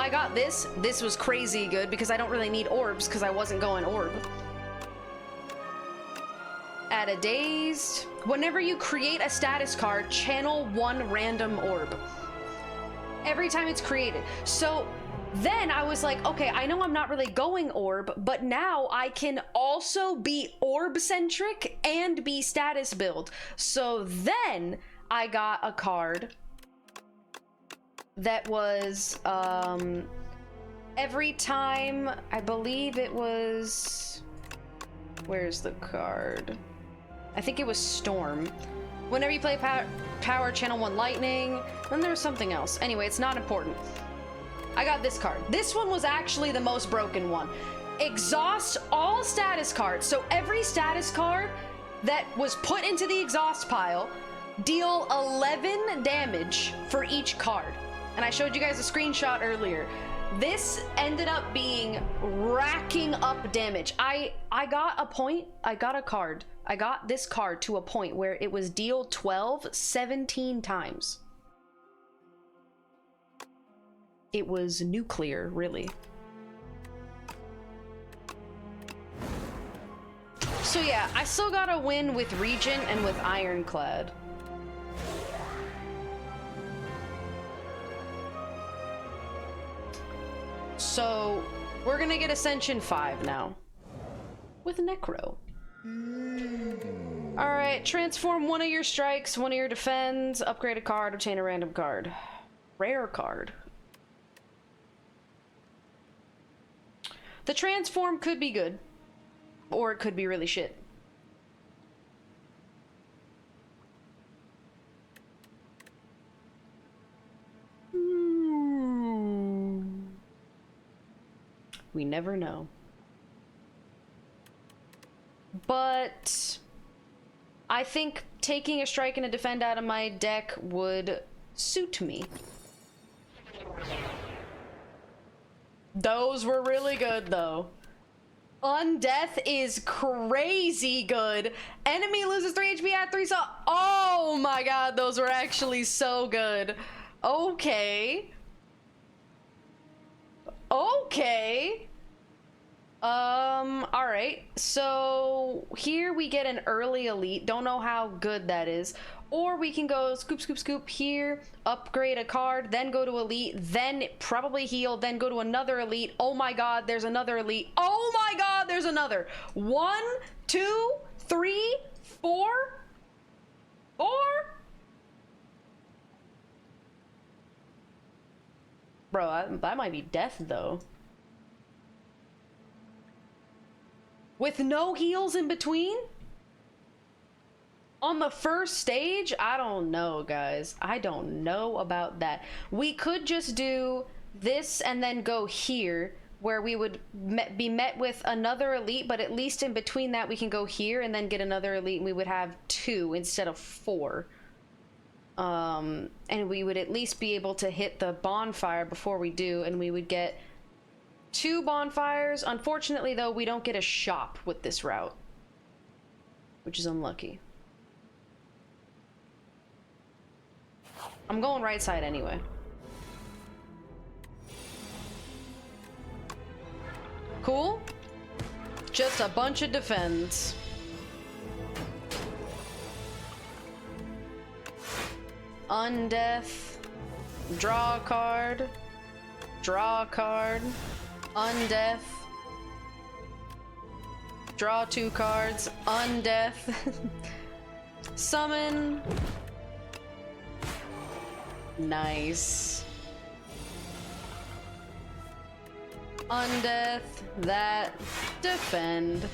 Speaker 6: I got this. This was crazy good because I don't really need orbs because I wasn't going orb. Add a dazed. Whenever you create a status card, channel 1 random orb. Every time it's created. So then I was like, okay, I know I'm not really going orb, but now I can also be orb centric and be status build. So then I got a card that was every time, I believe it was, where's the card? I think it was Storm. Whenever you play Power Channel 1 Lightning, then there's something else. Anyway, it's not important. I got this card. This one was actually the most broken one. Exhaust all status cards. So every status card that was put into the exhaust pile, deal 11 damage for each card. And I showed you guys a screenshot earlier. This ended up being racking up damage. I got a point, I got a card. I got this card to a point where it was deal 12 17 times. It was nuclear, really. So yeah, I still got a win with Regent and with Ironclad. So we're gonna get Ascension 5 now with Necro. All right, transform one of your strikes, one of your defends, upgrade a card, obtain a random card. Rare card. The transform could be good, or it could be really shit. We never know. But I think taking a strike and a defend out of my deck would suit me. Those were really good though. Undeath is crazy good. Enemy loses 3 HP at 3 oh my god, those were actually so good. Okay. Okay. Alright. So here we get an early elite. Don't know how good that is. Or we can go scoop, scoop, scoop here, upgrade a card, then go to elite, then probably heal, then go to another elite. Oh my god, there's another elite. Oh my god, there's another. 1, 2, 3, 4. 4? Bro, that might be death though. With no heals in between? On the first stage? I don't know, guys. I don't know about that. We could just do this and then go here, where we would be met with another elite, but at least in between that we can go here and then get another elite, and we would have 2 instead of 4. And we would at least be able to hit the bonfire before we do, and we would get 2 bonfires. Unfortunately, though, we don't get a shop with this route, which is unlucky. I'm going right side anyway. Cool. Just a bunch of defends. Undeath. Draw a card. Draw a card. Undeath. Draw 2 cards. Undeath. Summon. Nice. Undeath. That. Defend.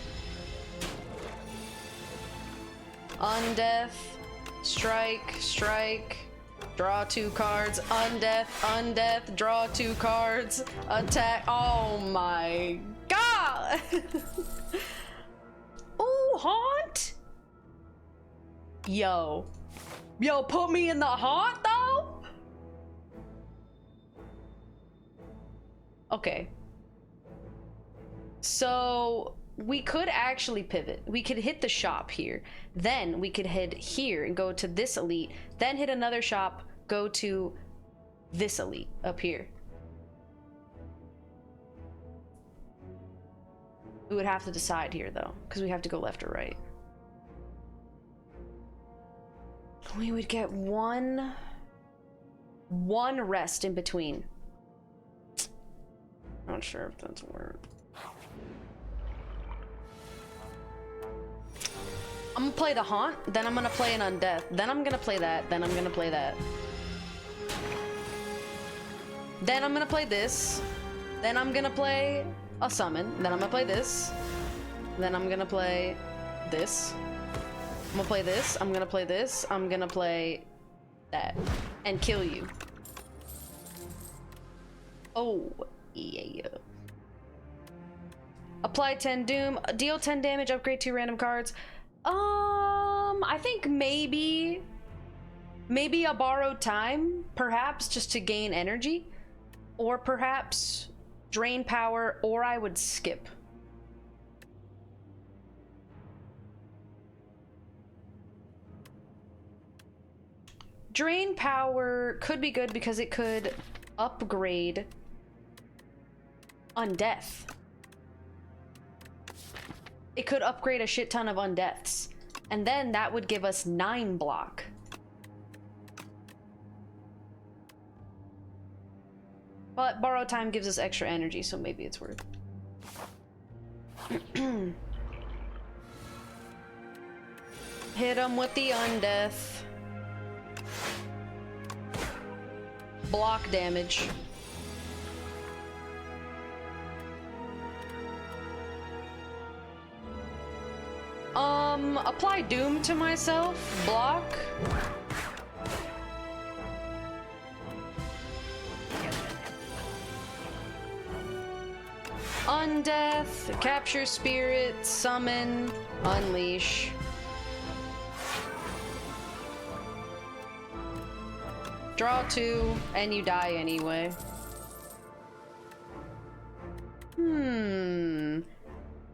Speaker 6: Undeath. Strike. Strike. Draw 2 cards. Undeath. Undeath. Draw 2 cards. Attack. Oh my god! Ooh, haunt? Yo. Yo, put me in the haunt though? Okay. So we could actually pivot. We could hit the shop here. Then we could head here and go to this elite. Then hit another shop, go to this elite up here. We would have to decide here though, because we have to go left or right. We would get one rest in between. Not sure if that's a word. I'm gonna play the haunt, then I'm gonna play an undeath, then I'm gonna play that, then I'm gonna play that. Then I'm gonna play this, then I'm gonna play a summon, then I'm gonna play this, then I'm gonna play this, I'm gonna play this, I'm gonna play this, I'm gonna play that. And kill you. Oh, yeah. Apply 10 doom, deal 10 damage, upgrade 2 random cards. I think maybe a borrowed time, perhaps, just to gain energy. Or perhaps drain power, or I would skip. Drain power could be good because it could upgrade undeath. It could upgrade a shit ton of undeaths. And then that would give us 9 block. But borrowed time gives us extra energy, so maybe it's worth. Hit him with the undeath. Block damage. Apply doom to myself. Block. Undeath, capture spirit, summon, unleash. Draw 2, and you die anyway.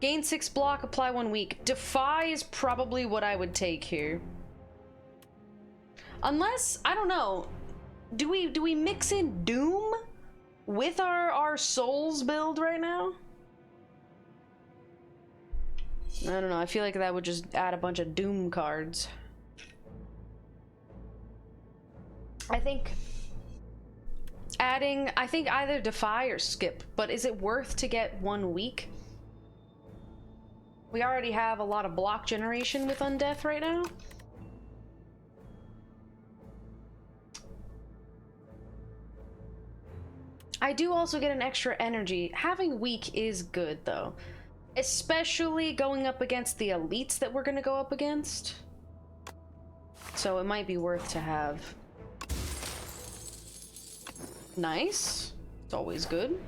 Speaker 6: Gain 6 block, apply 1 week. Defy is probably what I would take here. Unless, I don't know. Do we mix in Doom with our Souls build right now? I don't know, I feel like that would just add a bunch of Doom cards. I think either Defy or Skip, but is it worth to get 1 week? We already have a lot of block generation with Undeath right now. I do also get an extra energy. Having weak is good though. Especially going up against the elites that we're gonna go up against. So it might be worth to have. Nice. It's always good.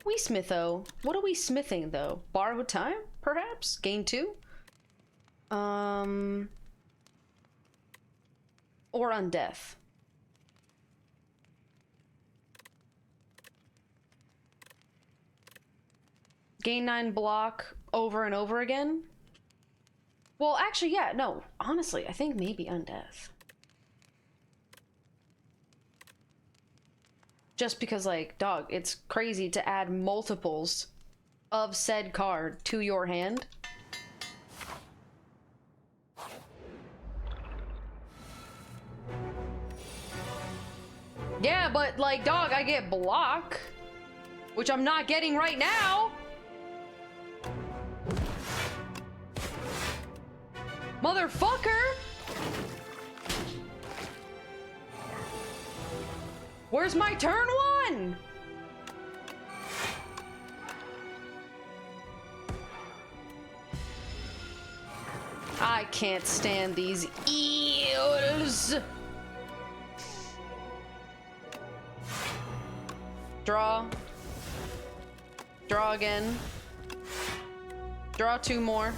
Speaker 6: We smitho. What are we smithing though? Borrowed time, perhaps? Gain 2? Or undeath. Gain 9 block over and over again? Well, actually, yeah, no. Honestly, I think maybe undeath. Just because, like, dog, it's crazy to add multiples of said card to your hand. Yeah, but, like, dog, I get block, which I'm not getting right now. Motherfucker! Where's my turn 1? I can't stand these eels. Draw. Draw again. Draw 2 more.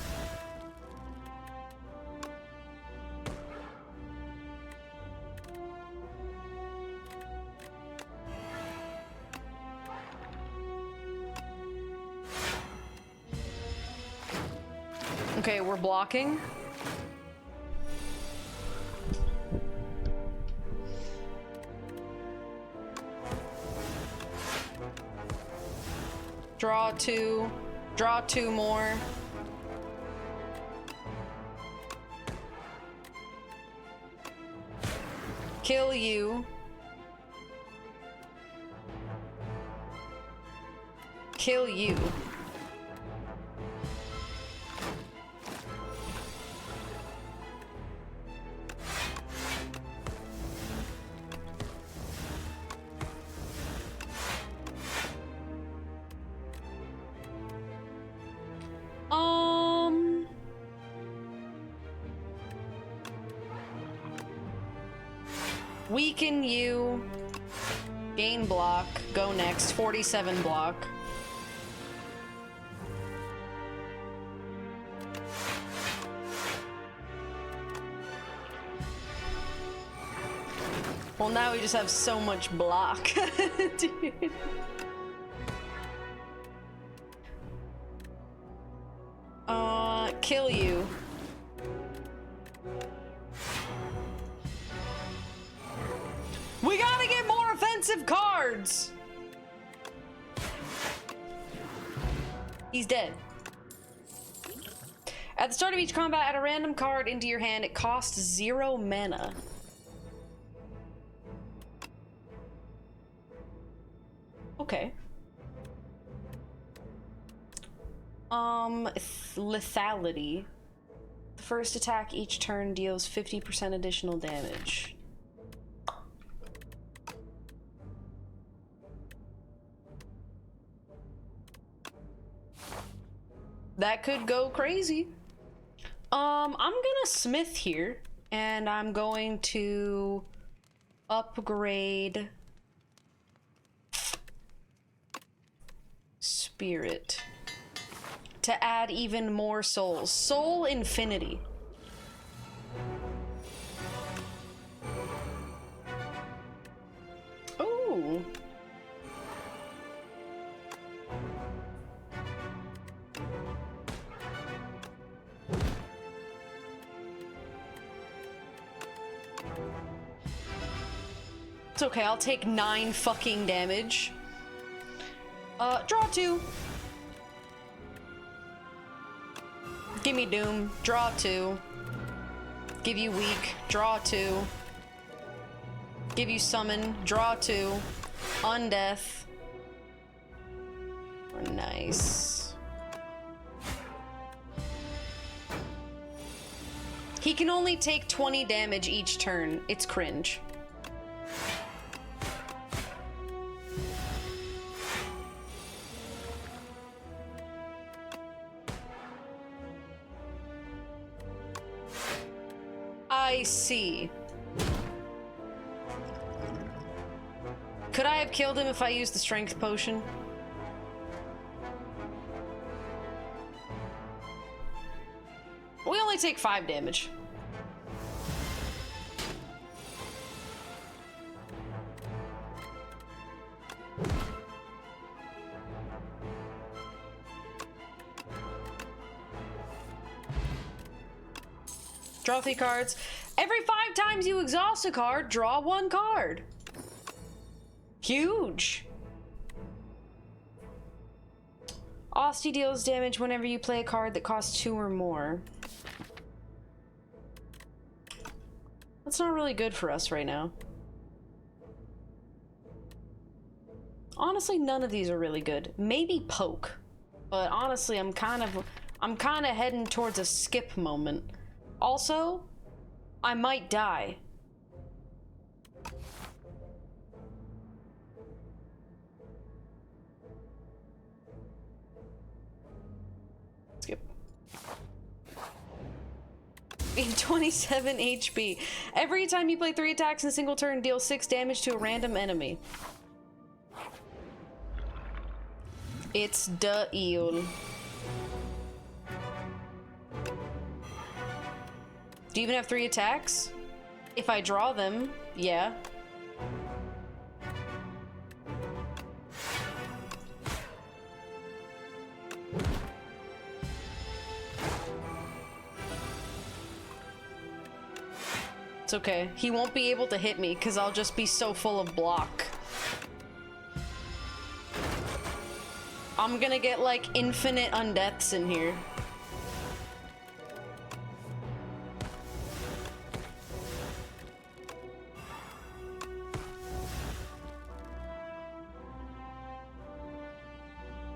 Speaker 6: Okay, we're blocking. Draw 2. Draw 2 more. Kill you. Kill you. Weaken you. Gain block. Go next. 47 block. Well, now we just have so much block. Dude. Kill you. We gotta get more offensive cards! He's dead. At the start of each combat, add a random card into your hand. It costs 0 mana. Okay. Lethality. The first attack each turn deals 50% additional damage. That could go crazy. I'm gonna smith here, and I'm going to upgrade Spirit to add even more souls. Soul Infinity. Ooh. It's okay, I'll take 9 fucking damage. Draw 2. Give me Doom. Draw 2. Give you Weak. Draw 2. Give you Summon. Draw 2. Undeath. Nice. He can only take 20 damage each turn. It's cringe. I see. Could I have killed him if I used the strength potion? We only take 5 damage. Draw 3 cards. Every 5 times you exhaust a card, draw 1 card. Huge. Austie deals damage whenever you play a card that costs 2 or more. That's not really good for us right now. Honestly, none of these are really good. Maybe Poke. But honestly, I'm kind of heading towards a skip moment. Also, I might die. Skip. In 27 HP. Every time you play 3 attacks in a single turn, deal 6 damage to a random enemy. It's the eel. Do you even have 3 attacks? If I draw them, yeah. It's okay. He won't be able to hit me because I'll just be so full of block. I'm gonna get like infinite undeaths in here.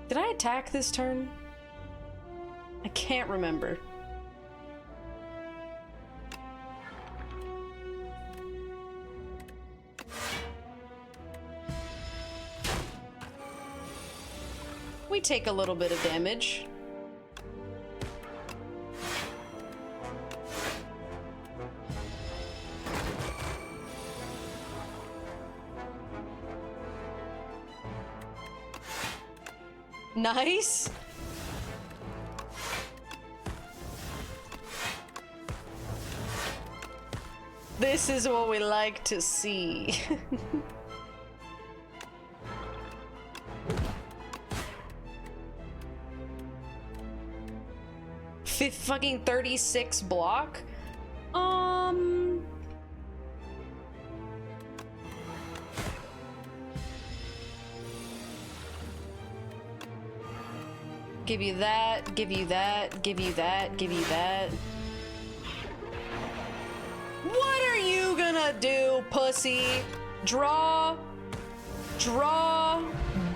Speaker 6: Did I attack this turn? I can't remember. We take a little bit of damage. Nice. This is what we like to see. Fucking 36 block. Give you that, give you that, give you that, give you that. What are you gonna do, pussy? Draw. Draw.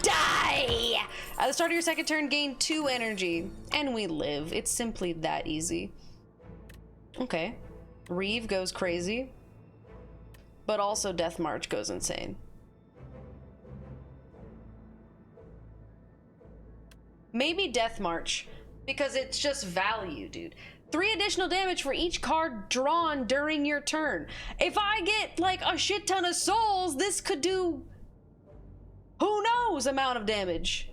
Speaker 6: Die! At the start of your second turn, gain 2 energy. And we live. It's simply that easy. Okay. Reeve goes crazy. But also Death March goes insane. Maybe Death March, because it's just value, dude. 3 additional damage for each card drawn during your turn. If I get like a shit ton of souls, this could do who knows amount of damage.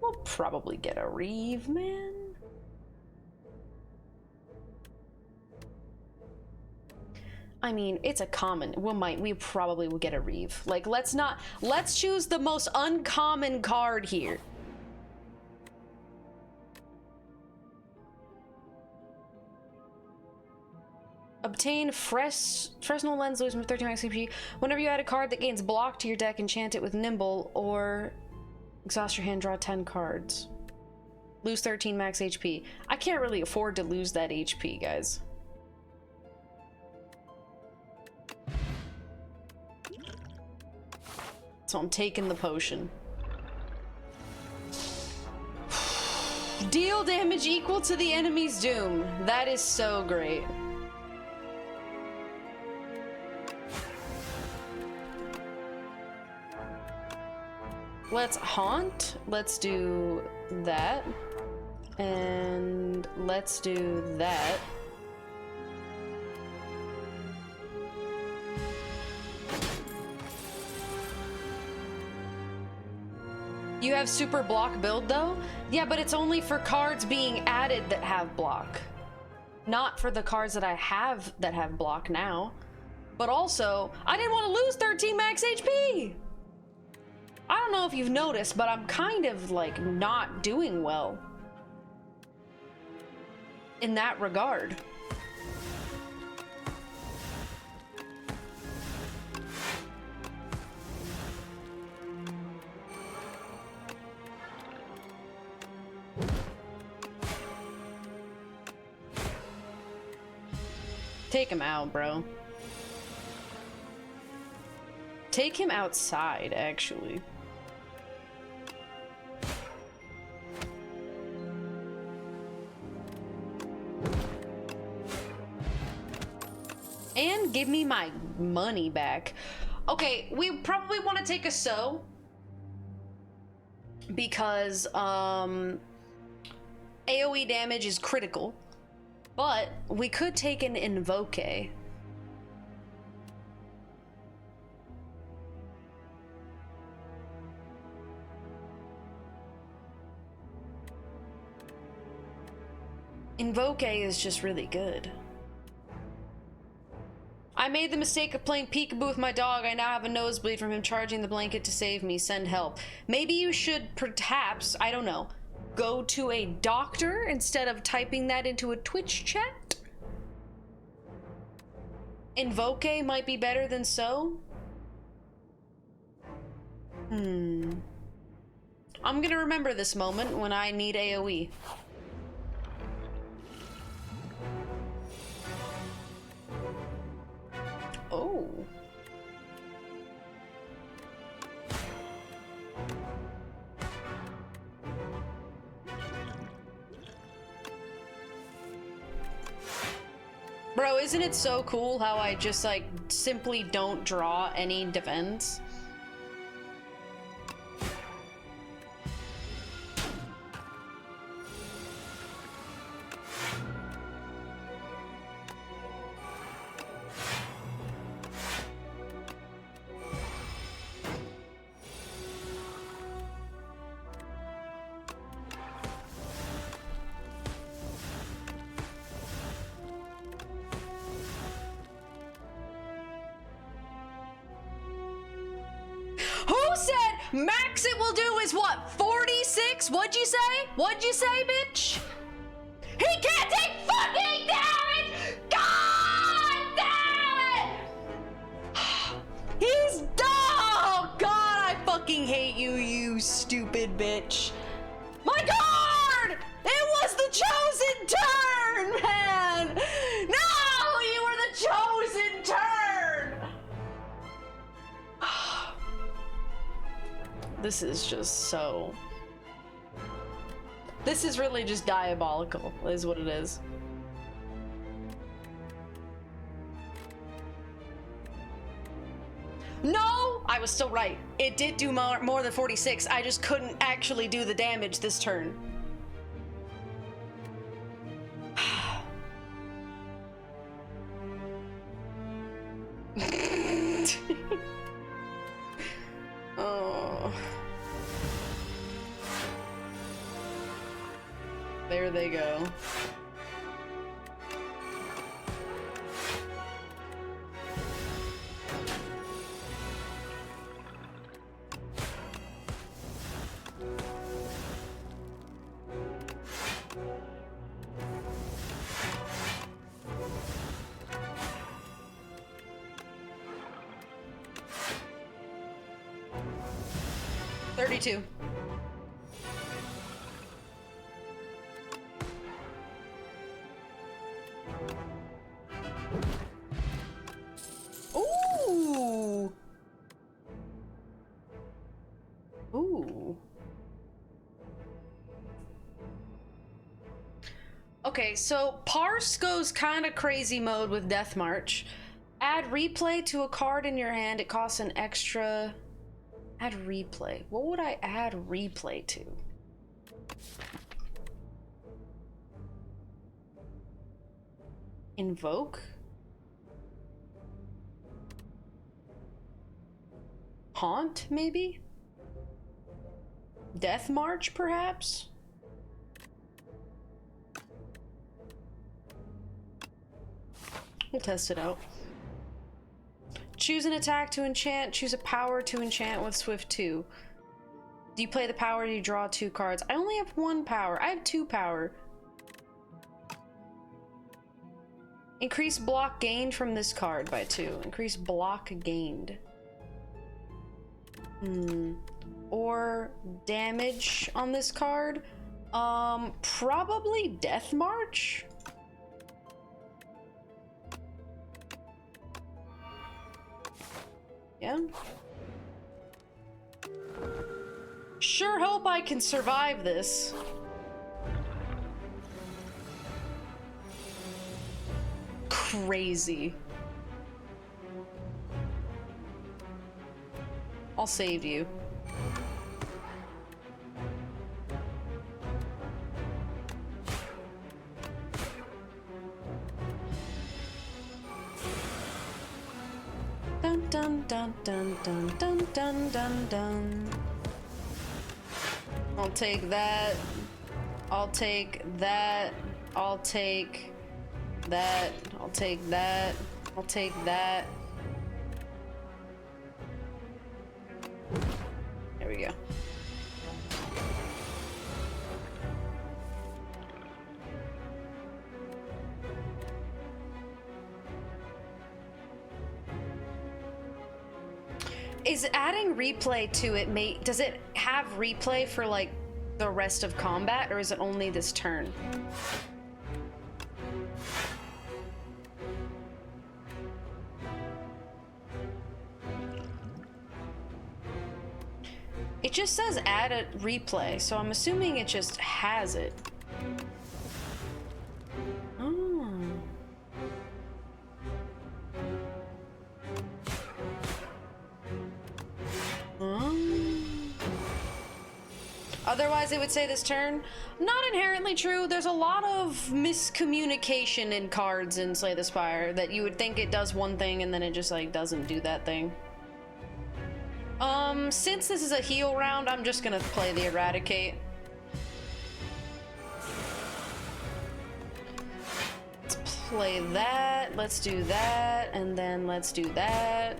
Speaker 6: We'll probably get a Reeve, man. I mean, it's a common. We probably will get a Reeve. Like, let's choose the most uncommon card here. Obtain Fresnel Lens, losing 13 max HP. Whenever you add a card that gains block to your deck, enchant it with Nimble, or exhaust your hand, draw 10 cards. Lose 13 max HP. I can't really afford to lose that HP, guys. So I'm taking the potion. Deal damage equal to the enemy's doom. That is so great. Let's haunt. Let's do that. And let's do that. You have super block build though? Yeah, but it's only for cards being added that have block. Not for the cards that I have that have block now. But also, I didn't want to lose 13 max HP! I don't know if you've noticed, but I'm kind of like not doing well in that regard. Take him out, bro. Take him outside, actually. And give me my money back. Okay, we probably want to take a sow. Because, AoE damage is critical. But we could take an Invoke. Invoke is just really good. I made the mistake of playing peekaboo with my dog. I now have a nosebleed from him charging the blanket to save me. Send help. Maybe you should perhaps, I don't know, go to a doctor instead of typing that into a Twitch chat? Invoke might be better than so? I'm gonna remember this moment when I need AoE. Oh. Bro, isn't it so cool how I just like simply don't draw any defense? said max it will do is what? 46? What'd you say? What'd you say, bitch? He can't take fucking damage! God damn it! He's dumb! Oh god, I fucking hate you, you stupid bitch. My god! It was the chosen turn, man! No! You were the chosen turn! This is just so... This is really just diabolical, is what it is. No! I was still right. It did do more than 46. I just couldn't actually do the damage this turn. Oh. There they go. $32. Ooh. Ooh. Okay, so Parse goes kind of crazy mode with Death March. Add replay to a card in your hand. It costs an extra... Add replay. What would I add replay to? Invoke? Haunt, maybe? Death March, perhaps? We'll test it out. Choose an attack to enchant. Choose a power to enchant with Swift 2. Do you play the power or do you draw 2 cards? I only have 1 power. I have 2 power. Increase block gained from this card by 2. Increase block gained. Or damage on this card. Probably Death March. Yeah. Sure hope I can survive this. Crazy. I'll save you. Dun dun dun dun dun dun dun dun dun. I'll take that. I'll take that. I'll take that. I'll take that. I'll take that. There we go. Is adding replay to it, does it have replay for like the rest of combat, or is it only this turn? It just says add a replay, so I'm assuming it just has it. Oh. Otherwise, it would say this turn. Not inherently true. There's a lot of miscommunication in cards in Slay the Spire that you would think it does one thing and then it just like doesn't do that thing. Since this is a heal round, I'm just gonna play the Eradicate. Let's play that. Let's do that, and then let's do that.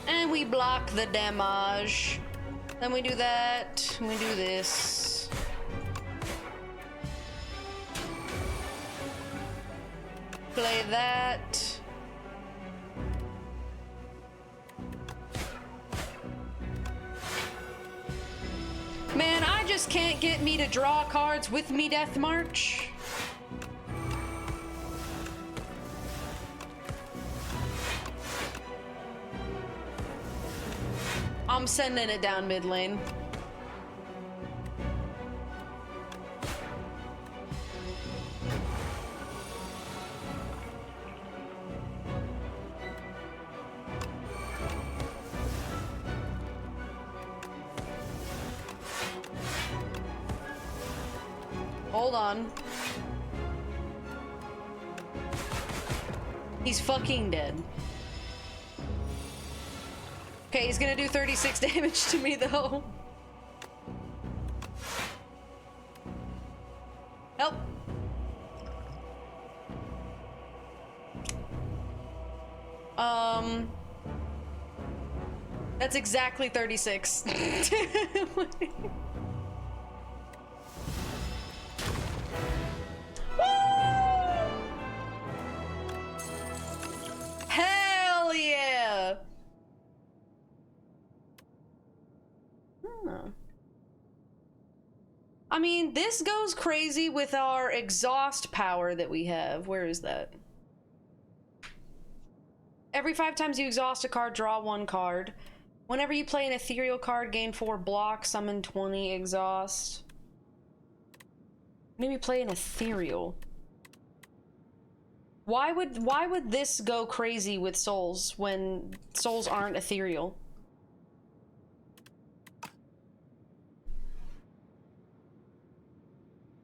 Speaker 6: And then we block the damage. Then we do that, and we do this. Play that. Man, I just can't get me to draw cards with me Death March. I'm sending it down mid lane. Hold on. He's fucking dead. Okay, he's gonna do 36 damage to me though. Help. That's exactly 36. Hell yeah! I mean, this goes crazy with our exhaust power that we have. Where is that? Every 5 times you exhaust a card, draw 1 card. Whenever you play an ethereal card, gain 4 block, summon 20 exhaust. Maybe play an ethereal. Why would this go crazy with souls when souls aren't ethereal?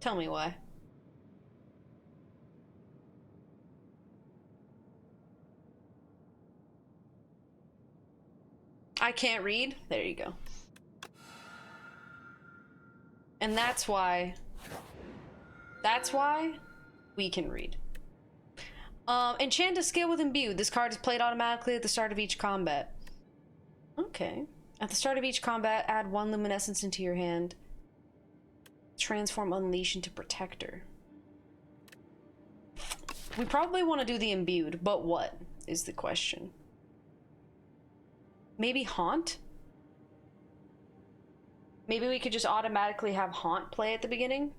Speaker 6: Tell me why. I can't read? There you go. And that's why we can read. Enchant a skill with Imbued. This card is played automatically at the start of each combat. Okay. At the start of each combat, add 1 luminescence into your hand. Transform Unleash into Protector. We probably want to do the Imbued, but what is the question? Maybe Haunt? Maybe we could just automatically have Haunt play at the beginning?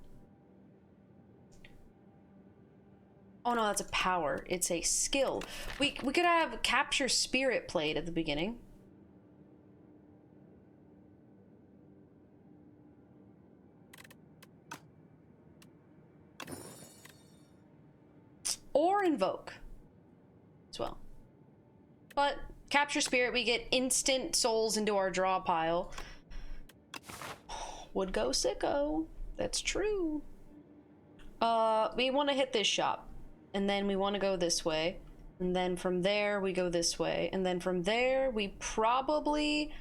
Speaker 6: Oh no, that's a power. It's a skill. We could have Capture Spirit played at the beginning. Or Invoke as well. But Capture Spirit, we get instant souls into our draw pile. Would go sicko. That's true. We want to hit this shop. And then we want to go this way. And then from there, we go this way. And then from there, we probably...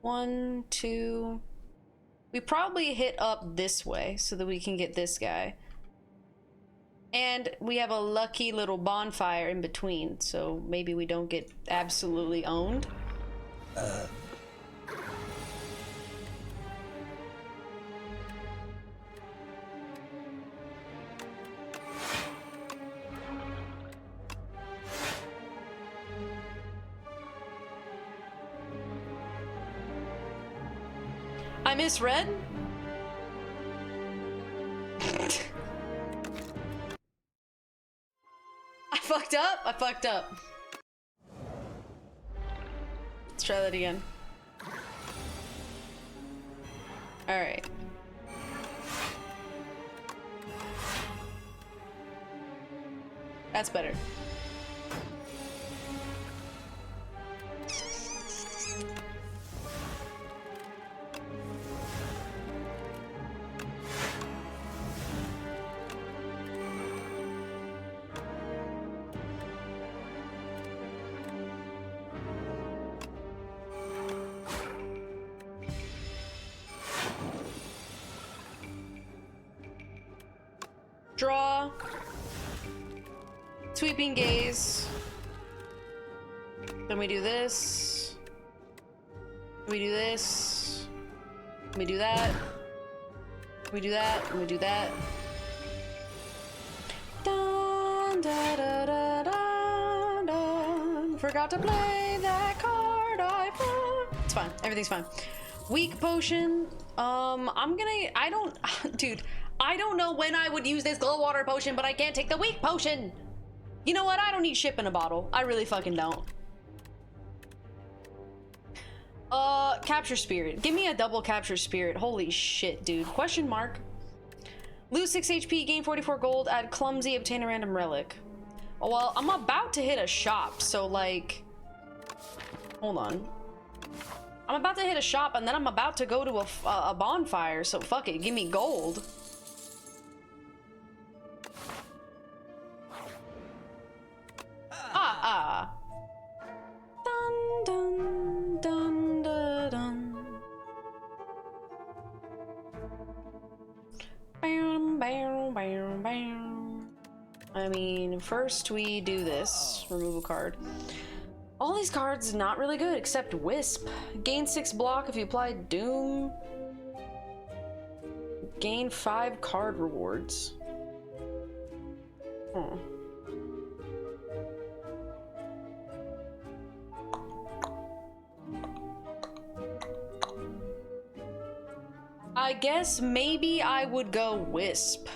Speaker 6: 1, 2... We probably hit up this way so that we can get this guy. And we have a lucky little bonfire in between, so maybe we don't get absolutely owned. I misread? I fucked up. Let's try that again. All right. That's better. Draw. Sweeping Gaze. Then we do this. We do this. We do that. We do that. We do that. Dun, da, da, da, da, da. Forgot to play that card. It's fine. Everything's fine. Weak potion. Dude, I don't know when I would use this glow water potion, but I can't take the weak potion. You know what? I don't need ship in a bottle. I really fucking don't. Capture spirit. Give me a double capture spirit. Holy shit, dude. Question mark. Lose 6 HP, gain 44 gold, add clumsy, obtain a random relic. Oh, well, I'm about to hit a shop, so like... Hold on. I'm about to hit a shop, and then I'm about to go to a bonfire, so fuck it. Give me gold. Dun, dun, dun, dun, dun. Bam, bam, bam, bam. I mean, first we do this. Remove a card. All these cards not really good, except Wisp. Gain 6 block if you apply Doom. Gain 5 card rewards. I guess maybe I would go Wisp.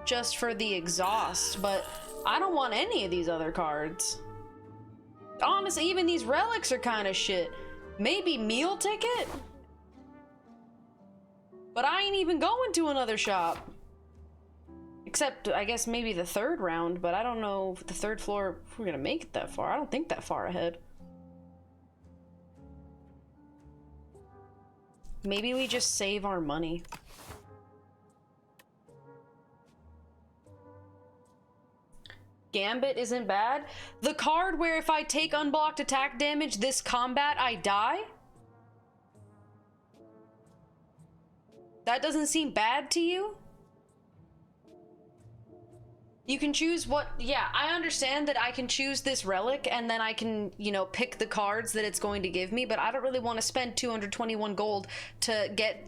Speaker 6: Just for the exhaust, but I don't want any of these other cards. Honestly, even these relics are kind of shit. Maybe meal ticket? But I ain't even going to another shop. Except, I guess, maybe the 3rd round, but I don't know if the 3rd floor, if we're gonna make it that far. I don't think that far ahead. Maybe we just save our money. Gambit isn't bad. The card where if I take unblocked attack damage this combat, I die? That doesn't seem bad to you? You can choose what... Yeah, I understand that I can choose this relic and then I can, you know, pick the cards that it's going to give me, but I don't really want to spend 221 gold to get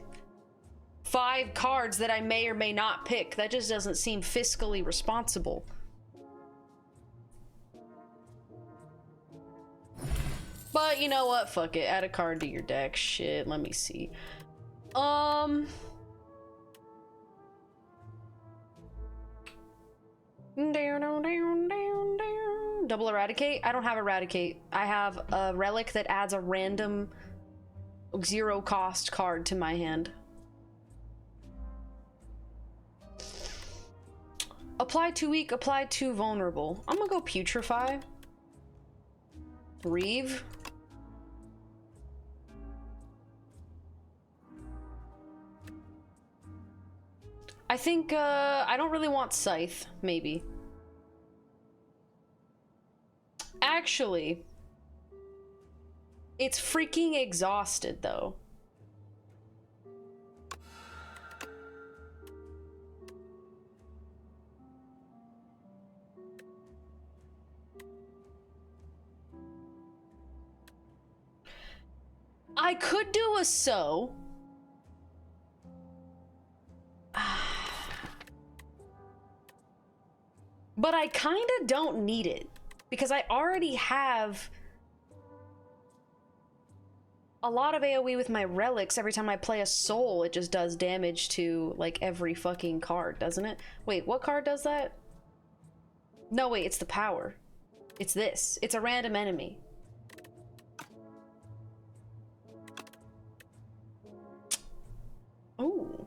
Speaker 6: 5 cards that I may or may not pick. That just doesn't seem fiscally responsible. But you know what? Fuck it. Add a card to your deck. Shit, let me see. Double eradicate? I don't have eradicate. I have a relic that adds a random 0 cost card to my hand. Apply 2 weak, apply 2 vulnerable. I'm gonna go putrefy. Reeve. I think, I don't really want Scythe, maybe. Actually, it's freaking exhausted, though. I could do a so. But I kind of don't need it because I already have a lot of AoE with my relics. Every time I play a soul, it just does damage to like every fucking card, doesn't it? Wait, what card does that? No, wait, it's the power. It's this. It's a random enemy. Ooh.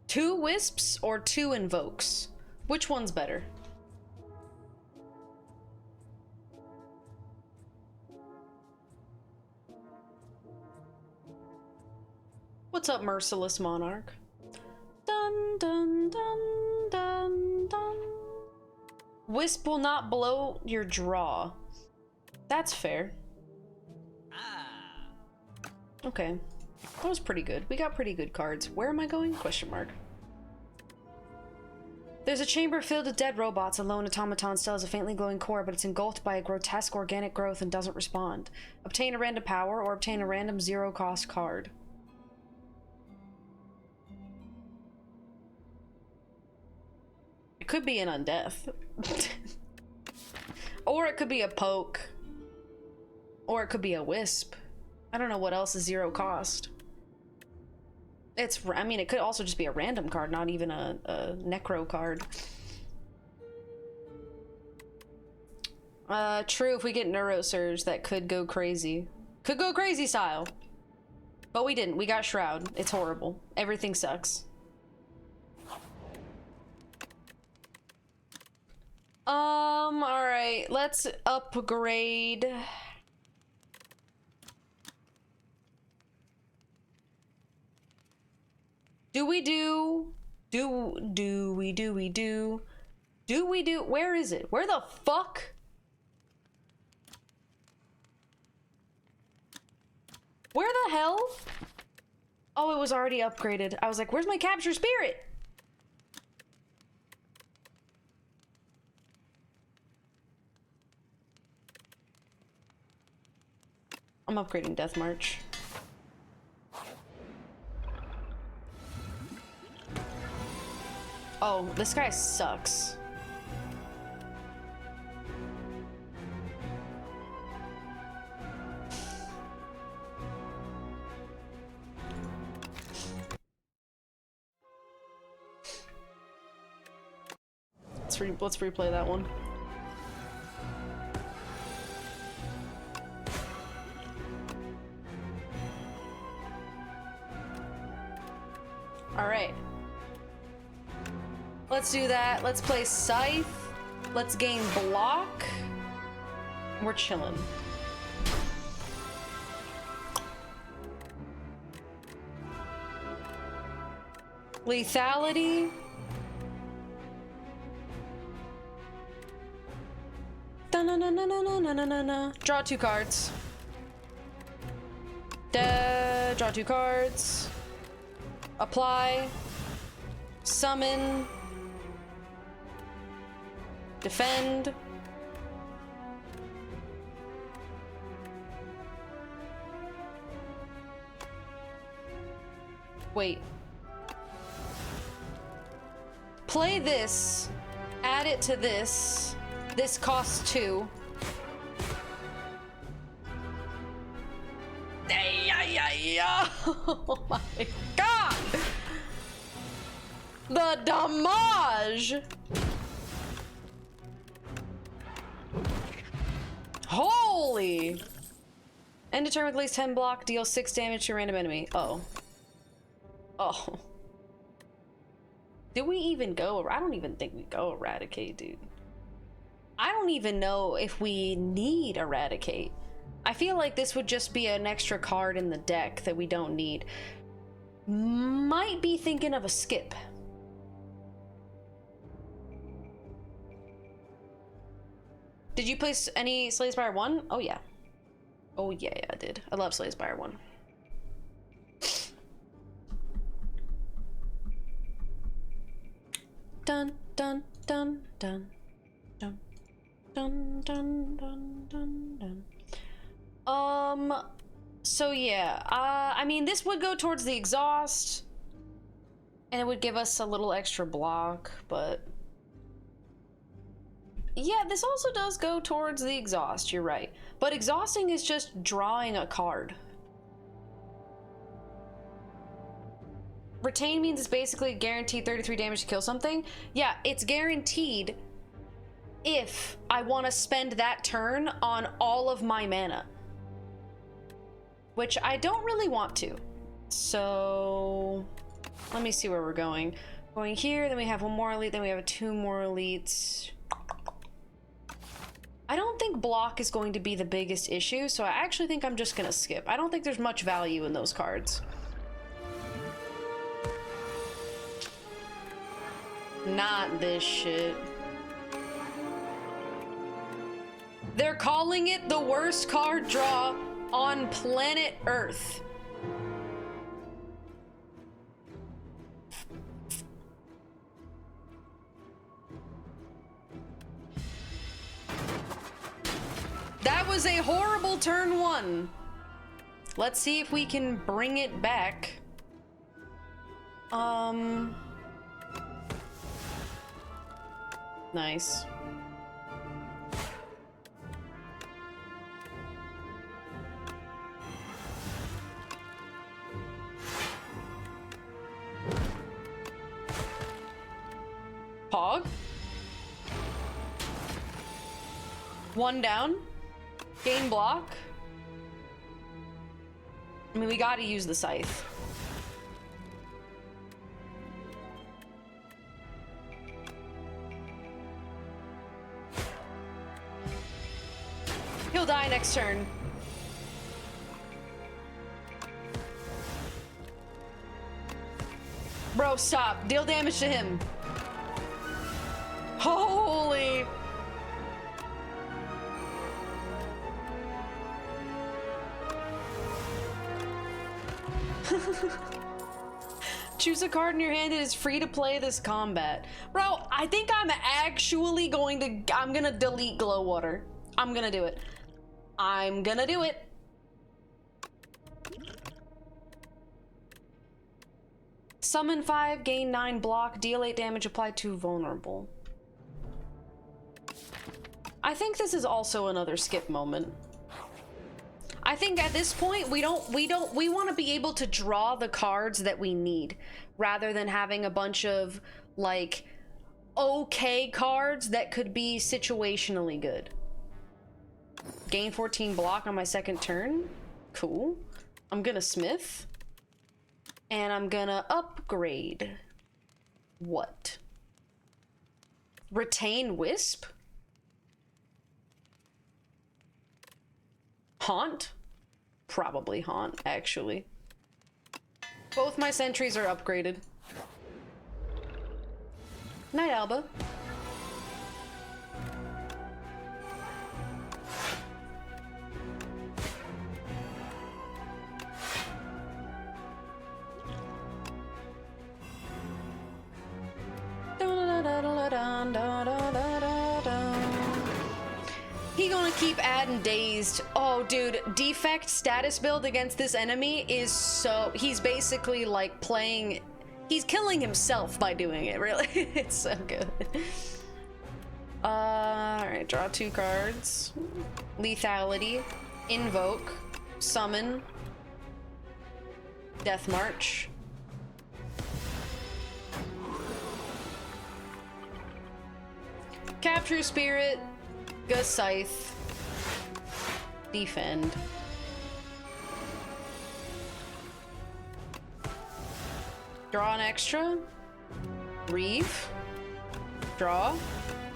Speaker 6: 2 wisps or 2 invokes? Which one's better? What's up, Merciless Monarch? Dun dun dun dun dun. Wisp will not blow your draw. That's fair. Okay. That was pretty good. We got pretty good cards. Where am I going? Question mark. There's a chamber filled with dead robots. A lone automaton still has a faintly glowing core, but it's engulfed by a grotesque organic growth and doesn't respond. Obtain a random power or obtain a random zero-cost card. It could be an undeath. Or it could be a poke. Or it could be a wisp. I don't know what else is zero cost. I mean, it could also just be a random card, not even a necro card. True, if we get Neurosurge, that could go crazy. Could go crazy style. But we didn't. We got Shroud. It's horrible. Everything sucks. Alright. Let's upgrade. Where is it? Where the fuck? Where the hell? Oh, it was already upgraded. I was like, where's my capture spirit? I'm upgrading Death March. Oh, this guy sucks. Let's replay that one. All right. Let's do that. Let's play Scythe. Let's gain block. We're chilling. Lethality. Da-na-na-na-na-na-na-na-na. Draw 2 cards. Draw 2 cards. Apply. Summon. Defend. Wait. Play this. Add it to this. This costs 2. Oh my god! The damage! Holy! End a turn with at least 10 block, deal 6 damage to a random enemy. Oh. Oh. Did we even go? I don't even think we go Eradicate, dude. I don't even know if we need Eradicate. I feel like this would just be an extra card in the deck that we don't need. Might be thinking of a skip. Did you place any Slay Spire 1? Oh yeah. Oh yeah, I did. I love Slay Spire 1. Dun dun dun dun dun dun dun dun dun dun. So yeah, I mean, this would go towards the exhaust, and it would give us a little extra block, but yeah, this also does go towards the exhaust, you're right. But exhausting is just drawing a card. Retain means it's basically guaranteed 33 damage to kill something. Yeah, it's guaranteed if I want to spend that turn on all of my mana. Which I don't really want to. So let me see where we're going. Going here, then we have 1 more elite, then we have 2 more elites. I don't think block is going to be the biggest issue, so I actually think I'm just gonna skip. I don't think there's much value in those cards. Not this shit. They're calling it the worst card draw on planet Earth. That was a horrible turn 1. Let's see if we can bring it back. Nice. Pog. 1 down. Gain block. I mean, we gotta use the scythe. He'll die next turn. Bro, stop. Deal damage to him. Holy. Choose a card in your hand. It is free to play this combat. Bro, I think I'm actually going to... I'm gonna delete Glow Water. I'm gonna do it. I'm gonna do it. Summon 5, gain 9 block, deal 8 damage, apply 2 vulnerable. I think this is also another skip moment. I think at this point we want to be able to draw the cards that we need rather than having a bunch of like okay cards that could be situationally good. Gain 14 block on my second turn. Cool. I'm gonna smith. And I'm gonna upgrade. What? Retain Wisp? Haunt? Probably Haunt, actually. Both my sentries are upgraded. Night, Alba. He gonna keep adding dazed. Oh, dude, defect status build against this enemy is so... He's basically like playing... He's killing himself by doing it, really. It's so good. Alright, draw 2 cards. Lethality. Invoke. Summon. Death March. Capture Spirit. Go Scythe. Defend. Draw an extra. Reeve. Draw.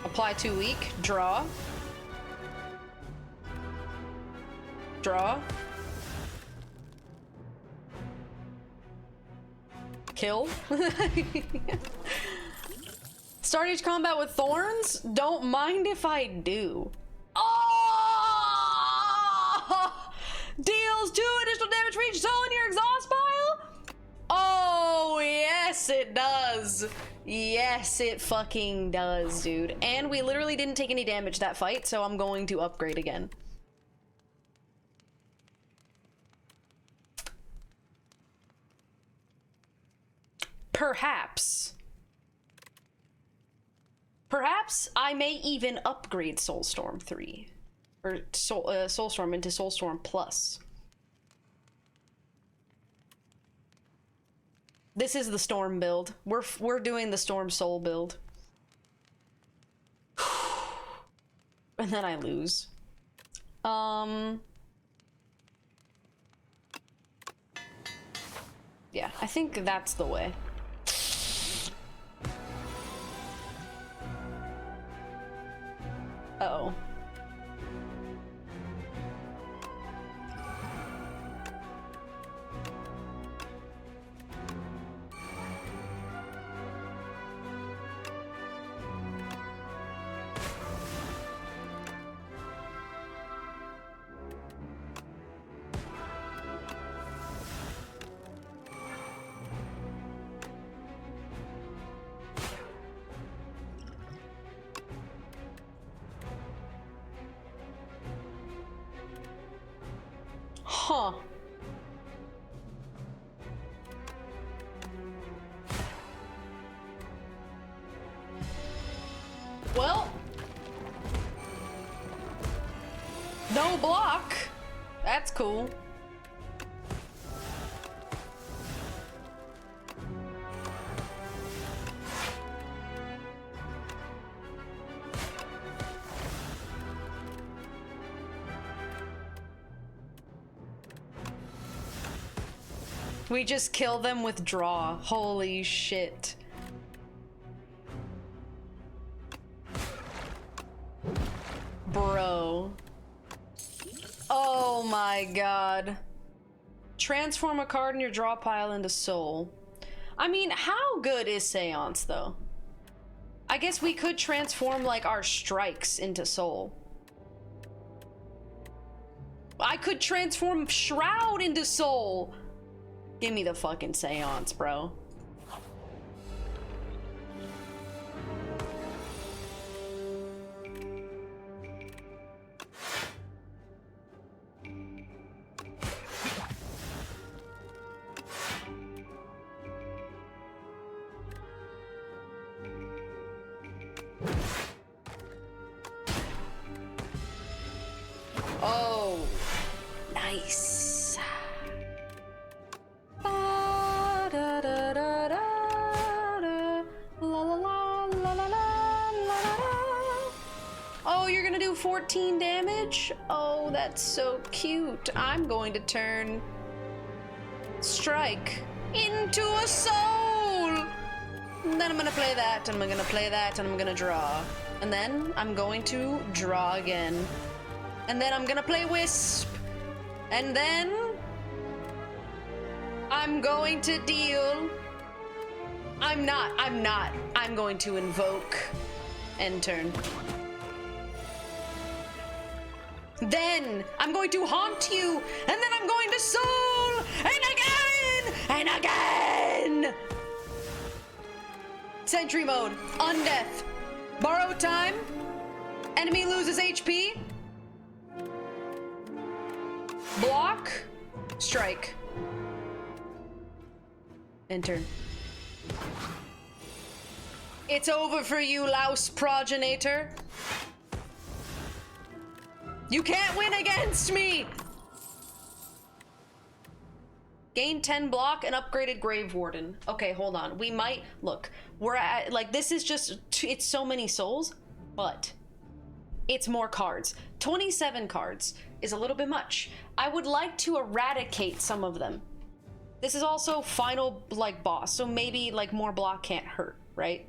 Speaker 6: Apply 2 weak. Draw. Draw. Kill. Start each combat with thorns? Don't mind if I do. Oh! Deals 2 additional damage for each soul in your exhaust pile? Oh, yes it does. Yes, it fucking does, dude. And we literally didn't take any damage that fight, so I'm going to upgrade again. Perhaps I may even upgrade Soulstorm 3 or Soulstorm into Soulstorm Plus. This is the Storm build. We're doing the Storm Soul build. And then I lose. Yeah, I think that's the way. Uh-oh. Huh. Well, no block. That's cool. We just kill them with draw. Holy shit. Bro. Oh my god. Transform a card in your draw pile into soul. I mean, how good is Seance though? I guess we could transform like our strikes into soul. I could transform Shroud into soul. Give me the fucking Seance, bro. Oh, nice. Oh, you're gonna do 14 damage? Oh, that's so cute. I'm going to turn Strike into a soul. And then I'm gonna play that, and I'm gonna play that, and I'm gonna draw. And then I'm going to draw again. And then I'm gonna play Wisp. And then I'm going to deal. I'm not. I'm going to invoke. End turn. Then I'm going to haunt you, and then I'm going to soul, and again. Sentry mode, undeath, borrow time, enemy loses HP, block, strike, enter. It's over for you, Louse Progenitor. You can't win against me! Gain 10 block and upgraded Grave Warden. Okay, hold on. We might, look, we're at, like, this is just, it's so many souls, but it's more cards. 27 cards is a little bit much. I would like to eradicate some of them. This is also final, like, boss, so maybe, like, more block can't hurt, right?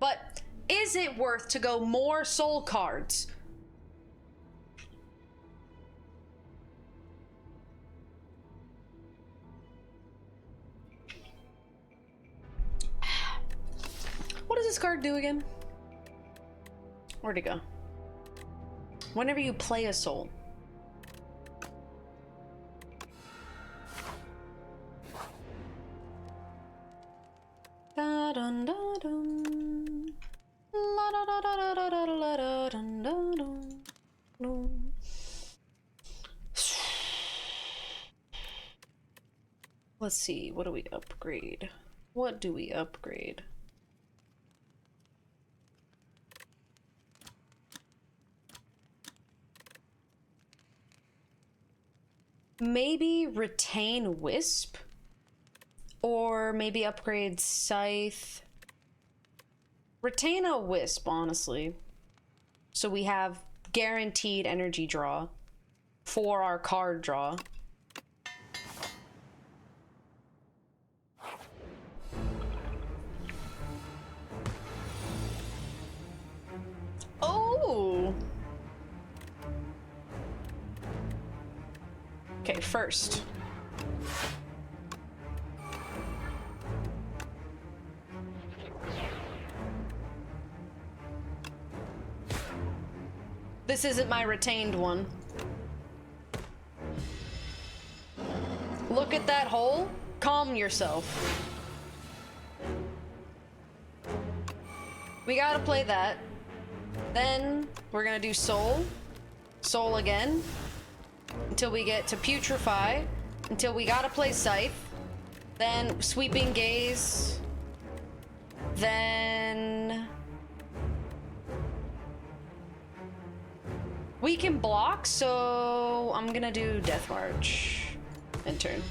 Speaker 6: But is it worth to go more soul cards? What does this card do again? Where'd it go? Whenever you play a soul. Da dun da dun. La da da da da da da da dun dun dun. Let's see, what do we upgrade? What do we upgrade? Maybe retain Wisp? Or maybe upgrade Scythe. Retain a Wisp, honestly. So we have guaranteed energy draw for our card draw. Oh! Okay, first. This isn't my retained one. Look at that hole. Calm yourself. We gotta play that. Then we're gonna do soul. Soul again. until we get to putrefy, until we gotta play Scythe, then sweeping gaze, then we can block, so I'm gonna do Death March and turn.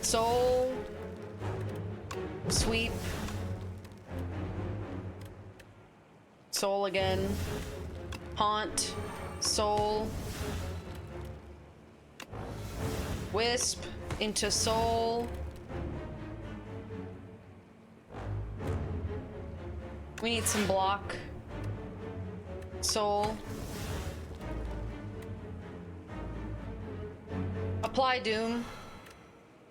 Speaker 6: Soul, sweep, soul again, haunt, soul, wisp into soul. We need some block. Soul. Apply Doom.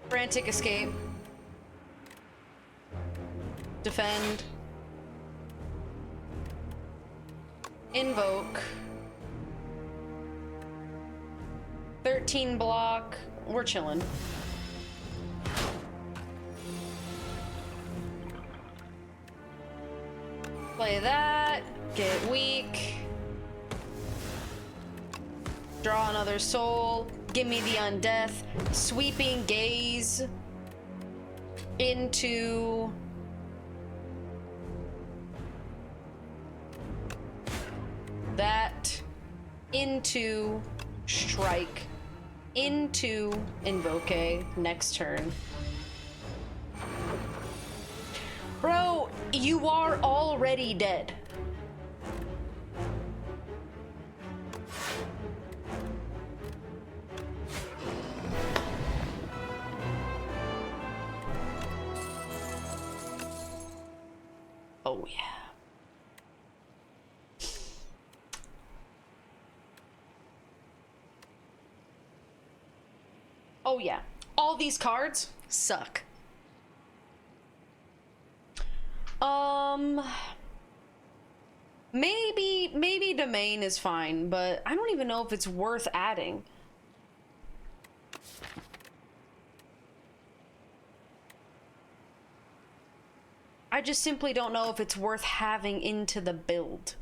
Speaker 6: Frantic escape. Defend. Invoke. 13 block. We're chilling. Play that. Get weak. Draw another soul. Give me the undeath. Sweeping gaze into that, into strike, into invoke next turn. Bro, you are already dead. Oh yeah. Oh yeah. All these cards suck. Maybe domain is fine, but I don't even know if it's worth adding. I just simply don't know if it's worth having into the build.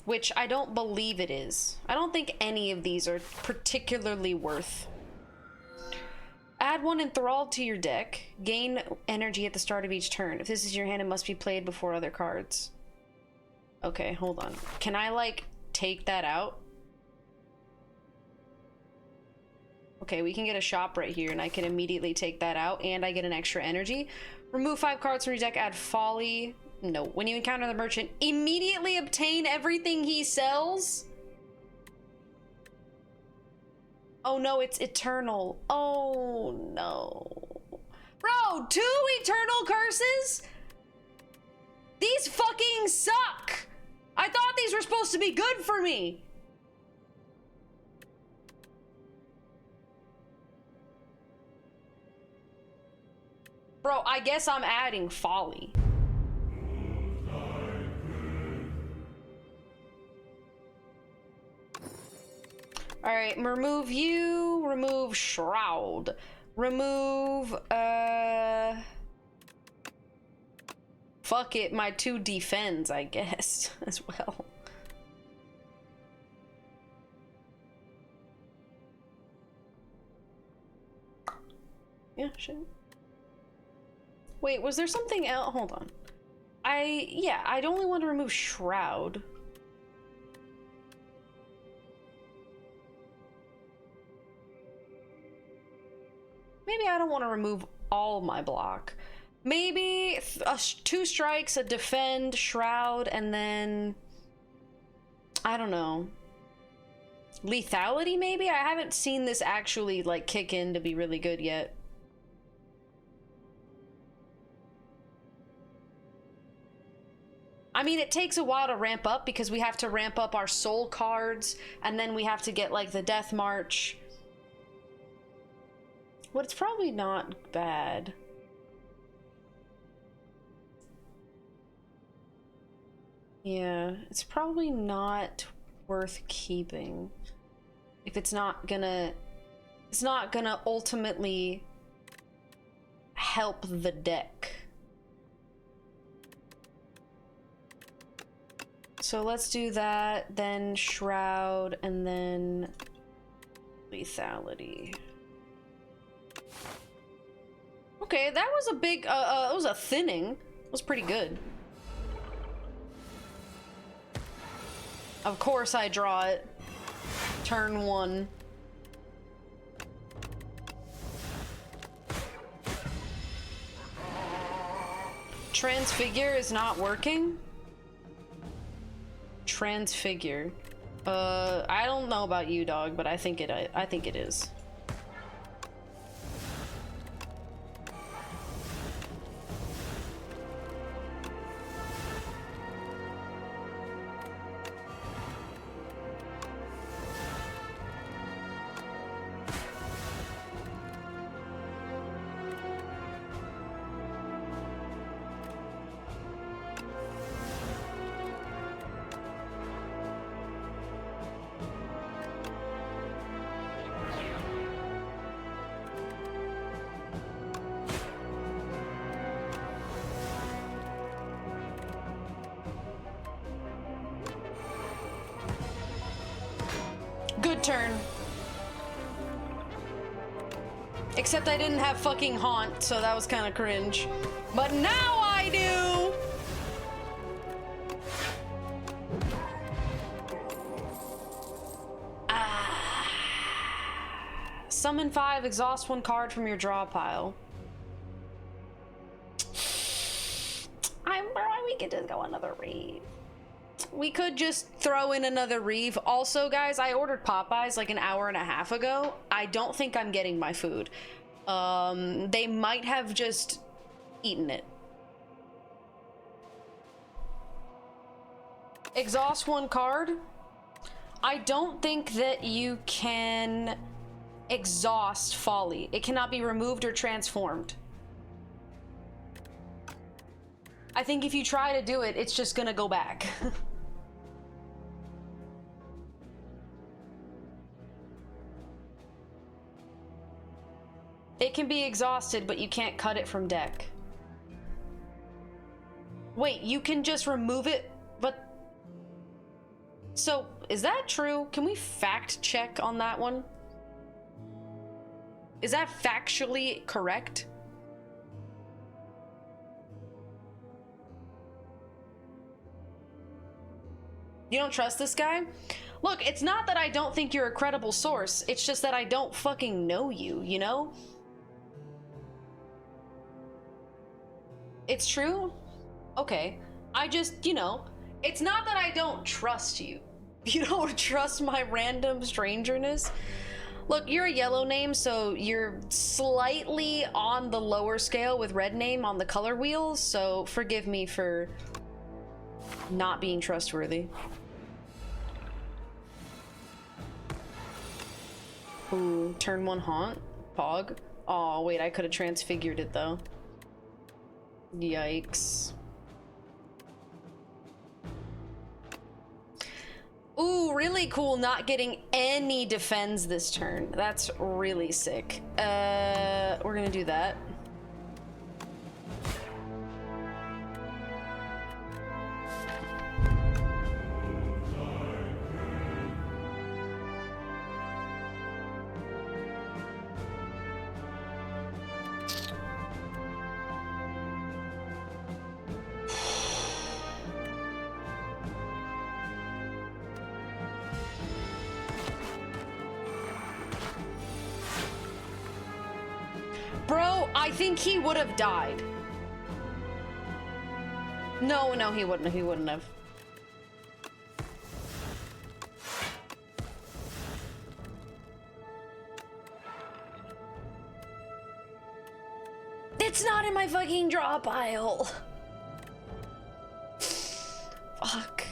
Speaker 6: Which I don't believe it is. I don't think any of these are particularly worth. Add one enthralled to your deck. Gain energy at the start of each turn. If this is your hand, it must be played before other cards. Okay, hold on. Can I, like, take that out? Okay, we can get a shop right here, and I can immediately take that out, and I get an extra energy. Remove 5 cards from your deck, add Folly. No. When you encounter the merchant, immediately obtain everything he sells? Oh no, it's eternal. Oh no. Bro, 2 eternal curses? These fucking suck! I thought these were supposed to be good for me! Bro, I guess I'm adding Folly. Alright, remove you, remove Shroud, remove, fuck it, my 2 defends, I guess, as well. Yeah, sure. Wait, was there something else? Hold on. Yeah, I'd only want to remove Shroud. Maybe I don't want to remove all my block. Maybe 2 strikes, a defend, Shroud, and then I don't know. Lethality, maybe? I haven't seen this actually like kick in to be really good yet. I mean, it takes a while to ramp up because we have to ramp up our soul cards, and then we have to get like the Death March. Well, it's probably not bad. Yeah, it's probably not worth keeping. If it's not gonna ultimately help the deck. So let's do that, then Shroud, and then Lethality. Okay, that was a big, it was a thinning. It was pretty good. Of course I draw it. Turn 1. Transfigure is not working? Transfigure. I don't know about you, dog, but I think it is. Good turn. Except I didn't have fucking Haunt, so that was kind of cringe. But now I do! Summon 5, exhaust 1 card from your draw pile. We could just go another Reeve. We could just throw in another Reeve. Also, guys, I ordered Popeyes like an hour and a half ago. I don't think I'm getting my food. They might have just eaten it. Exhaust 1 card. I don't think that you can exhaust Folly. It cannot be removed or transformed. I think if you try to do it, it's just gonna go back. It can be exhausted, but you can't cut it from deck. Wait, you can just remove it, but... So, is that true? Can we fact check on that one? Is that factually correct? You don't trust this guy? Look, it's not that I don't think you're a credible source. It's just that I don't fucking know you, you know? It's true? Okay. I just, you know, it's not that I don't trust you. You don't trust my random strangerness? Look, you're a yellow name, so you're slightly on the lower scale with red name on the color wheel, so forgive me for not being trustworthy. Ooh, turn 1 Haunt? Pog? Oh, wait, I could have transfigured it, though. Yikes. Ooh, really cool not getting any defends this turn. That's really sick. We're gonna do that. Bro, I think he would have died. No, he wouldn't have. It's not in my fucking draw pile. Fuck.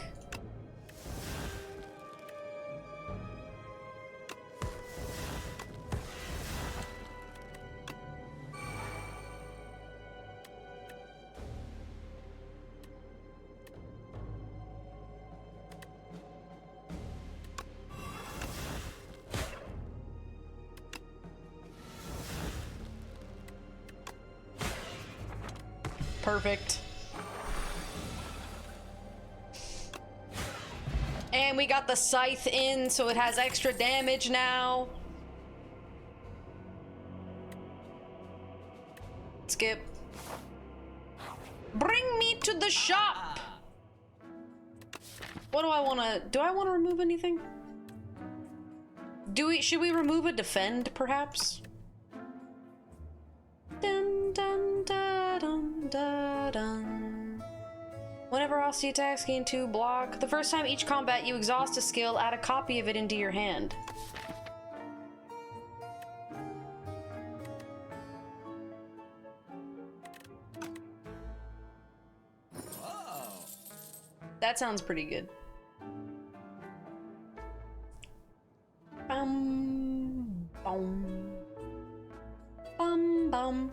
Speaker 6: Perfect. And we got the scythe in, so it has extra damage now. Skip. Bring me to the shop! What do I wanna... Do I wanna remove anything? Should we remove a defend, perhaps? Dun dun da dun da dun. Whenever Aussie attacks, gain 2 block. The first time each combat you exhaust a skill, add a copy of it into your hand. That sounds pretty good. Bum bum bum bum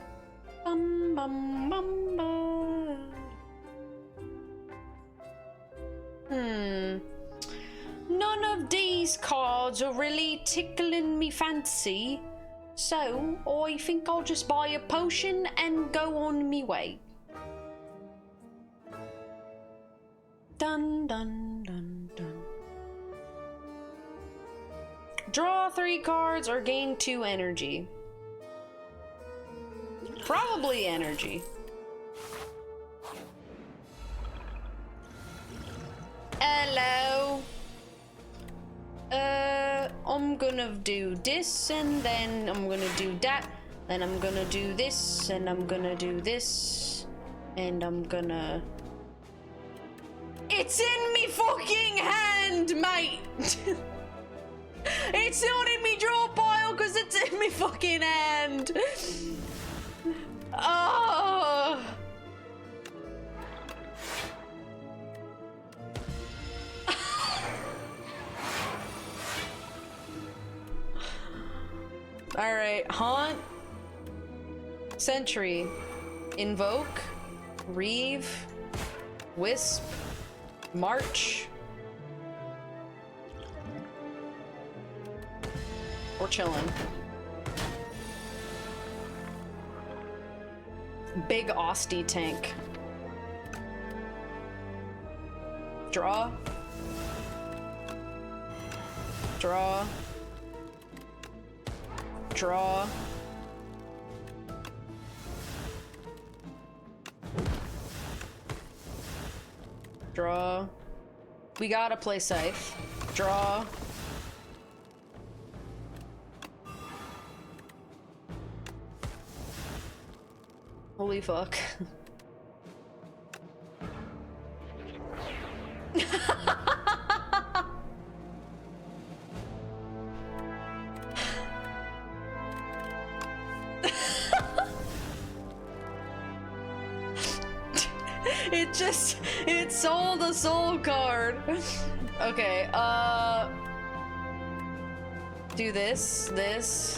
Speaker 6: bum bum bum bum. None of these cards are really tickling me fancy, so I think I'll just buy a potion and go on me way. Dun dun dun dun. Draw 3 cards or gain 2 energy. Probably energy. Hello. I'm gonna do this, and then I'm gonna do that, then I'm gonna do this, and I'm gonna do this, and I'm gonna... It's in me fucking hand, mate! It's not in me draw pile because it's in me fucking hand! Oh! Alright, Haunt, Sentry, Invoke, Reeve, Wisp, March. We're chillin'. Big Austie tank. Draw. Draw. Draw. Draw. We gotta play safe. Draw. Holy fuck. It sold a soul card. Okay, do this,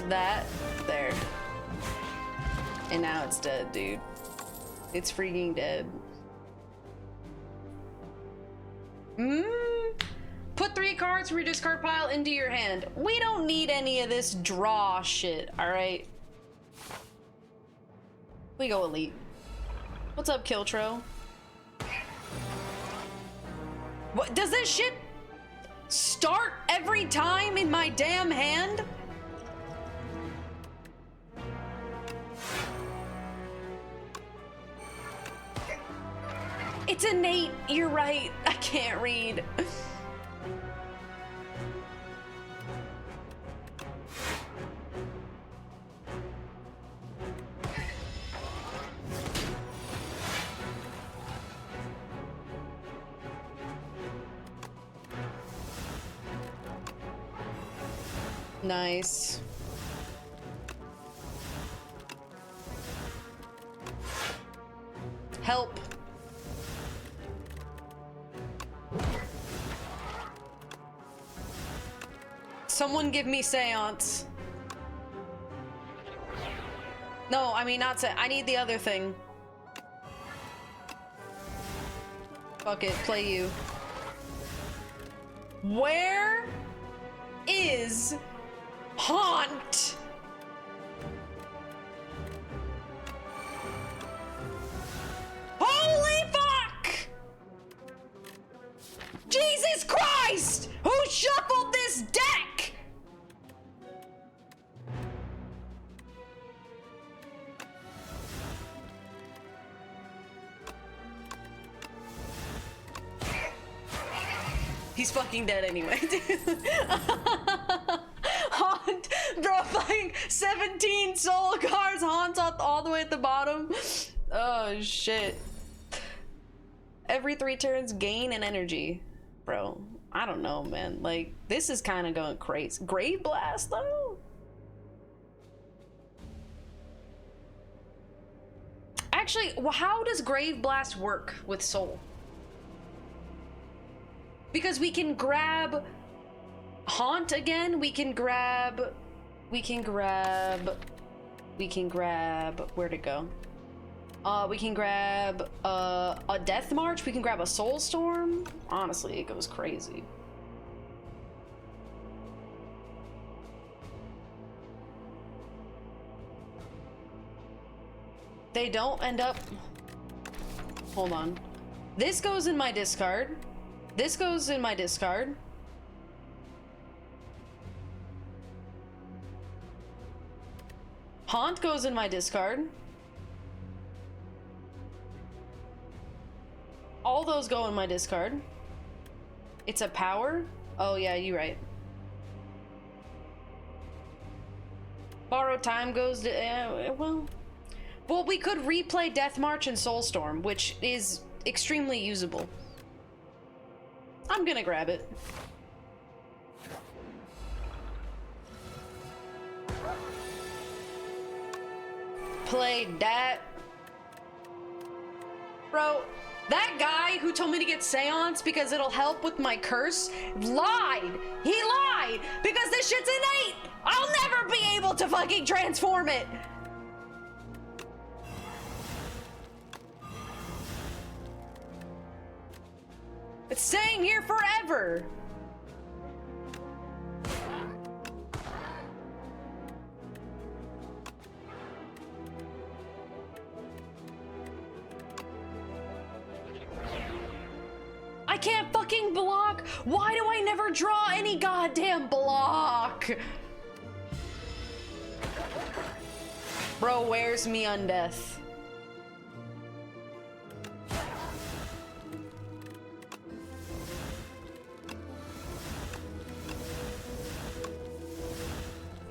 Speaker 6: that, there. And now it's dead, dude. It's freaking dead. Put 3 cards from your discard pile into your hand. We don't need any of this draw shit, alright? We go elite. What's up, Kiltro? What, does this shit start every time in my damn hand? It's innate, you're right. I can't read. Nice. Help. Someone give me seance. No, I mean not seance. I need the other thing. Fuck it, play you. Where is Haunt? shuffled this deck! He's fucking dead anyway, dude. Haunt, bro, playing 17 solo cards, Haunt's all the way at the bottom. Oh, shit. Every 3 turns, gain an energy. Bro, I don't know, man. Like, this is kind of going crazy. Grave Blast, though? Actually, how does Grave Blast work with Soul? Because we can grab Haunt again, we can grab, where'd it go? We can grab a Death March, we can grab a Soul Storm. Honestly, it goes crazy. They don't end up, hold on. This goes in my discard. This goes in my discard. Haunt goes in my discard. All those go in my discard. It's a power? Oh yeah, you're right. Borrowed Time goes to, well, we could replay Death March and Soulstorm, which is extremely usable. I'm gonna grab it. Play that. Bro, that guy who told me to get Seance because it'll help with my curse lied. He lied because this shit's innate. I'll never be able to fucking transform it. It's staying here forever. I can't fucking block. Why do I never draw any goddamn block? Bro, where's me undeath?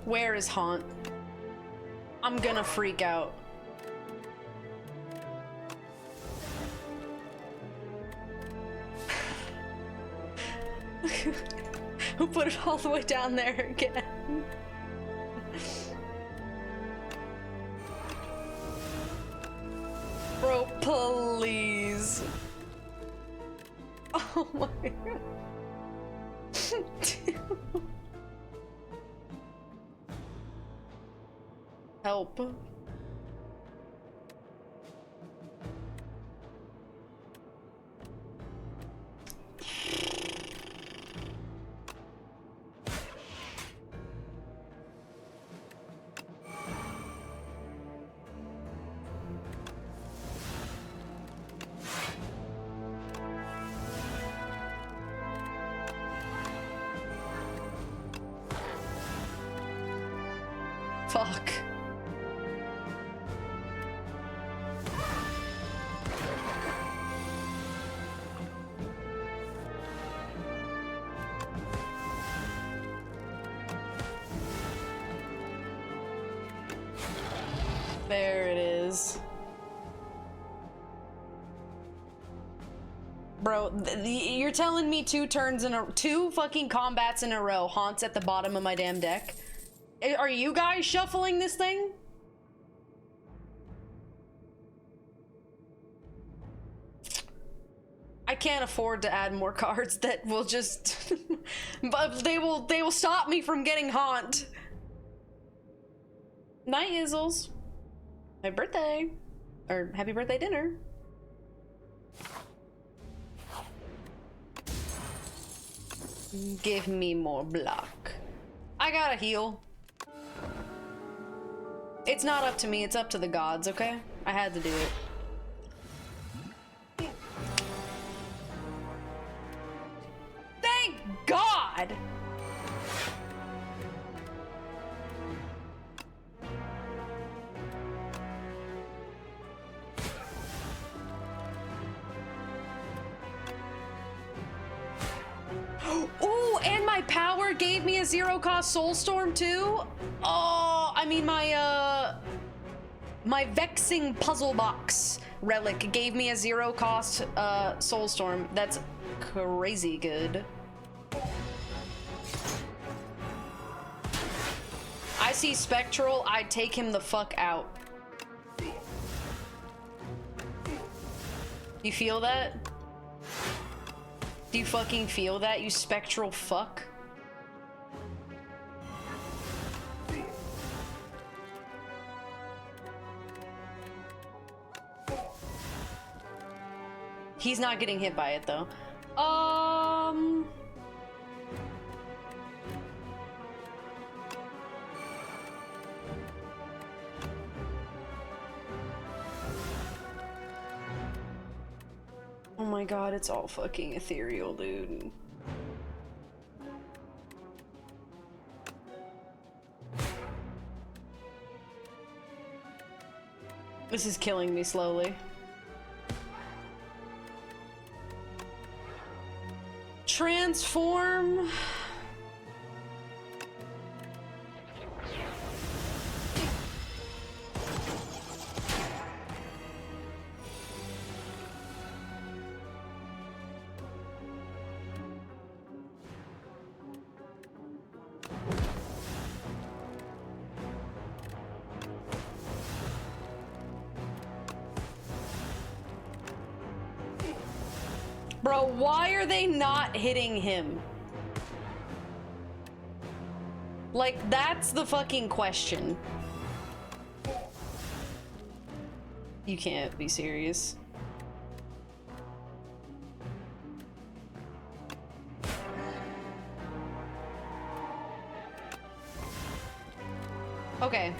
Speaker 6: Where is Haunt? I'm gonna freak out. Who put it all the way down there again? Bro, please. Oh my god. Help. Fuck. There it is. Bro, you're telling me two fucking combats in a row, Haunts at the bottom of my damn deck? Are you guys shuffling this thing? I can't afford to add more cards that will just but they will stop me from getting Haunt. Night Izzles. My birthday. Or happy birthday dinner. Give me more block. I gotta heal. It's not up to me, it's up to the gods, okay? I had to do it. Thank God! gave me a 0-cost Soulstorm too? Oh, I mean my Vexing Puzzle Box relic gave me a 0-cost Soulstorm. That's crazy good. I see Spectral, I'd take him the fuck out. You feel that? Do you fucking feel that, you spectral fuck? He's not getting hit by it though. Oh my god, it's all fucking ethereal, dude. This is killing me slowly. Transform. Bro, why are they not hitting him? Like, that's the fucking question. You can't be serious. Okay.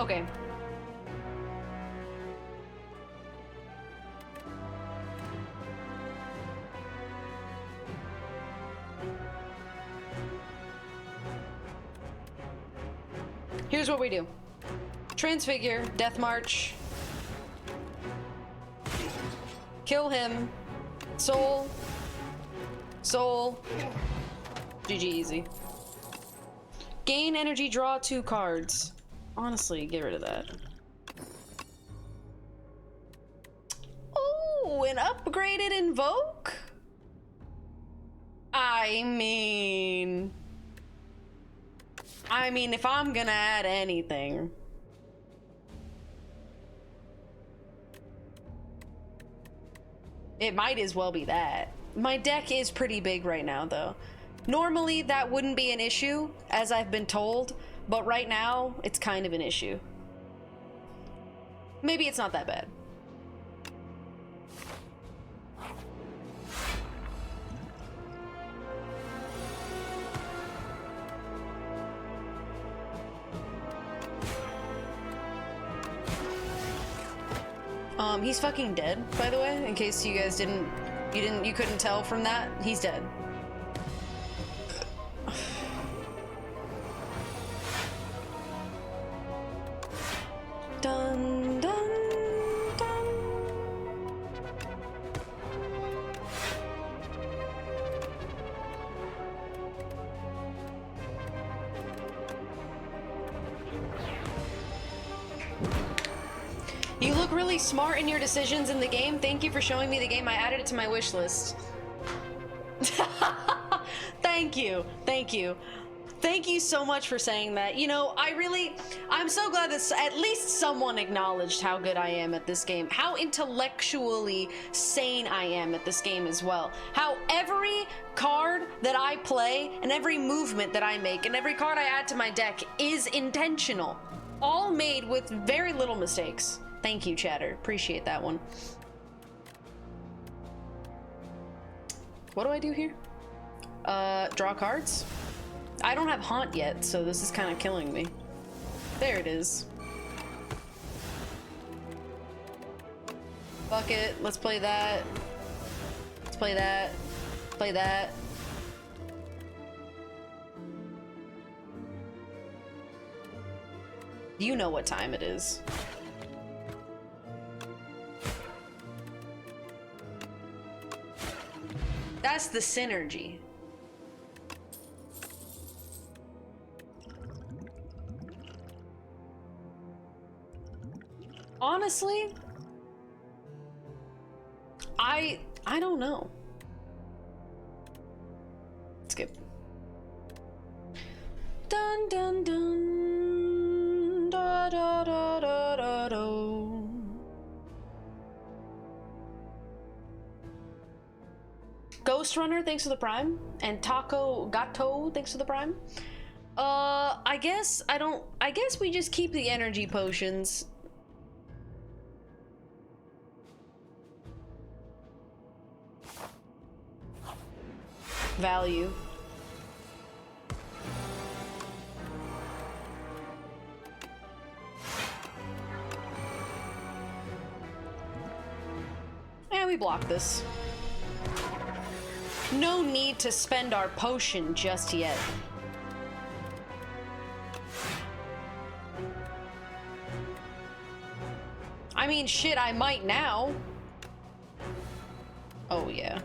Speaker 6: Okay. Here's what we do. Transfigure, Death March. Kill him. Soul. Soul. GG easy. Gain energy, draw 2 cards. Honestly, get rid of that. Oh, an upgraded Invoke? I mean, if I'm gonna add anything. It might as well be that. My deck is pretty big right now, though. Normally, that wouldn't be an issue, as I've been told, but right now, it's kind of an issue. Maybe it's not that bad. He's fucking dead, by the way, in case you guys you couldn't tell from that. He's dead. Dun, dun, dun. You look really smart in your decisions in the game. Thank you for showing me the game. I added it to my wish list. Thank you. Thank you. Thank you so much for saying that. You know, I'm so glad that at least someone acknowledged how good I am at this game, how intellectually sane I am at this game as well, how every card that I play and every movement that I make and every card I add to my deck is intentional, all made with very little mistakes. Thank you, chatter. Appreciate that one. What do I do here? Draw cards? I don't have Haunt yet, so this is kind of killing me. There it is. Fuck it. Let's play that. Let's play that. Play that. You know what time it is. That's just the synergy. Honestly, I don't know. Skip. Dun dun dun da da da da da do. Ghost Runner, thanks for the prime, and Taco Gato, thanks for the prime. I guess we just keep the energy potions. Value. And we block this. No need to spend our potion just yet. I mean, shit, I might now. Oh, yeah.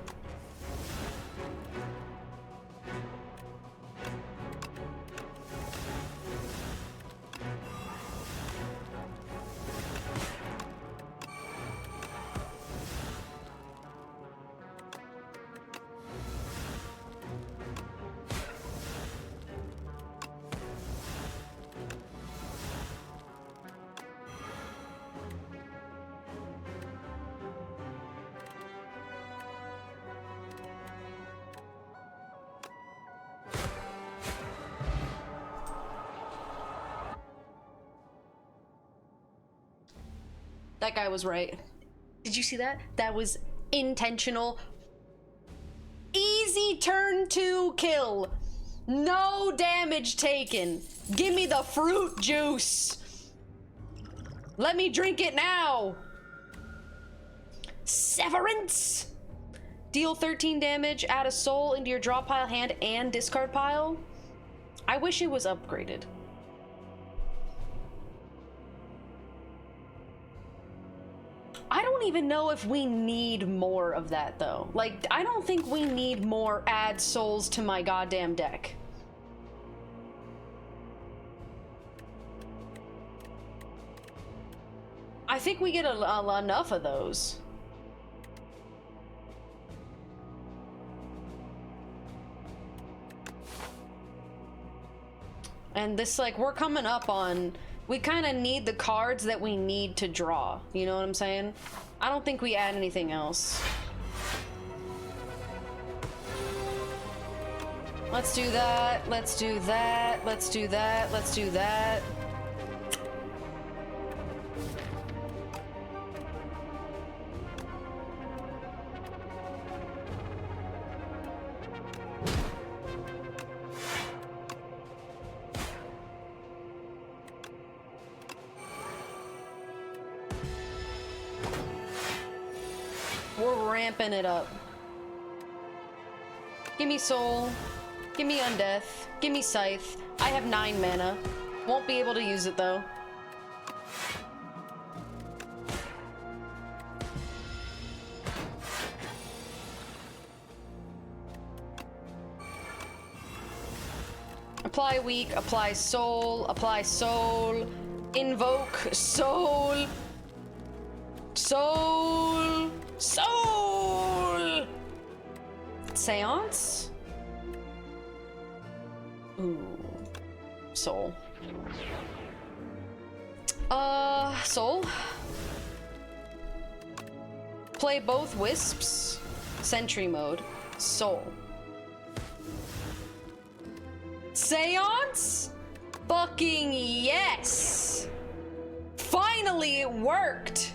Speaker 6: That guy was right. Did you see that? That was intentional. Easy turn 2 kill. No damage taken. Give me the fruit juice. Let me drink it now. Severance. Deal 13 damage, add a soul into your draw pile, hand, and discard pile. I wish it was upgraded. I don't even know if we need more of that, though. Like, I don't think we need more add souls to my goddamn deck. I think we get enough of those. And this, like, we're coming up on... We kind of need the cards that we need to draw. You know what I'm saying? I don't think we add anything else. Let's do that. Let's do that. Let's do that. Let's do that. We're ramping it up. Give me soul. Give me undeath. Give me scythe. I have 9 mana. Won't be able to use it though. Apply weak, apply soul, invoke soul. Soul! Soul! Seance? Ooh. Soul. Soul? Play both wisps. Sentry mode. Soul. Seance? Fucking yes! Finally it worked!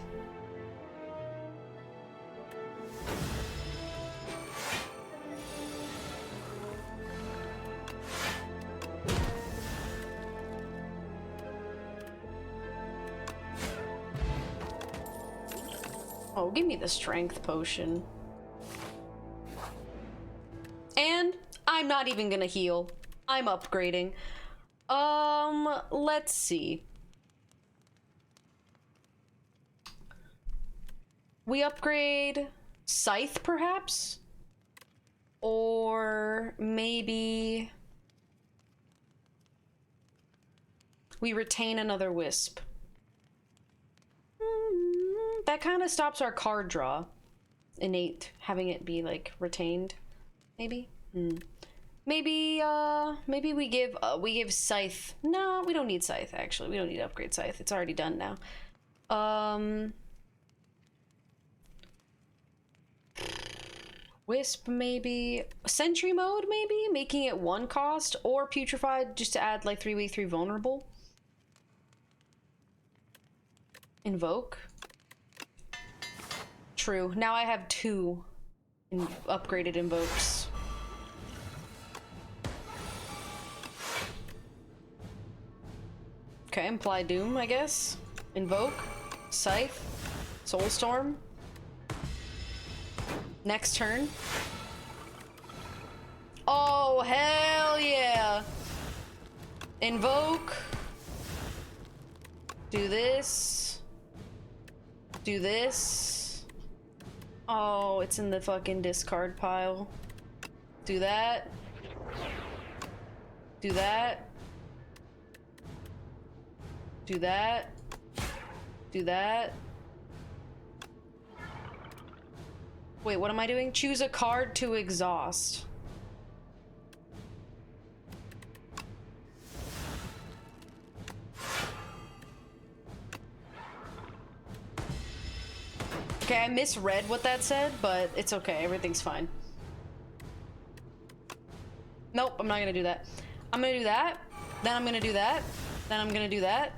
Speaker 6: Oh, give me the strength potion. And I'm not even gonna heal. I'm upgrading. Let's see. We upgrade Scythe, perhaps? Or maybe we retain another wisp. That kind of stops our card draw. Innate, having it be like retained, maybe. Maybe we give Scythe. No, we don't need Scythe. Actually, we don't need to upgrade Scythe. It's already done now. Wisp, maybe. Sentry mode, maybe? Making it 1 cost. Or Putrefied, just to add like 3 weak, 3 vulnerable. Invoke. True. Now I have 2 upgraded invokes. Okay, Imply Doom, I guess. Invoke. Scythe. Soulstorm. Next turn. Oh, hell yeah! Invoke. Do this. Do this. Oh, it's in the fucking discard pile. Do that. Do that. Do that. Do that. Wait, what am I doing? Choose a card to exhaust. Okay, I misread what that said, but it's okay. Everything's fine. Nope, I'm not gonna do that. I'm gonna do that. Then I'm gonna do that. Then I'm gonna do that.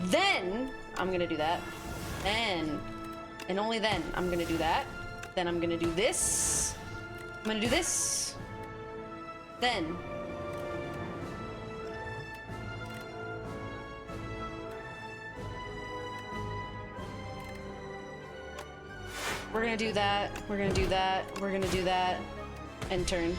Speaker 6: Then I'm gonna do that. Then, and only then, I'm gonna do that. Then I'm gonna do this. I'm gonna do this. Then. We're gonna do that. We're gonna do that. We're gonna do that. End turn.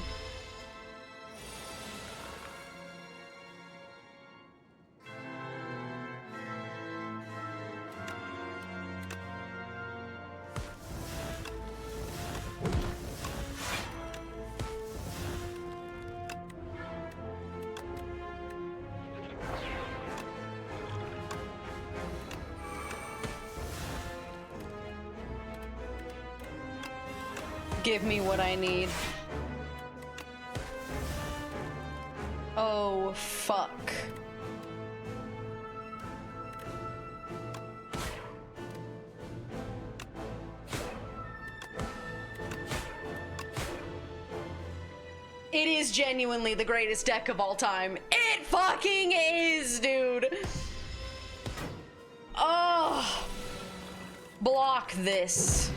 Speaker 6: Give me what I need. Oh, fuck. It is genuinely the greatest deck of all time. It fucking is, dude. Oh. Block this.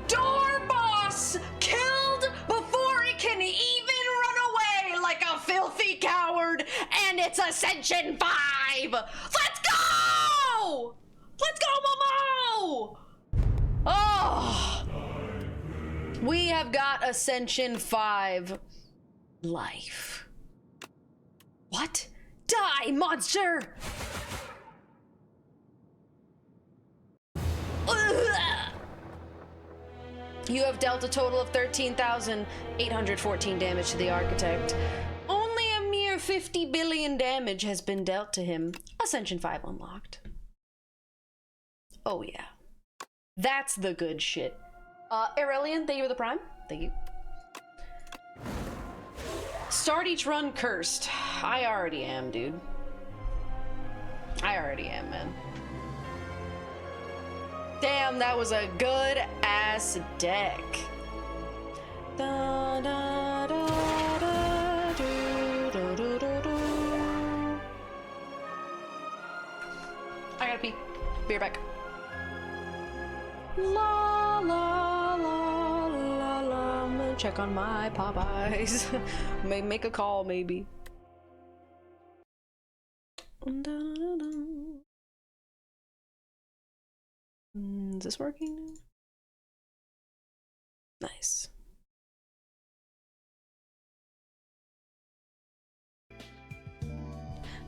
Speaker 6: Door boss killed before it can even run away like a filthy coward, and it's Ascension 5. Let's go! Let's go, Momo! Oh, we have got Ascension 5 life. What? Die, monster! Ugh. You have dealt a total of 13,814 damage to the Architect. Only a mere 50 billion damage has been dealt to him. Ascension 5 unlocked. Oh yeah. That's the good shit. Aurelian, thank you for the prime. Thank you. Start each run cursed. I already am, dude. I already am, man. Damn, that was a good ass deck. Da, da, da, da, do, do, do, do, do. I gotta pee. Be right back. La la la la la. I'm gonna check on my Popeyes. Make a call, maybe. Da, da, da. Is this working? Nice.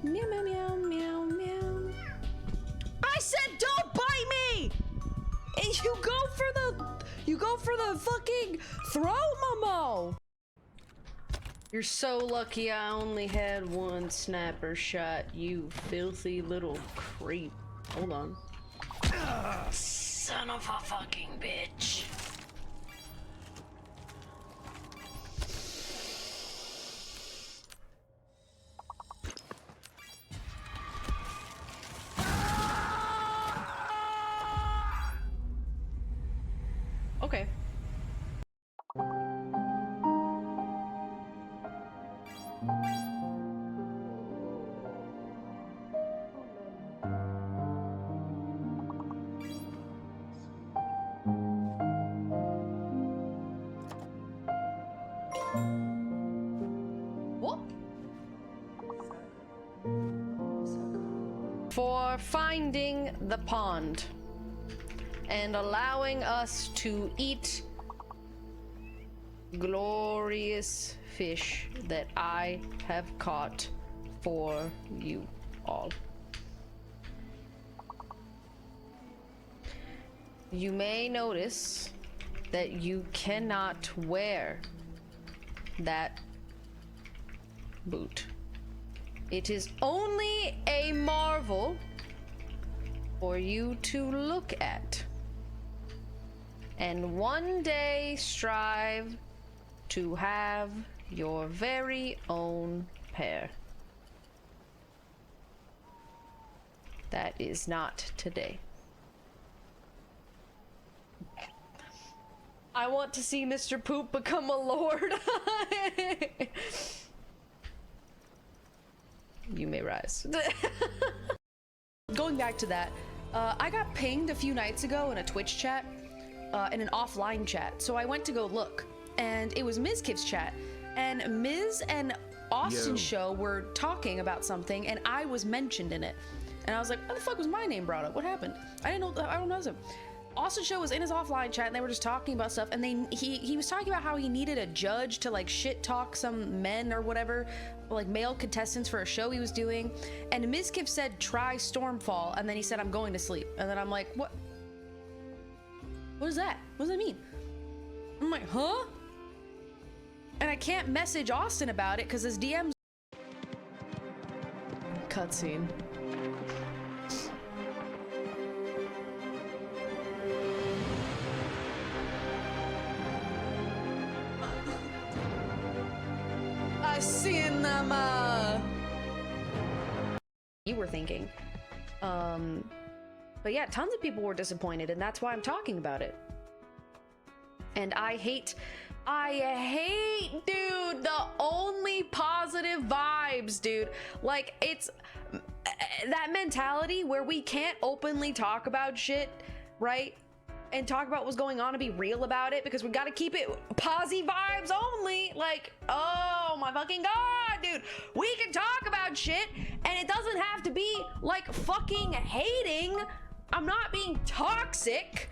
Speaker 6: Meow meow meow meow meow. I said don't bite me! And you You go for the fucking throat, Momo! You're so lucky I only had one sniper shot, you filthy little creep. Hold on. Son of a fucking bitch. Okay. What? For finding the pond and allowing us to eat glorious fish that I have caught for you all. You may notice that you cannot wear that boot. It is only a marvel for you to look at, and one day strive to have your very own pair. That is not today. I want to see Mr. Poop become a lord. You may rise. Going back to that, I got pinged a few nights ago in a Twitch chat, in an offline chat. So I went to go look, and it was Ms. Kip's chat, and Ms. and Austin Show were talking about something, and I was mentioned in it. And I was like, how the fuck was my name brought up? What happened? I don't know him. Austin Show was in his offline chat, and they were just talking about stuff, and he was talking about how he needed a judge to like shit talk some men or whatever, like male contestants for a show he was doing. And Ms. Kip said, try Stormfall, and then he said, I'm going to sleep. And then I'm like, what is that? What does that mean? I'm like, huh? And I can't message Austin about it because his DMs. Cutscene. I seen them. You were thinking. But yeah, tons of people were disappointed, and that's why I'm talking about it. And I hate, dude, the only positive vibes, dude. Like, it's that mentality where we can't openly talk about shit, right? And talk about what's going on and be real about it because we gotta keep it posy vibes only. Like, oh my fucking god, dude. We can talk about shit and it doesn't have to be like fucking hating. I'm not being toxic.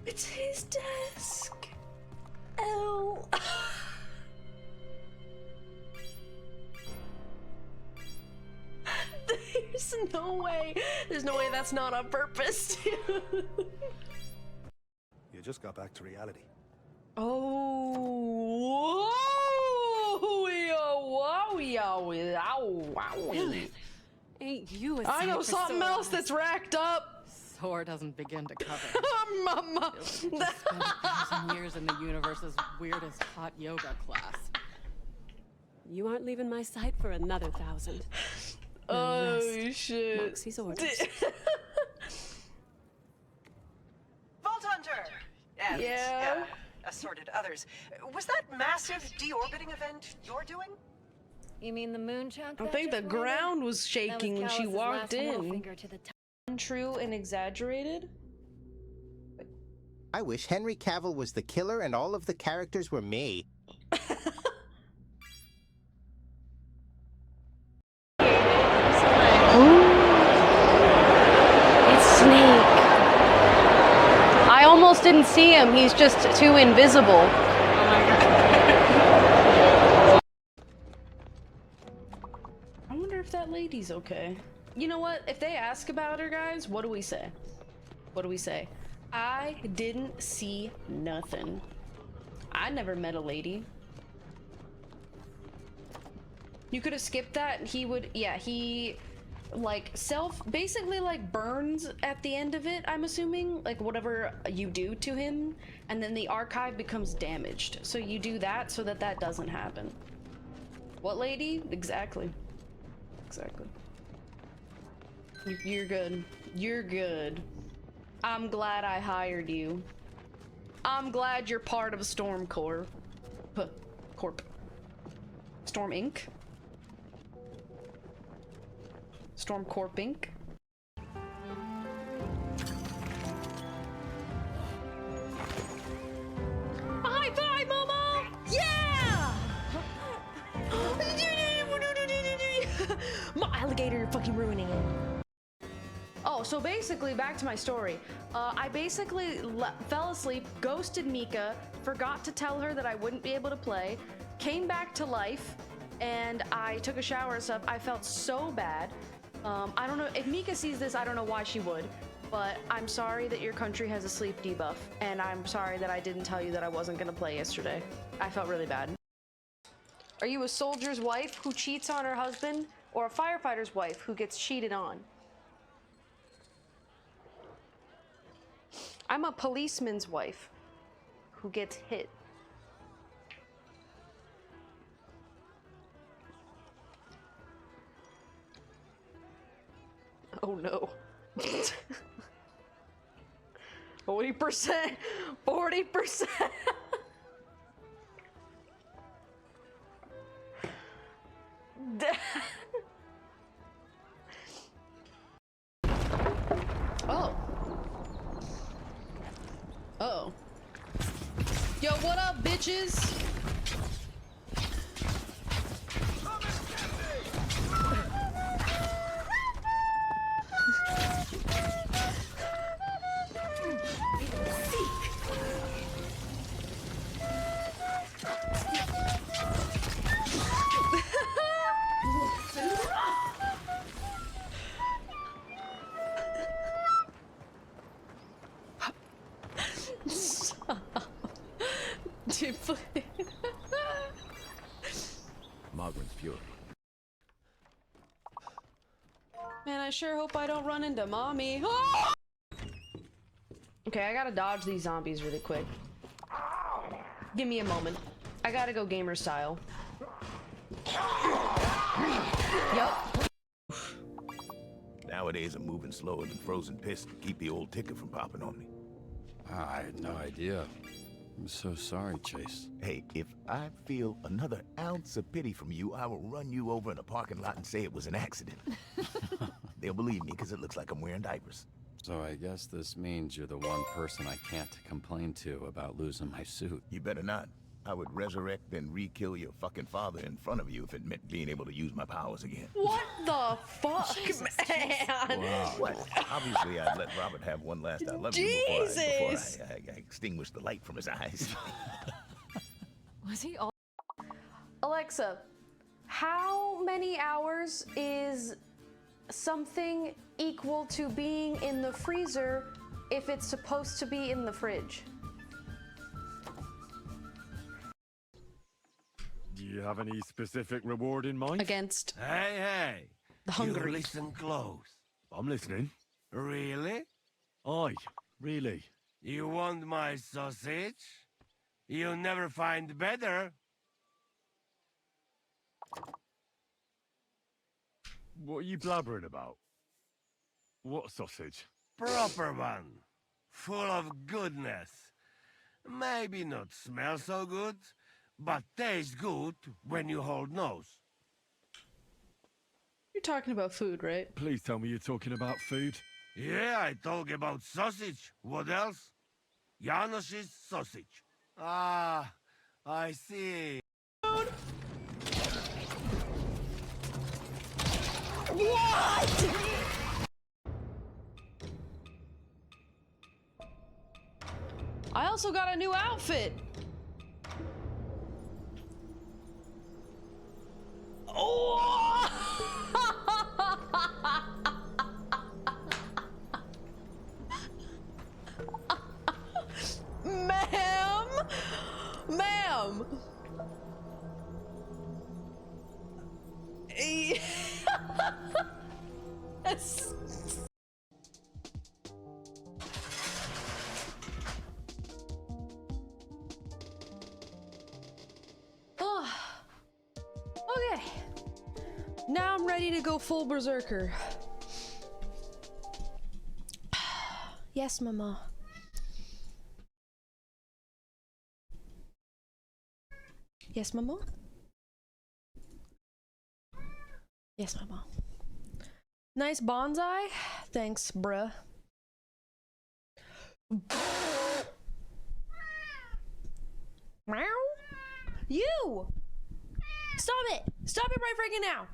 Speaker 6: It's his desk. L. There's no way that's not on purpose.
Speaker 14: You just got back to reality.
Speaker 6: Oh,
Speaker 3: Ain't you a
Speaker 6: I know
Speaker 3: sight for
Speaker 6: something
Speaker 3: sore
Speaker 6: else
Speaker 3: eyes?
Speaker 6: that's racked up.
Speaker 3: Sore doesn't begin to cover.
Speaker 6: Mama.
Speaker 3: Spent 1,000 years in the universe's weirdest hot yoga class. You aren't leaving my sight for another 1,000.
Speaker 6: Oh shit.
Speaker 3: Moxie's orders.
Speaker 15: Vault Hunter! And, assorted others. Was that massive deorbiting event you're doing?
Speaker 3: You mean the moon chunk?
Speaker 6: I think the ground was shaking when she walked in. Untrue and exaggerated?
Speaker 16: I wish Henry Cavill was the killer and all of the characters were me.
Speaker 6: I almost didn't see him. He's just too invisible. Oh my god. I wonder if that lady's okay. You know what? If they ask about her, guys, what do we say? What do we say? I didn't see nothing. I never met a lady. You could have skipped that. He would, yeah, he like basically like burns at the end of it, I'm assuming, like whatever you do to him, and then the archive becomes damaged. So you do that so that that doesn't happen. What lady? Exactly. Exactly. You're good. You're good. I'm glad I hired you. I'm glad you're part of Storm Corp. Storm Inc. Storm Corp Inc. High five, mama! Yeah! My alligator, you're fucking ruining it. Oh, so basically, back to my story. I basically fell asleep, ghosted Mika, forgot to tell her that I wouldn't be able to play, came back to life, and I took a shower and stuff. I felt so bad. I don't know, if Mika sees this, I don't know why she would, but I'm sorry that your country has a sleep debuff, and I'm sorry that I didn't tell you that I wasn't gonna play yesterday. I felt really bad. Are you a soldier's wife who cheats on her husband, or a firefighter's wife who gets cheated on? I'm a policeman's wife who gets hit. Oh no. 40%. 40%. Oh. Uh-oh. Yo, what up, bitches?
Speaker 17: Margaret's fury.
Speaker 6: Man, I sure hope I don't run into mommy. Ah! Okay, I gotta dodge these zombies really quick. Give me a moment. I gotta go gamer style. Yup.
Speaker 18: Nowadays, I'm moving slower than frozen piss to keep the old ticker from popping on me.
Speaker 17: I had no idea. I'm so sorry, Chase.
Speaker 18: Hey, if I feel another ounce of pity from you, I will run you over in a parking lot and say it was an accident. They'll believe me because it looks like I'm wearing diapers.
Speaker 17: So I guess this means you're the one person I can't complain to about losing my suit.
Speaker 18: You better not. I would resurrect and re-kill your fucking father in front of you if it meant being able to use my powers again.
Speaker 6: What the fuck, man?
Speaker 18: Wow. What? Obviously, I'd let Robert have one last I love you before I extinguish the light from his eyes.
Speaker 3: Was he all?
Speaker 6: Alexa, how many hours is something equal to being in the freezer if it's supposed to be in the fridge?
Speaker 19: Do you have any specific reward in mind?
Speaker 6: Against
Speaker 20: Hey,
Speaker 6: the hungry.
Speaker 20: You listen close.
Speaker 19: I'm listening.
Speaker 20: Really?
Speaker 19: Aye, really.
Speaker 20: You want my sausage? You'll never find better.
Speaker 19: What are you blabbering about? What sausage?
Speaker 20: Proper one. Full of goodness. Maybe not smell so good, but tastes good when you hold nose.
Speaker 6: You're talking about food, right?
Speaker 19: Please tell me you're talking about food.
Speaker 20: Yeah, I talk about sausage. What else? Janos's sausage. Ah, I see.
Speaker 6: What? I also got a new outfit. Oh! Yes. Oh. Okay. Now I'm ready to go full berserker. Yes, Mama. Yes, Mama. Yes, Mama. Nice bonsai. Thanks, bruh. Meow. You! Stop it! Stop it right freaking now!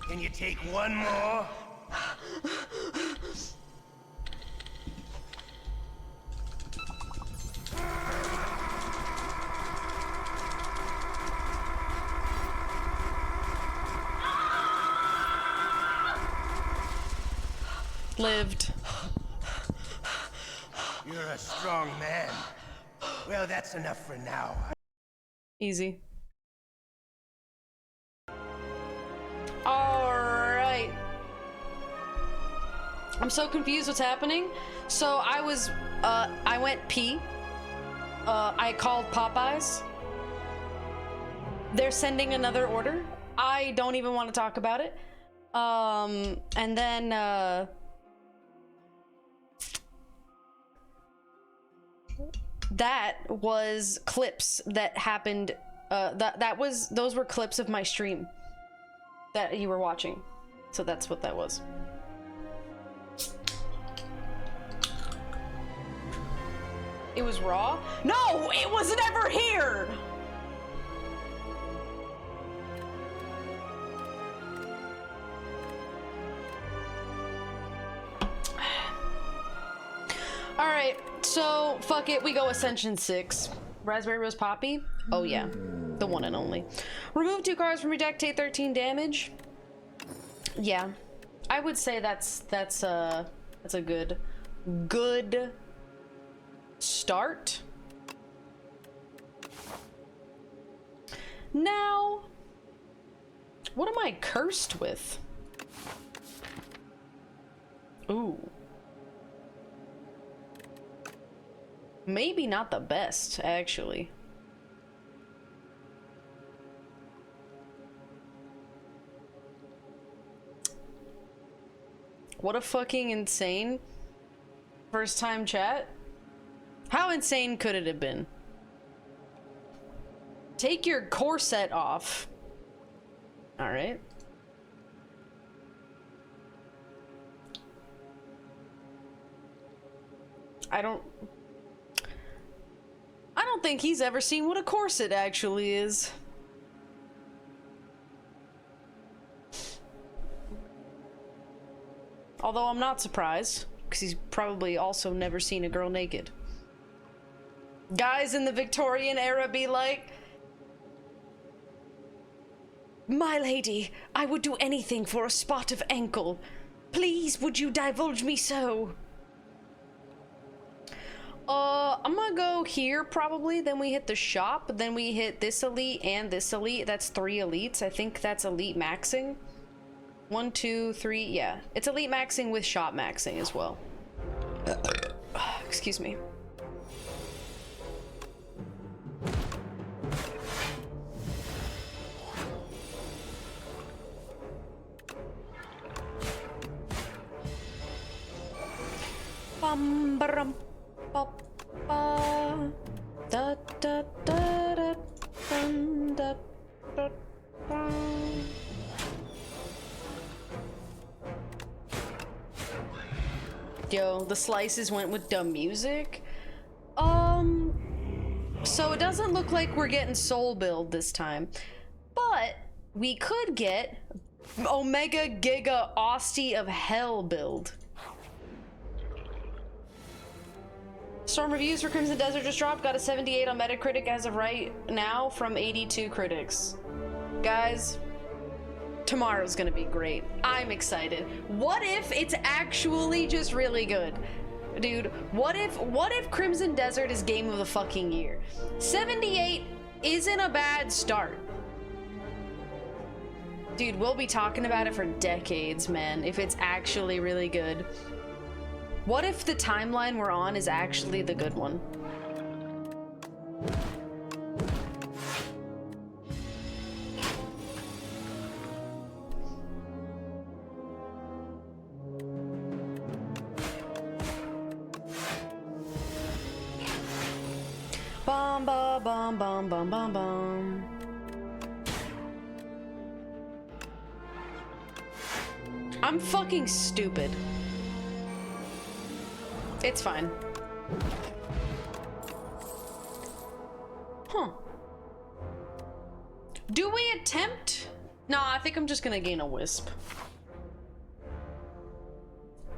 Speaker 20: Can you take one more?
Speaker 6: Lived.
Speaker 20: You're a strong man. Well, that's enough for now.
Speaker 6: Easy. Alright. I'm so confused what's happening. So I went pee. I called Popeyes. They're sending another order. I don't even want to talk about it. And then, that was clips that happened. Those were clips of my stream that you were watching. So that's what that was. It was raw? No, it was never here. All right, so fuck it, we go Ascension 6. Raspberry Rose Poppy? Oh yeah, the one and only. Remove 2 cards from your deck, take 13 damage. Yeah, I would say that's a good start. Now, what am I cursed with? Ooh. Maybe not the best, actually. What a fucking insane first time chat. How insane could it have been? Take your corset off. All right. I don't think he's ever seen what a corset actually is. Although I'm not surprised, because he's probably also never seen a girl naked. Guys in the Victorian era be like, "My lady, I would do anything for a spot of ankle. Please, would you divulge me so?" I'm gonna go here probably, then we hit the shop, then we hit this elite and this elite. That's 3 elites. I think that's elite maxing. 1, 2, 3, yeah. It's elite maxing with shop maxing as well. Excuse me. Bum barum pop ba da da da da dun, da da da. Yo, the slices went with dumb music. So it doesn't look like we're getting soul build this time, but we could get Omega Giga Austie of Hell build. Storm reviews for Crimson Desert just dropped. Got a 78 on Metacritic as of right now from 82 critics. Guys, tomorrow's gonna be great. I'm excited. What if it's actually just really good? Dude, what if Crimson Desert is game of the fucking year? 78 isn't a bad start. Dude, we'll be talking about it for decades, man, if it's actually really good. What if the timeline we're on is actually the good one? Bum ba bum bum bum bum bum. I'm fucking stupid. It's fine. Huh. Do we attempt? No, I think I'm just gonna gain a wisp.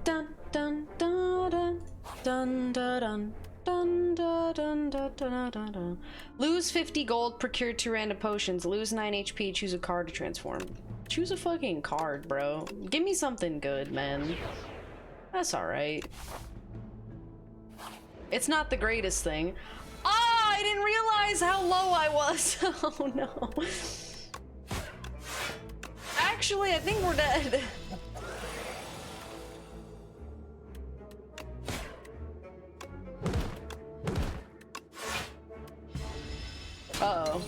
Speaker 6: Dun dun dun dun dun dun dun. Dun, dun, dun, dun, dun, dun, dun. Lose 50 gold, procure 2 random potions, lose 9 HP, choose a card to transform. Choose a fucking card, bro. Give me something good, man. That's alright. It's not the greatest thing. Ah, I didn't realize how low I was. Oh no. Actually, I think we're dead. Uh-oh.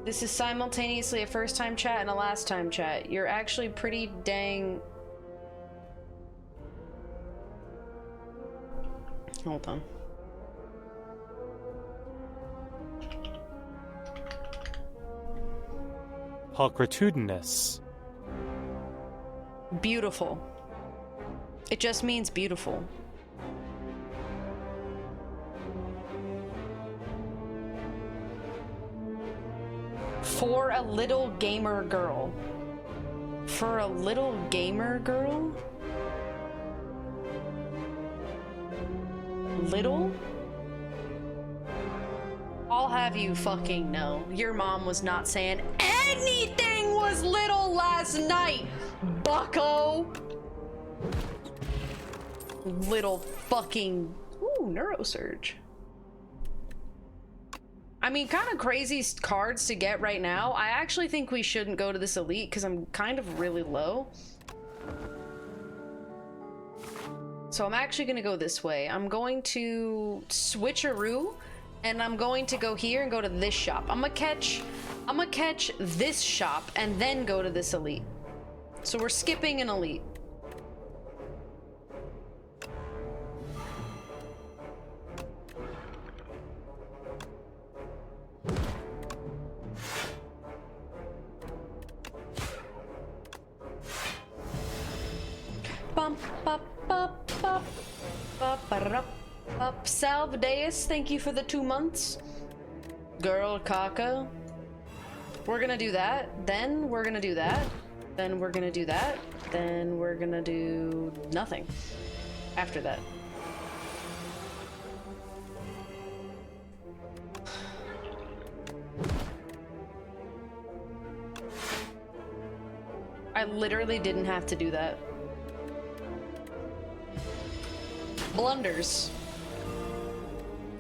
Speaker 6: This is simultaneously a first-time chat and a last-time chat. You're actually pretty dang... Hold on.
Speaker 21: Pulchritudinous.
Speaker 6: Beautiful. It just means beautiful. For a little gamer girl. For a little gamer girl? Little? I'll have you fucking know. Your mom was not saying anything was little last night, bucko! Little fucking... Ooh, neurosurge. I mean, kind of crazy cards to get right now. I actually think we shouldn't go to this elite because I'm kind of really low. So I'm actually going to go this way. I'm going to switcheroo and I'm going to go here and go to this shop. I'm gonna catch this shop and then go to this elite. So we're skipping an elite. Bump, bop, bop, bop, bop, bop, bop. Salvadeus, thank you for the 2 months. Girl caca. We're gonna do that. Then we're gonna do that. Then we're gonna do that. Then we're gonna do nothing after that. I literally didn't have to do that. Blunders.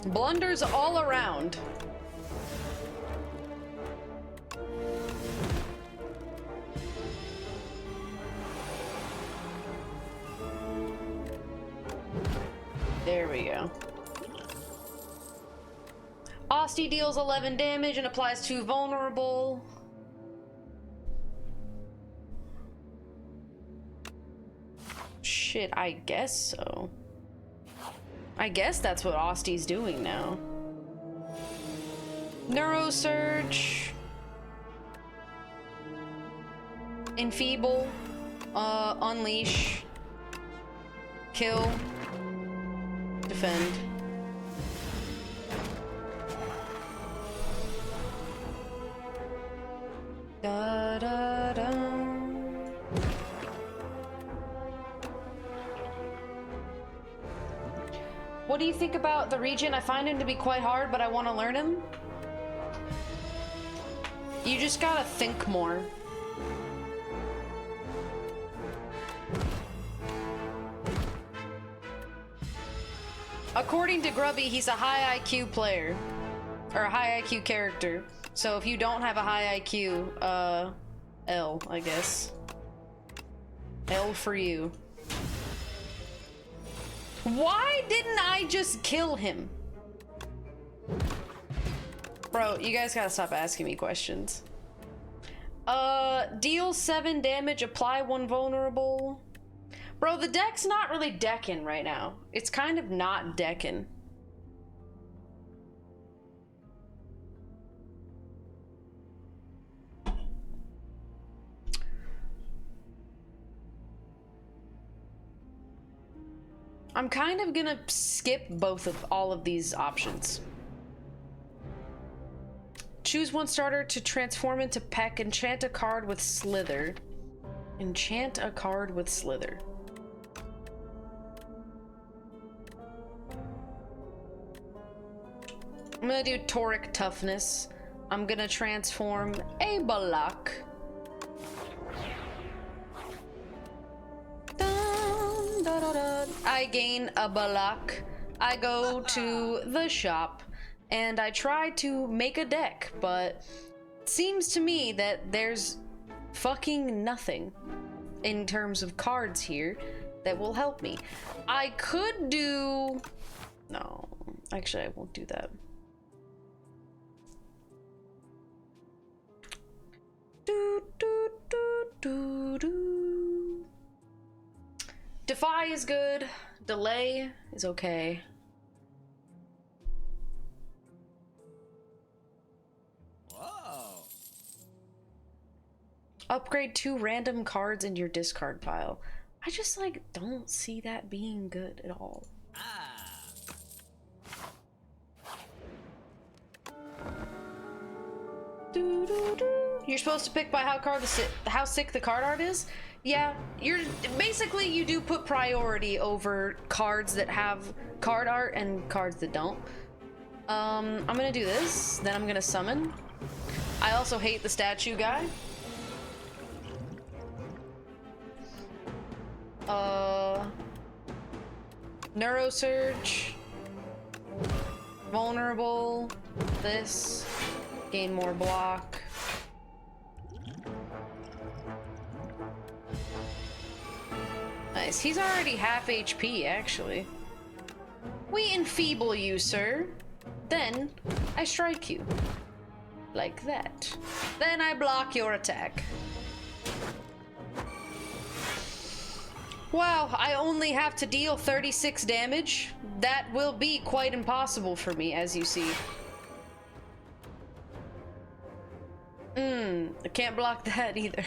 Speaker 6: Blunders all around. There we go. Austie deals 11 damage and applies to vulnerable. Shit, I guess so. I guess that's what Austie's doing now. Neurosurge. Enfeeble. Unleash. kill, defend. Da da da. What do you think about the region? I find him to be quite hard, but I want to learn him. You just gotta think more. According to Grubby, he's a high IQ player. Or a high IQ character. So if you don't have a high IQ, L, I guess. L for you. Why didn't I just kill him? Bro, you guys gotta stop asking me questions. Deal 7 damage, apply 1 vulnerable. Bro, the deck's not really decking right now. It's kind of not decking. I'm kind of gonna skip all of these options. Choose one starter to transform into Peck. Enchant a card with Slither. Enchant a card with Slither. I'm gonna do Toric Toughness. I'm gonna transform a Balak. I gain a Balak. I go to the shop and I try to make a deck, but it seems to me that there's fucking nothing in terms of cards here that will help me. I could do... No, actually I won't do that. Defy is good. Delay is okay.
Speaker 17: Whoa.
Speaker 6: Upgrade 2 random cards in your discard pile. I just like don't see that being good at all. You're supposed to pick by how sick the card art is. Yeah, basically you do put priority over cards that have card art and cards that don't. I'm gonna do this, then I'm gonna summon. I also hate the statue guy. Neurosurge. Vulnerable. This. Gain more block. Nice. He's already half HP, actually. We enfeeble you, sir. Then I strike you. Like that. Then I block your attack. Wow, I only have to deal 36 damage. That will be quite impossible for me, as you see. I can't block that either.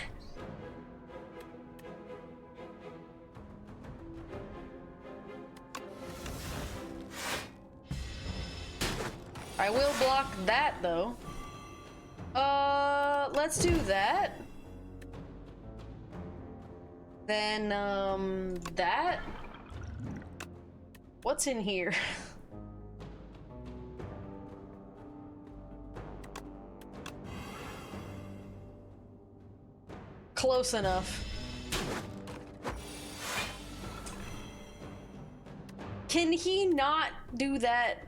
Speaker 6: I will block that though. Let's do that. Then, that. What's in here? Close enough. Can he not do that?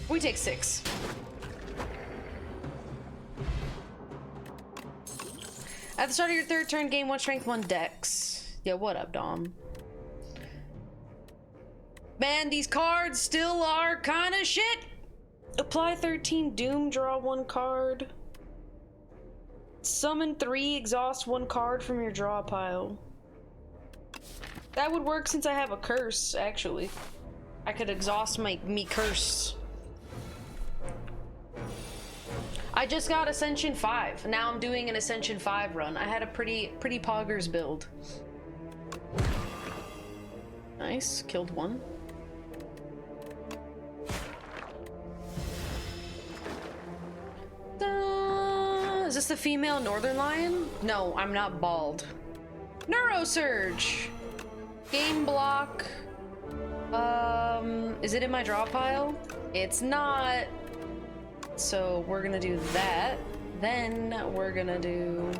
Speaker 6: We take 6. At the start of your 3rd turn, gain 1 strength, 1 dex. Yeah, what up, Dom? Man, these cards still are kind of shit. Apply 13 Doom, draw 1 card. Summon 3, exhaust 1 card from your draw pile. That would work since I have a curse, actually. I could exhaust me curse. I just got Ascension 5. Now I'm doing an Ascension 5 run. I had a pretty poggers build. Nice, killed one. Is this the female northern lion? No, I'm not bald. Neurosurge! Game block. Is it in my draw pile? It's not. So we're gonna do that. Then we're gonna do...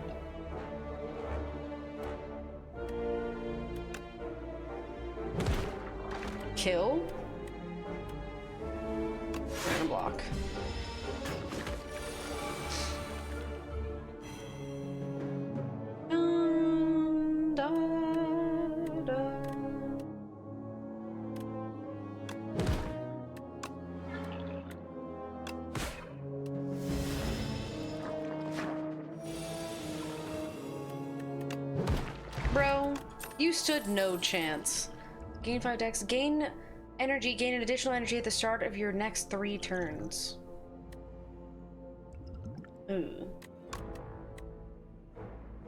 Speaker 6: kill. Random block. Bro, you stood no chance. Gain 5 dex. Gain energy. Gain an additional energy at the start of your next 3 turns. Ooh.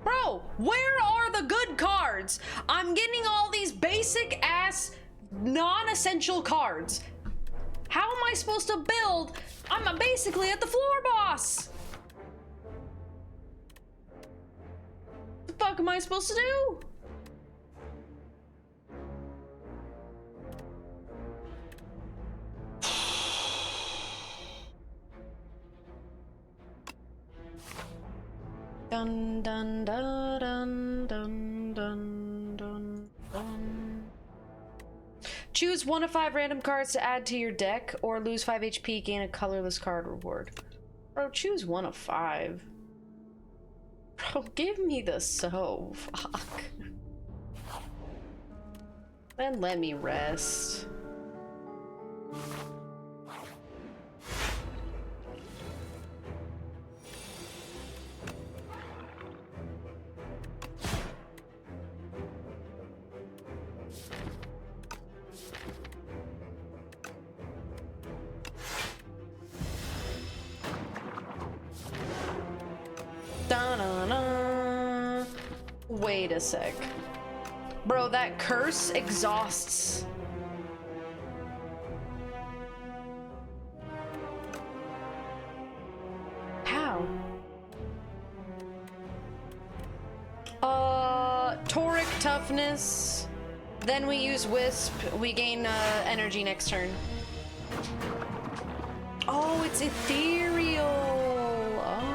Speaker 6: Bro, where are the good cards? I'm getting all these basic ass non-essential cards. How am I supposed to build? I'm basically at the floor boss. What the fuck am I supposed to do? Dun dun dun dun dun dun dun dun. Choose 1 of 5 random cards to add to your deck, or lose 5 HP, gain a colorless card reward. Bro, choose 1 of 5. Bro, give me the so. Fuck. Then let me rest. Da-na-na. Wait a sec. Bro, that curse exhausts. How? Toric toughness. Then we use Wisp. We gain energy next turn. Oh, it's ethereal. Oh.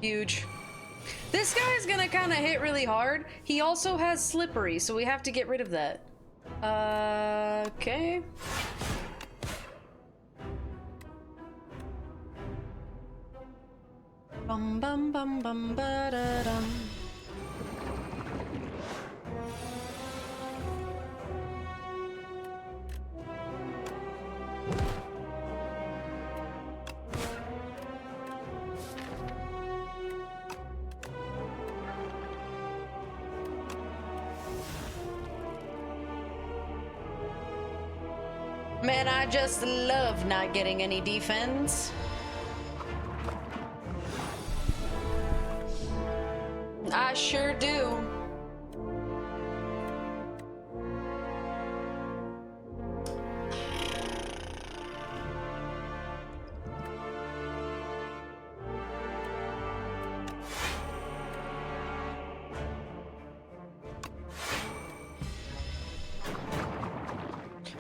Speaker 6: Huge. This guy's gonna kind of hit really hard. He also has slippery, so we have to get rid of that. Okay. Bum bum bum bum ba da dum. Man, I just love not getting any defense. I sure do.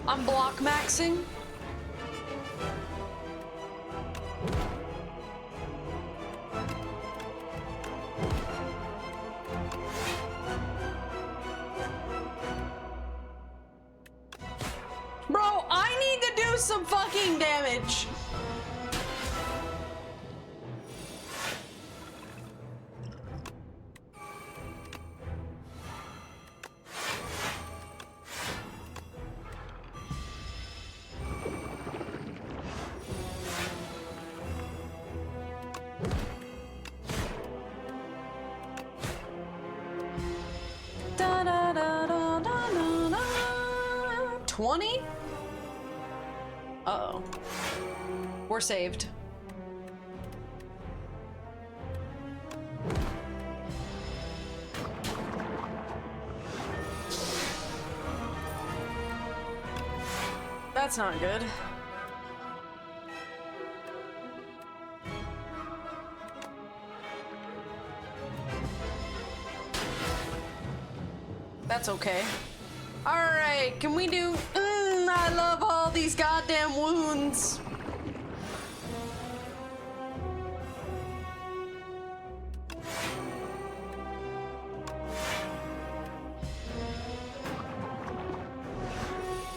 Speaker 6: I'm block maxing. Bro, I need to do some fucking damage. 20? Uh-oh. We're saved. That's not good. That's okay. Alright, can we do... I love all these goddamn wounds.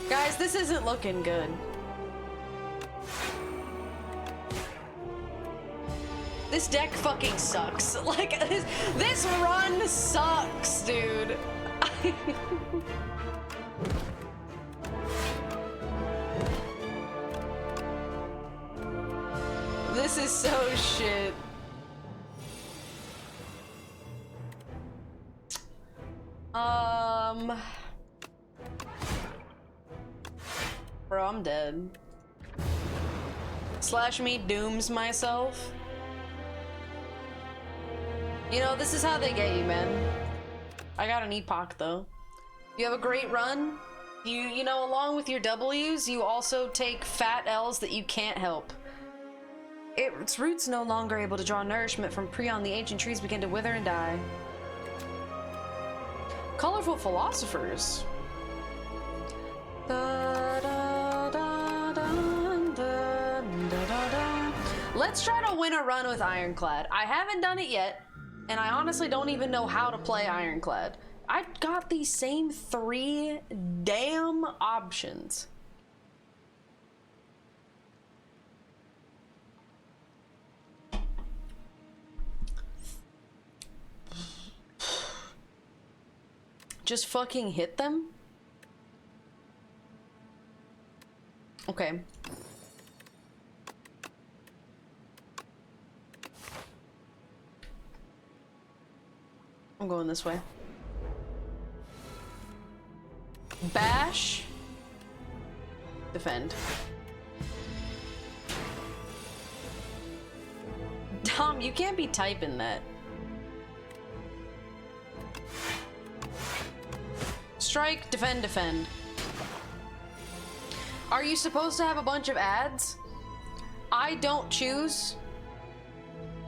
Speaker 6: Guys, this isn't looking good. This deck fucking sucks. Like, this run sucks, dude. This is so shit. Bro, I'm dead. Slash me dooms myself. You know, this is how they get you, man. I got an epoch, though. You have a great run. You know, along with your W's, you also take fat L's that you can't help. Its roots no longer able to draw nourishment from Prion, the ancient trees begin to wither and die. Colorful philosophers. Let's try to win a run with Ironclad. I haven't done it yet, and I honestly don't even know how to play Ironclad. I got these same 3 damn options. Just fucking hit them? Okay. I'm going this way. Bash. Defend. Tom, you can't be typing that. Strike, defend, defend. Are you supposed to have a bunch of ads? I don't choose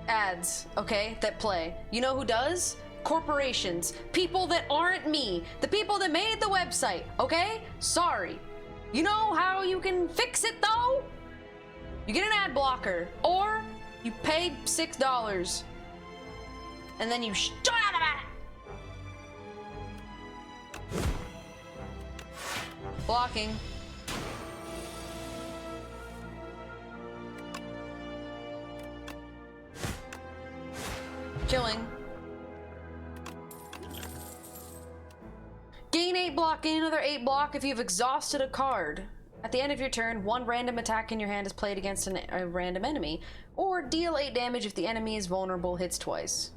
Speaker 6: ads, okay, that play. You know who does? Corporations. People that aren't me. The people that made the website, okay? Sorry. You know how you can fix it, though? You get an ad blocker, or you pay $6, and then you shut out of it. Blocking. Killing. Gain 8 block, gain another 8 block if you've exhausted a card. At the end of your turn, 1 random attack in your hand is played against a random enemy, or deal 8 damage if the enemy is vulnerable, hits twice.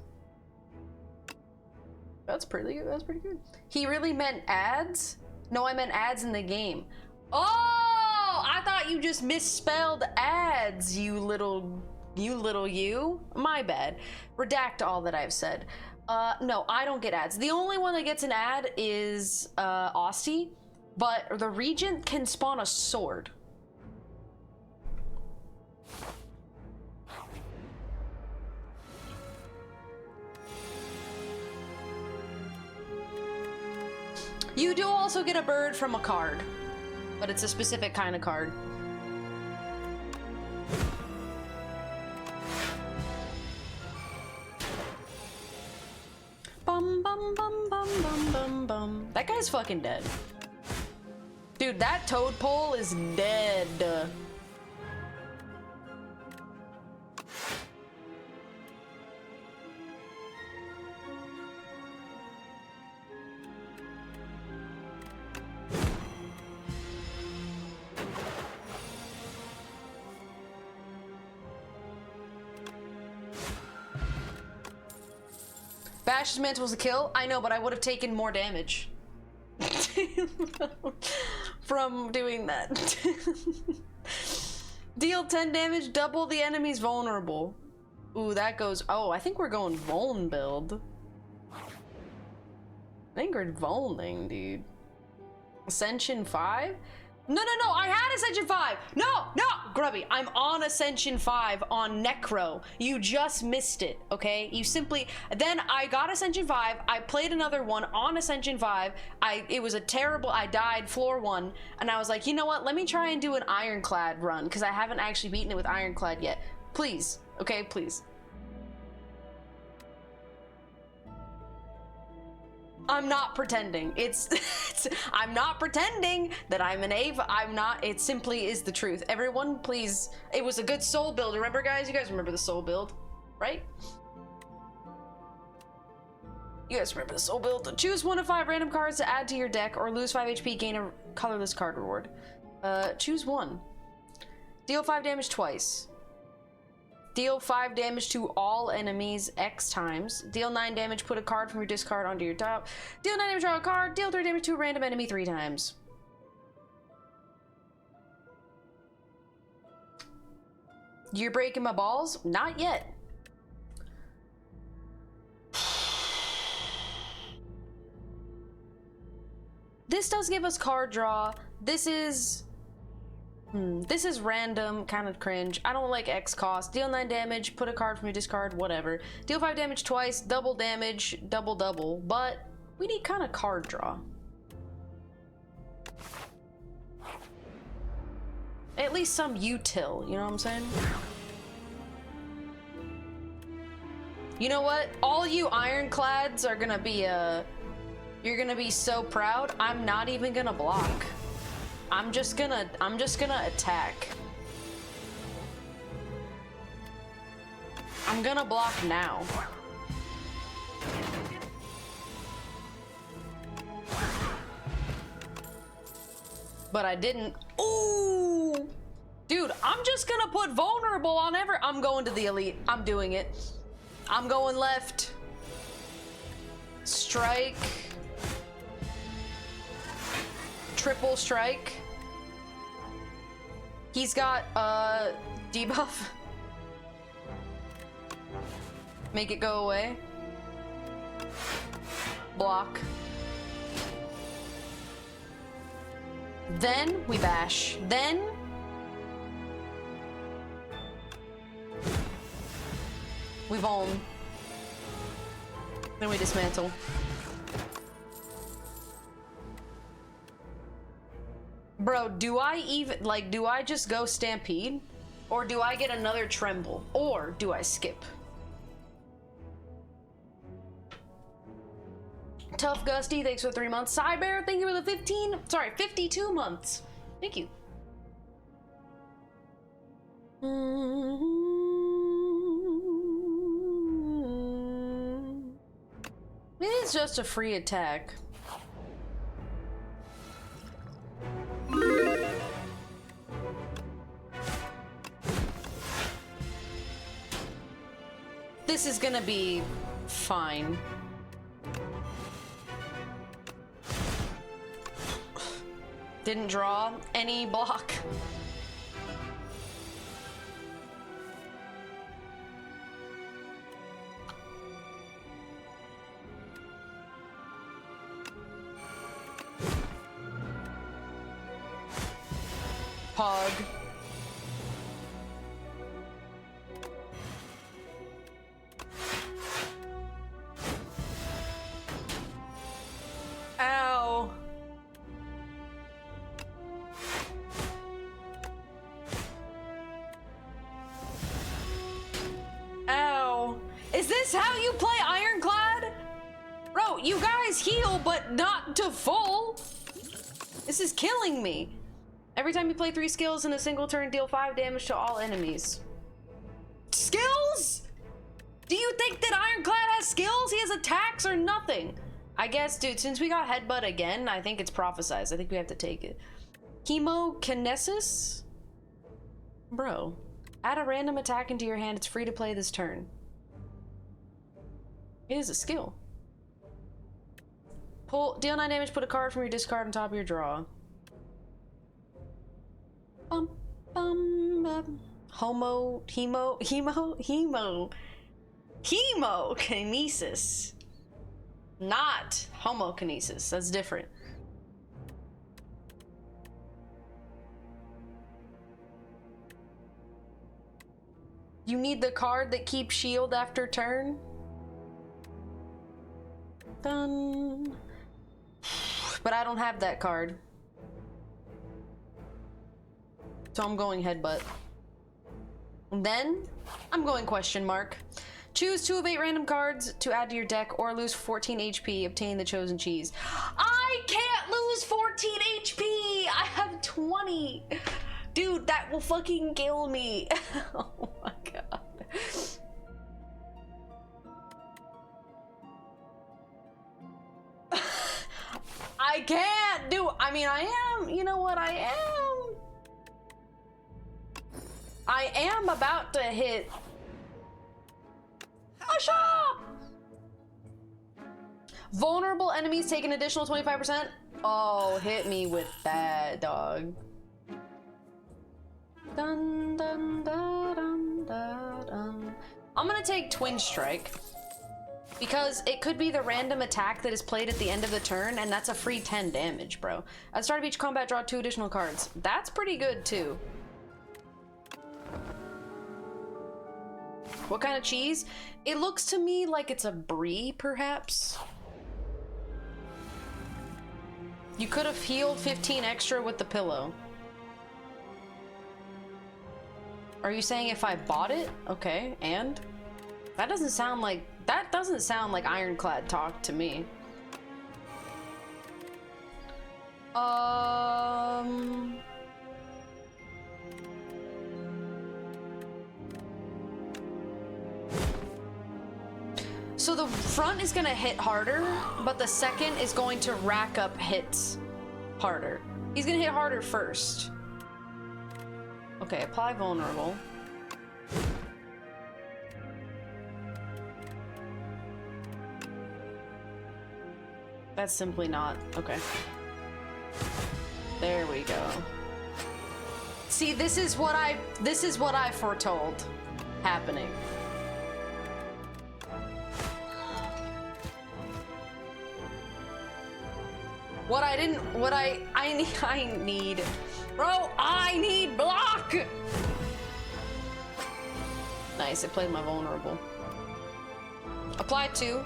Speaker 6: That's pretty good. That's pretty good. He really meant ads? No, I meant ads in the game. Oh, I thought you just misspelled ads, you little you. My bad. Redact all that I've said. No, I don't get ads. The only one that gets an ad is Aussie, but the Regent can spawn a sword. You do also get a bird from a card, but it's a specific kind of card. Bum bum bum bum bum bum bum. That guy's fucking dead. Dude, that toad pole is dead. Bash's mantle was a kill. I know, but I would have taken more damage. from doing that. Deal 10 damage, double the enemy's vulnerable. Ooh, that goes... Oh, I think we're going Vuln build. I think we're Vulning, dude. Ascension 5? No, I had Ascension 5! No! Grubby, I'm on Ascension 5 on Necro. You just missed it, okay? You simply... Then I got Ascension 5, I played another one on Ascension 5, it was a terrible... I died floor 1, and I was like, you know what? Let me try and do an Ironclad run, because I haven't actually beaten it with Ironclad yet. Please, okay? Please. I'm not pretending. I'm not pretending that I'm an Ava. I'm not. It simply is the truth. Everyone, please. It was a good soul build. Remember, guys? You guys remember the soul build, right? You guys remember the soul build. Choose 1 of 5 random cards to add to your deck or lose 5 HP, gain a colorless card reward. Choose 1. Deal 5 damage twice. Deal 5 damage to all enemies X times. Deal 9 damage, put a card from your discard onto your top. Deal 9 damage, draw a card. Deal 3 damage to a random enemy 3 times. You're breaking my balls? Not yet. This does give us card draw. This is random, kind of cringe. I don't like X cost. Deal 9 damage, put a card from your discard, whatever. Deal 5 damage twice, double damage, double, but we need kind of card draw. At least some util, you know what I'm saying? You know what? All you Ironclads are gonna be, you're gonna be so proud. I'm not even gonna block. I'm just gonna attack. I'm gonna block now. But I didn't. Ooh! Dude, I'm just gonna put vulnerable on I'm going to the elite. I'm doing it. I'm going left. Strike. Triple strike. He's got debuff. Make it go away. Block. Then we bash. Then we vuln. Then we dismantle. Bro, do I even, like, do I just go Stampede? Or do I get another Tremble? Or do I skip? Tough Gusty, thanks for 3 months. Cybear, thank you for the 52 months. Thank you. It is just a free attack. This is gonna be fine. Didn't draw any block. Pog. Ow. Ow. Is this how you play Ironclad? Bro, you guys heal, but not to full. This is killing me. Every time you play 3 skills in a single turn, deal 5 damage to all enemies. Skills? Do you think that Ironclad has skills? He has attacks or nothing. I guess, dude, since we got Headbutt again, I think it's prophesized. I think we have to take it. Chemokinesis? Bro, add a random attack into your hand. It's free to play this turn. It is a skill. Deal 9 damage, put a card from your discard on top of your draw. Bum, bum, bum. Hemokinesis. Not homokinesis. That's different. You need the card that keeps shield after turn? Done. But I don't have that card. So I'm going headbutt. And then I'm going question mark. Choose 2 of 8 random cards to add to your deck or lose 14 HP. Obtain the chosen cheese. I can't lose 14 HP! I have 20! Dude, that will fucking kill me. Oh my god. I can't do. I mean, I am. You know what? I am. I am about to hit. Asha! Vulnerable enemies take an additional 25%. Oh, hit me with that, dog. Dun, dun, dun, dun, dun, dun. I'm gonna take Twin Strike because it could be the random attack that is played at the end of the turn, and that's a free 10 damage, bro. At the start of each combat, draw 2 additional cards. That's pretty good too. What kind of cheese? It looks to me like it's a brie, perhaps. You could have healed 15 extra with the pillow. Are you saying if I bought it? Okay, and? That doesn't sound like ironclad talk to me. So the front is gonna hit harder, but the second is going to rack up hits harder. He's gonna hit harder first. Okay, apply vulnerable. That's simply not okay. There we go. See, this is what I foretold happening. I need, bro, I need block! Nice, I played my vulnerable. Apply 2.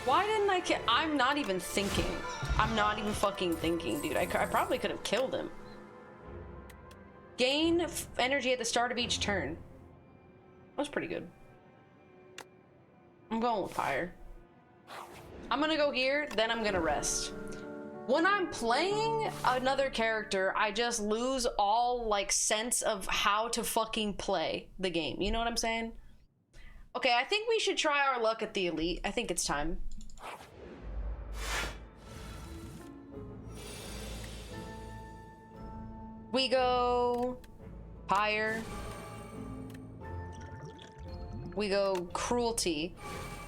Speaker 6: Why didn't I kill? I'm not even thinking. I'm not even fucking thinking, dude. I probably could have killed him. Gain energy at the start of each turn. That's pretty good. I'm going with fire. I'm gonna go here, then I'm gonna rest. When I'm playing another character, I just lose all like sense of how to fucking play the game. You know what I'm saying? Okay, I think we should try our luck at the elite. I think it's time. We go fire. We go cruelty.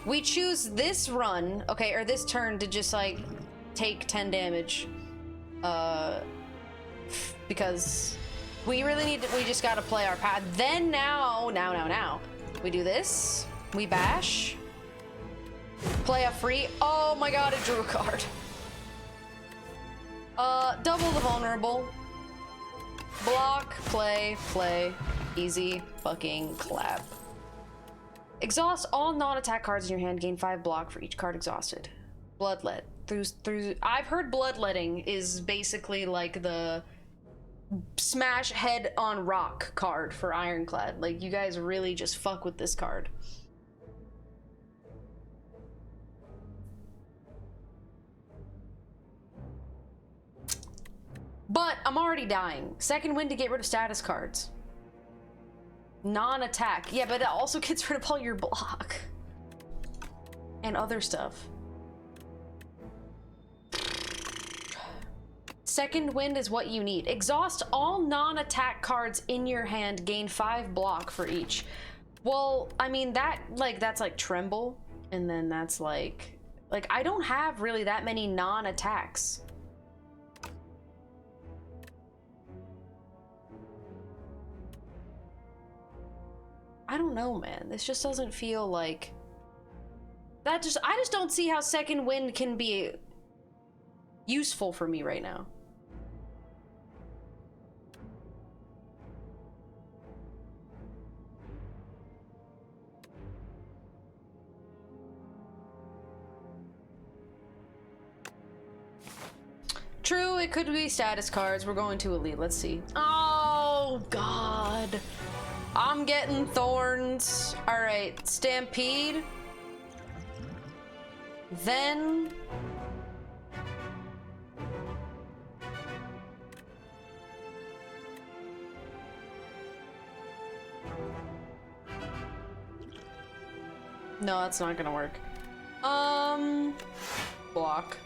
Speaker 6: We choose this run, okay, or this turn to just like take 10 damage. Because we really need to, we just gotta play our path. Then now, we do this, we bash, play a free, oh my god, it drew a card. Double the vulnerable. Block, play, easy fucking clap. Exhaust all non-attack cards in your hand, gain 5 block for each card exhausted. Bloodlet. Through I've heard bloodletting is basically like the smash head on rock card for Ironclad. Like, you guys really just fuck with this card. But I'm already dying. Second wind to get rid of status cards. Non-attack. Yeah, but it also gets rid of all your block. And other stuff. Second wind is what you need. Exhaust all non-attack cards in your hand. Gain 5 block for each. Well, I mean, that's like Tremble. And then that's like Like, I don't have really that many non-attacks. I don't know, man. This just doesn't feel like... I just don't see how second wind can be useful for me right now. True, it could be status cards. We're going to elite. Let's see. Oh, God. I'm getting thorns. All right, Stampede. Then... No, that's not gonna work. Block.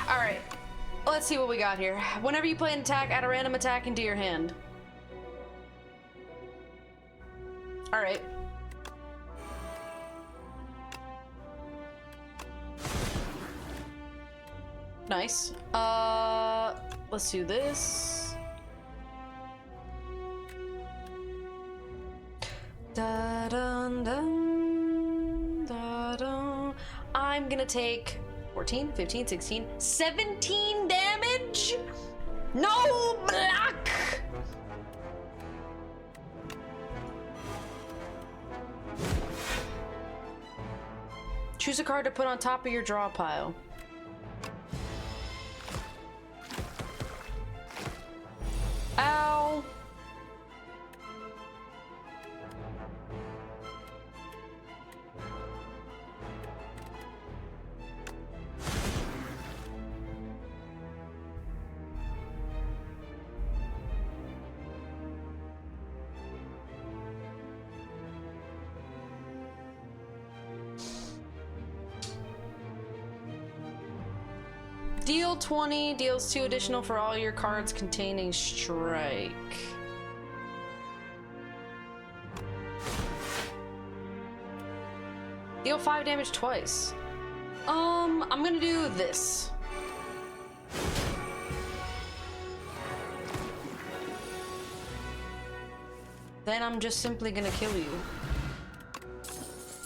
Speaker 6: Alright. Let's see what we got here. Whenever you play an attack, add a random attack into your hand. Alright. Nice. Let's do this. Da-dun-dun, da-dun. I'm gonna take 14, 15, 16, 17 damage? No block! Choose a card to put on top of your draw pile. Ow. Deal 20, deals 2 additional for all your cards containing strike. Deal 5 damage twice. I'm gonna do this. Then I'm just simply gonna kill you.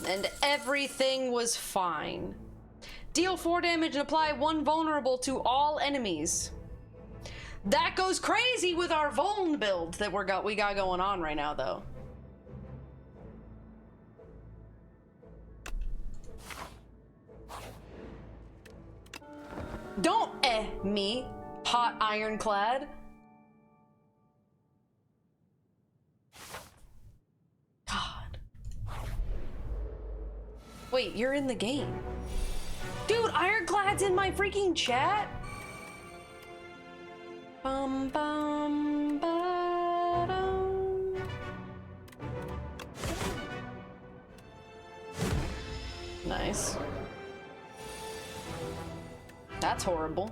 Speaker 6: And everything was fine. Deal 4 damage and apply 1 vulnerable to all enemies. That goes crazy with our vuln build that we got going on right now, though. Don't me, hot ironclad. God. Wait, you're in the game. Dude, Ironclad's in my freaking chat. Bum bum ba-dum. Nice. That's horrible.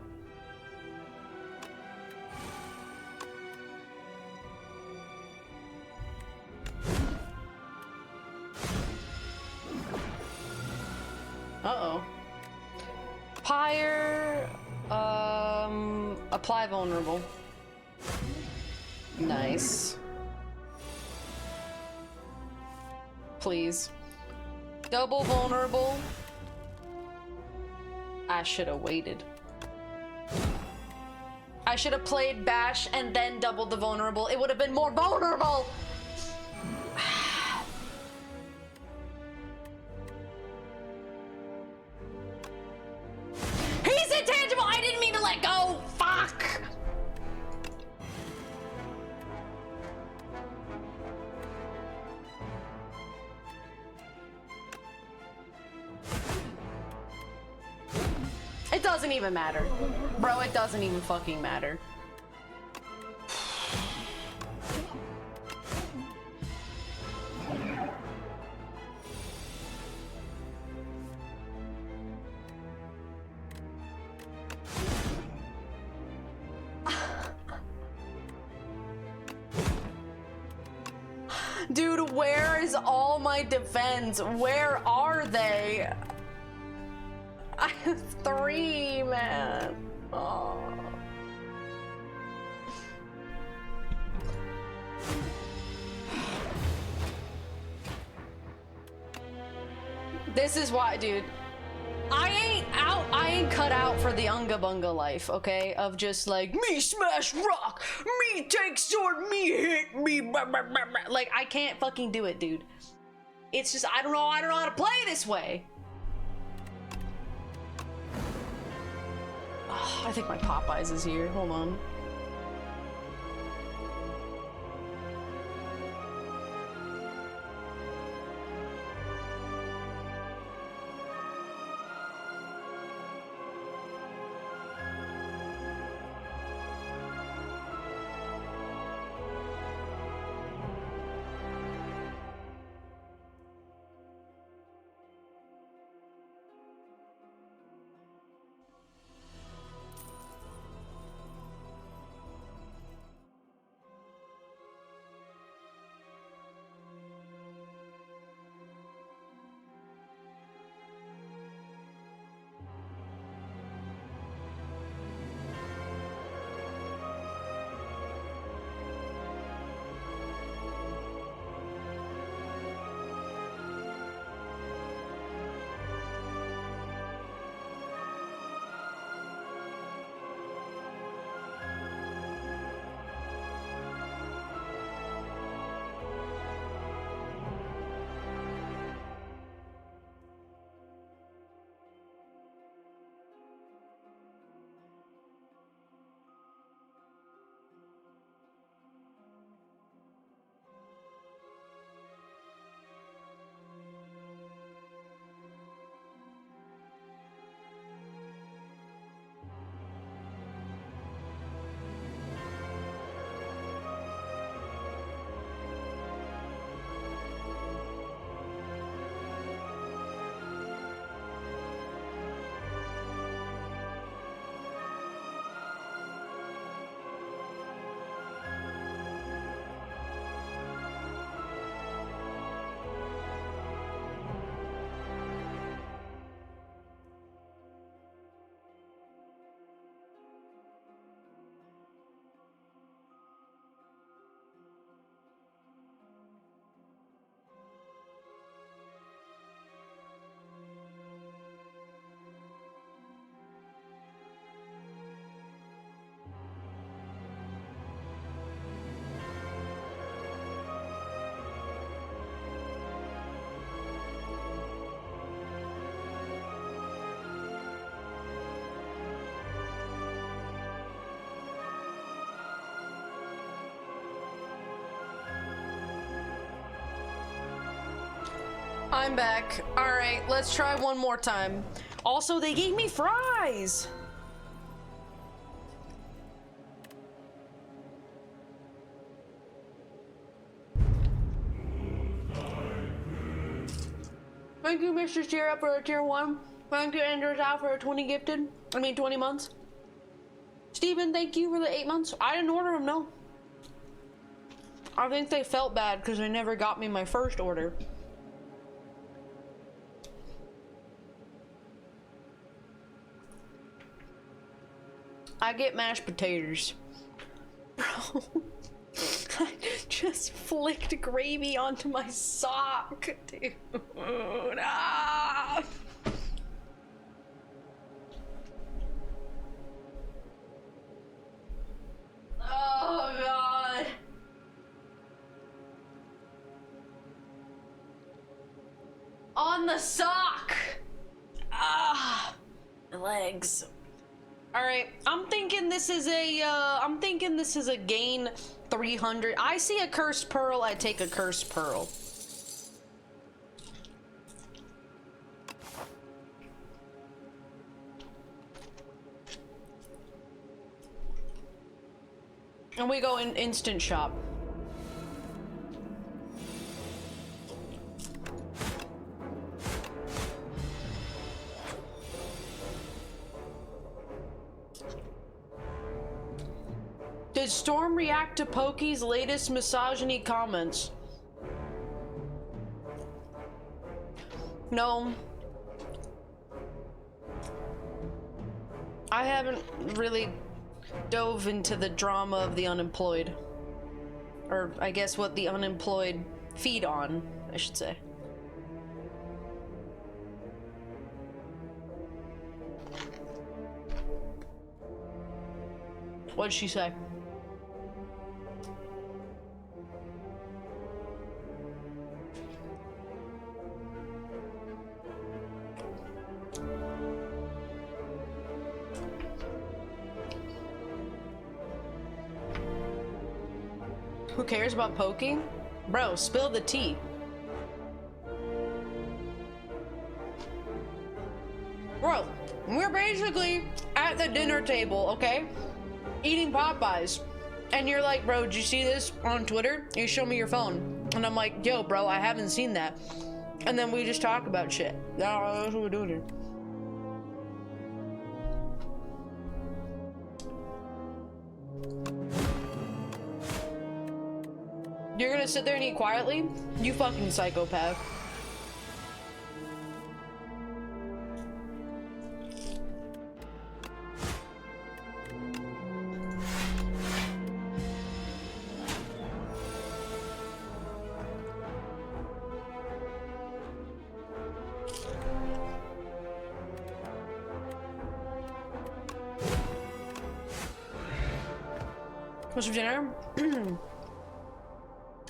Speaker 6: Uh-oh. Pyre, apply vulnerable. Nice. Please. Double vulnerable. I should have waited. I should have played bash and then doubled the vulnerable. It would have been more vulnerable. He's intangible! I didn't mean to let go! Fuck! It doesn't even matter. Bro, it doesn't even fucking matter. Dude, Where is all my defense? Where are they? I have 3, man. Oh. This is why, dude. I ain't cut out for the unga bunga life, okay? Of just like, me smash rock, me take sword, me hit, me blah, blah, blah, blah. Like, I can't fucking do it, dude. It's just, I don't know how to play this way. Oh, I think my Popeyes is here, hold on. I'm back. Alright, let's try one more time. Also, they gave me fries! Thank you, Mr. Tier Up for a tier 1. Thank you, Andrews out for a 20 gifted. 20 months. Steven, thank you for the 8 months. I didn't order them, no. I think they felt bad because they never got me my first order. I get mashed potatoes. Bro, I just flicked gravy onto my sock, dude. Ah! Oh, God. On the sock! Ah! My legs. Alright, I'm thinking this is a gain 300. I see a cursed pearl, I take a cursed pearl. And we go in instant shop. Did Storm react to Pokey's latest misogyny comments? No. I haven't really dove into the drama of the unemployed. Or I guess what the unemployed feed on, I should say. What'd she say? Who cares about poking? Bro, spill the tea. Bro, we're basically at the dinner table, okay? Eating Popeyes. And you're like, bro, did you see this on Twitter? You show me your phone. And I'm like, yo, bro, I haven't seen that. And then we just talk about shit. That's what we're doing here. You're gonna sit there and eat quietly? You fucking psychopath. What's for dinner?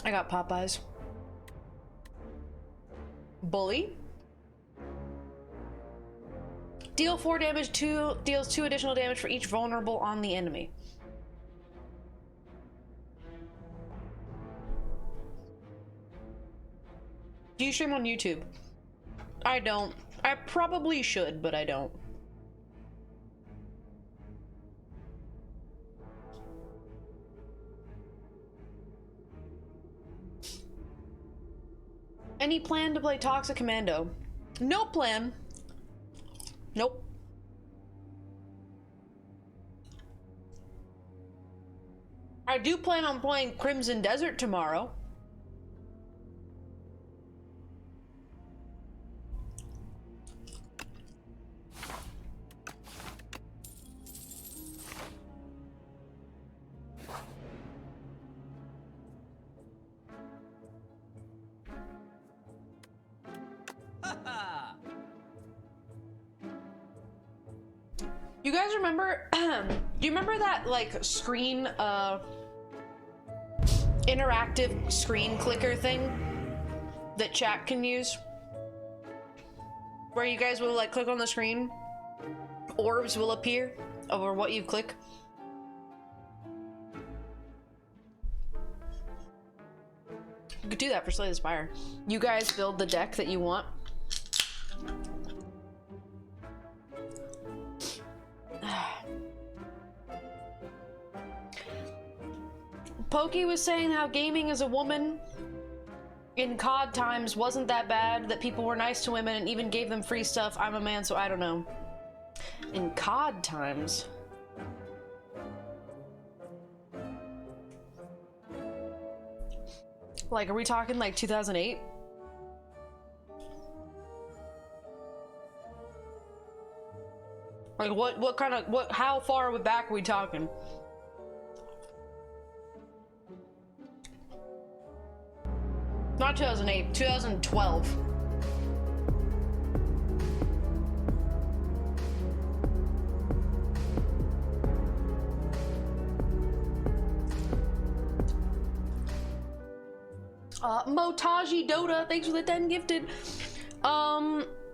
Speaker 6: I got Popeyes. Bully. Deal 4 damage, deals 2 additional damage for each vulnerable on the enemy. Do you stream on YouTube? I don't. I probably should, but I don't. Any plan to play Toxic Commando? No plan. Nope. I do plan on playing Crimson Desert tomorrow. You guys remember, do you remember that like screen, interactive screen clicker thing that chat can use? Where you guys will like click on the screen, orbs will appear over what you click. You could do that for Slay the Spire. You guys build the deck that you want. Pokey was saying how gaming as a woman in COD times wasn't that bad, that people were nice to women and even gave them free stuff. I'm a man, so I don't know. In COD times. Like, are we talking like 2008? Like what kind of, how far back are we talking? Not 2008, 2012. Motaji Dota, thanks for the 10 gifted.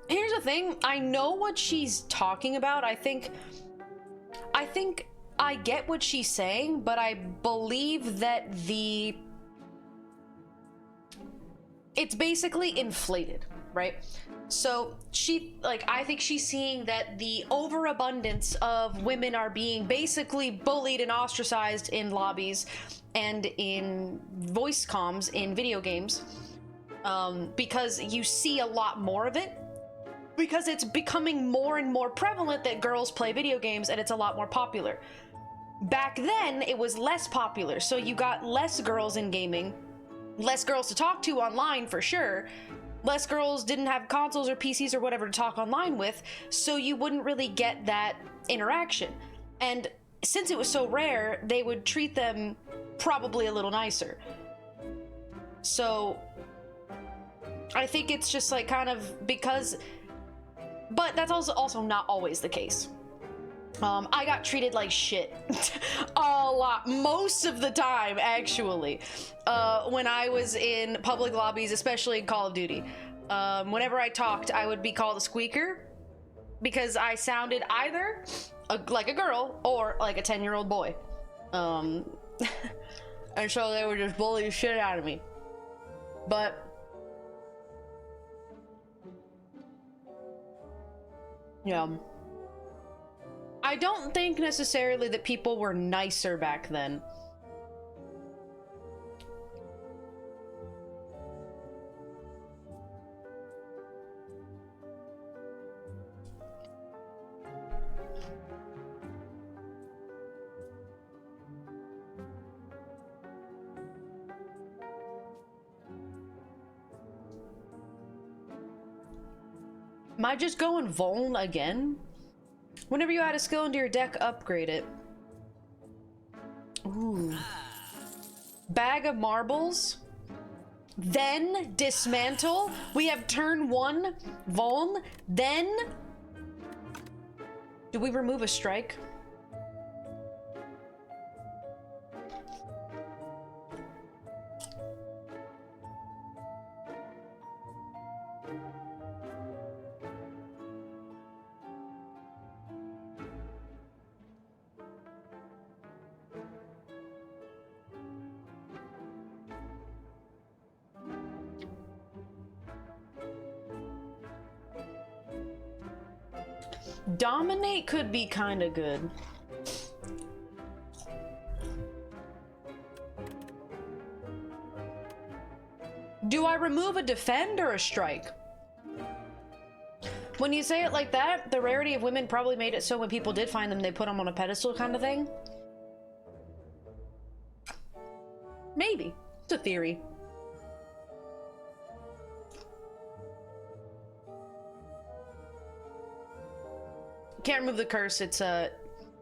Speaker 6: Here's the thing, I know what she's talking about. I think I get what she's saying, but I believe that it's basically inflated, right? So I think she's seeing that the overabundance of women are being basically bullied and ostracized in lobbies and in voice comms in video games, because you see a lot more of it, because it's becoming more and more prevalent that girls play video games and it's a lot more popular. Back then, it was less popular, so you got less girls in gaming, less girls to talk to online for sure, less girls didn't have consoles or PCs or whatever to talk online with, so you wouldn't really get that interaction. And since it was so rare, they would treat them probably a little nicer. So I think it's just like kind of because, but that's also not always the case. I got treated like shit a lot, most of the time, actually, when I was in public lobbies, especially in Call of Duty. Whenever I talked, I would be called a squeaker because I sounded either like a girl or like a 10-year-old boy. And so they would just bully the shit out of me. But yeah. I don't think necessarily that people were nicer back then. Am I just going Vuln again? Whenever you add a skill into your deck, upgrade it. Ooh. Bag of marbles. Then dismantle. We have turn 1 Vuln. Then do we remove a strike? Dominate could be kind of good. Do I remove a defend or a strike? When you say it like that, the rarity of women probably made it so when people did find them, they put them on a pedestal kind of thing. Maybe. It's a theory. Can't remove the curse, it's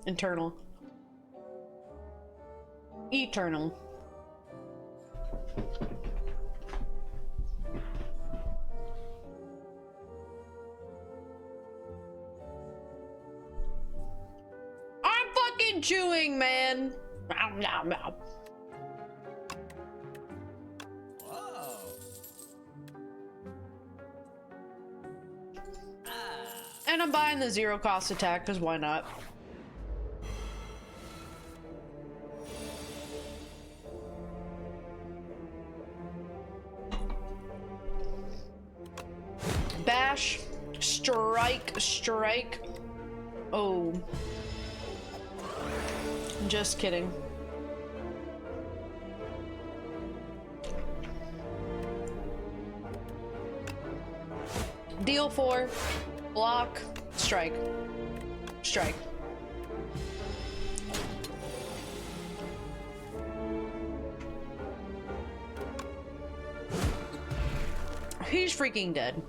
Speaker 6: internal. Eternal. I'm fucking chewing, man. And I'm buying the zero cost attack, because why not? Bash, strike, strike. Oh. Just kidding. Deal 4. Block, strike, strike. He's freaking dead.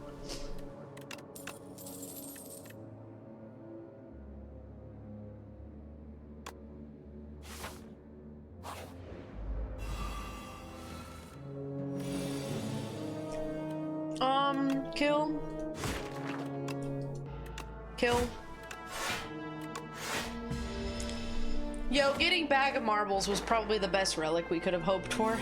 Speaker 6: Kill. Kill. Yo, getting Bag of Marbles was probably the best relic we could have hoped for.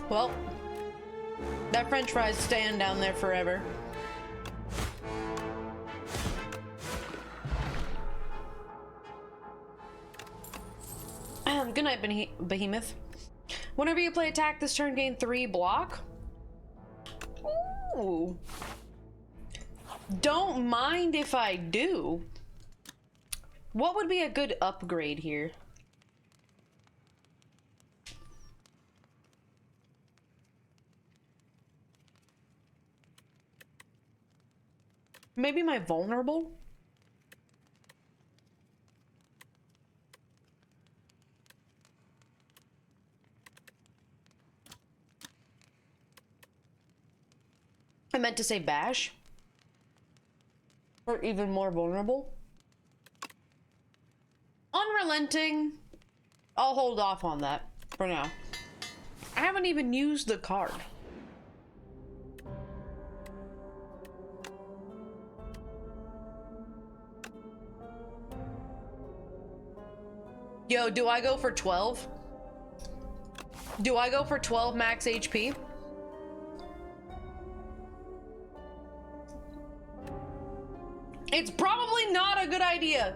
Speaker 6: Well, that french fry's staying down there forever. Good night, Behemoth. Whenever you play attack this turn, gain 3 block. Ooh. Don't mind if I do. What would be a good upgrade here? Maybe my vulnerable? I meant to say bash. Or even more vulnerable. Unrelenting. I'll hold off on that for now. I haven't even used the card. Yo, do I go for 12? Do I go for 12 max HP? It's probably not a good idea.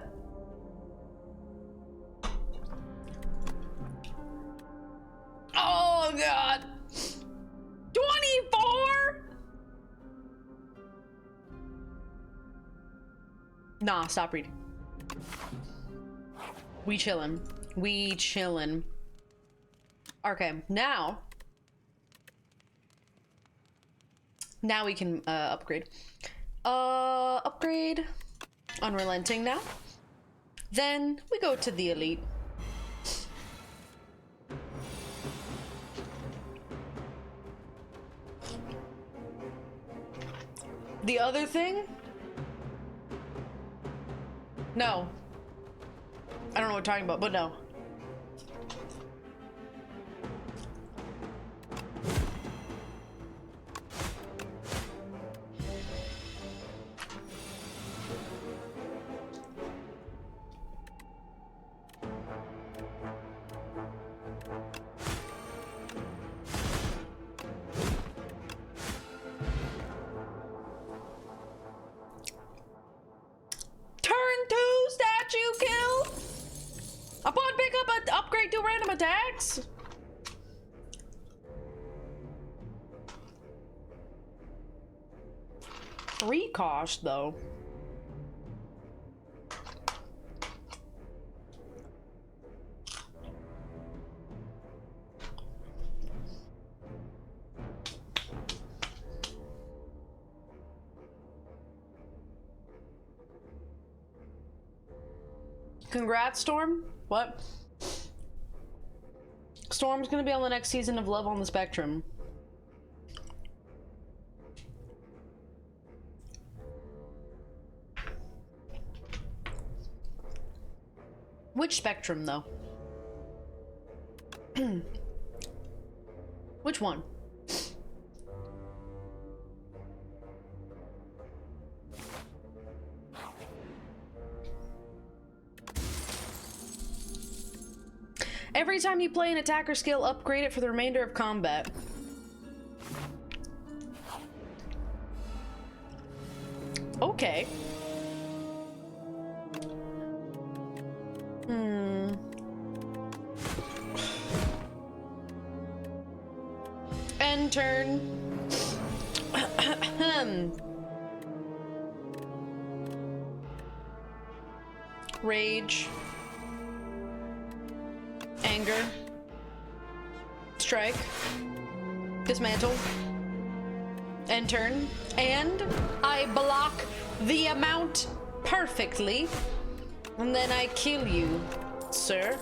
Speaker 6: Oh god. 24? Nah, stop reading. We chillin'. We chillin'. Okay, now we can upgrade. Upgrade. Unrelenting now. Then we go to the elite. The other thing? No. I don't know what we're talking about, but no. Upgrade to random attacks? Free cost though. Congrats, Storm. What? Storm's gonna be on the next season of Love on the Spectrum. Which spectrum, though? Which one? Every time you play an attacker skill, upgrade it for the remainder of combat. Okay. End turn. Rage. Anger. Strike. Dismantle. End turn. And I block the amount perfectly. And then I kill you, sir.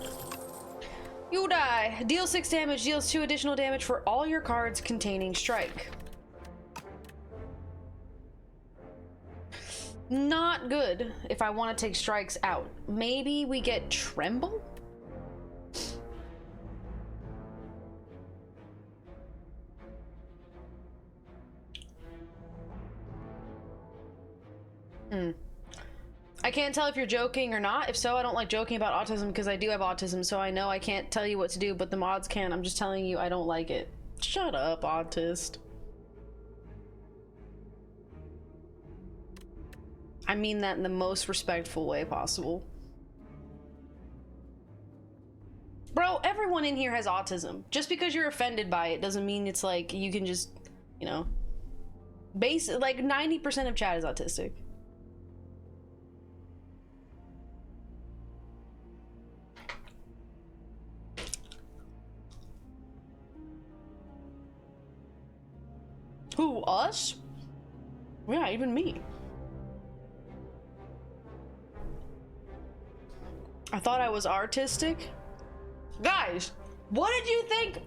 Speaker 6: You die. Deal 6 damage, deals 2 additional damage for all your cards containing strike. Not good if I want to take strikes out. Maybe we get Tremble? I can't tell if you're joking or not. If so, I don't like joking about autism because I do have autism, so I know I can't tell you what to do, but the mods can. I'm just telling you I don't like it. Shut up, autist. I mean that in the most respectful way possible. Bro, everyone in here has autism. Just because you're offended by it doesn't mean it's like you can just, you know, like 90% of chat is autistic. Who, us? Yeah, even me. I thought I was artistic. Guys, what did you think?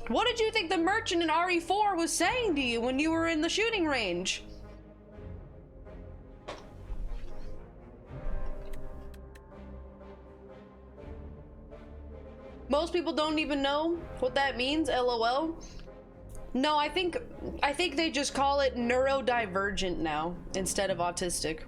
Speaker 6: What did you think the merchant in RE4 was saying to you when you were in the shooting range? Most people don't even know what that means, LOL. No, I think they just call it neurodivergent now instead of autistic.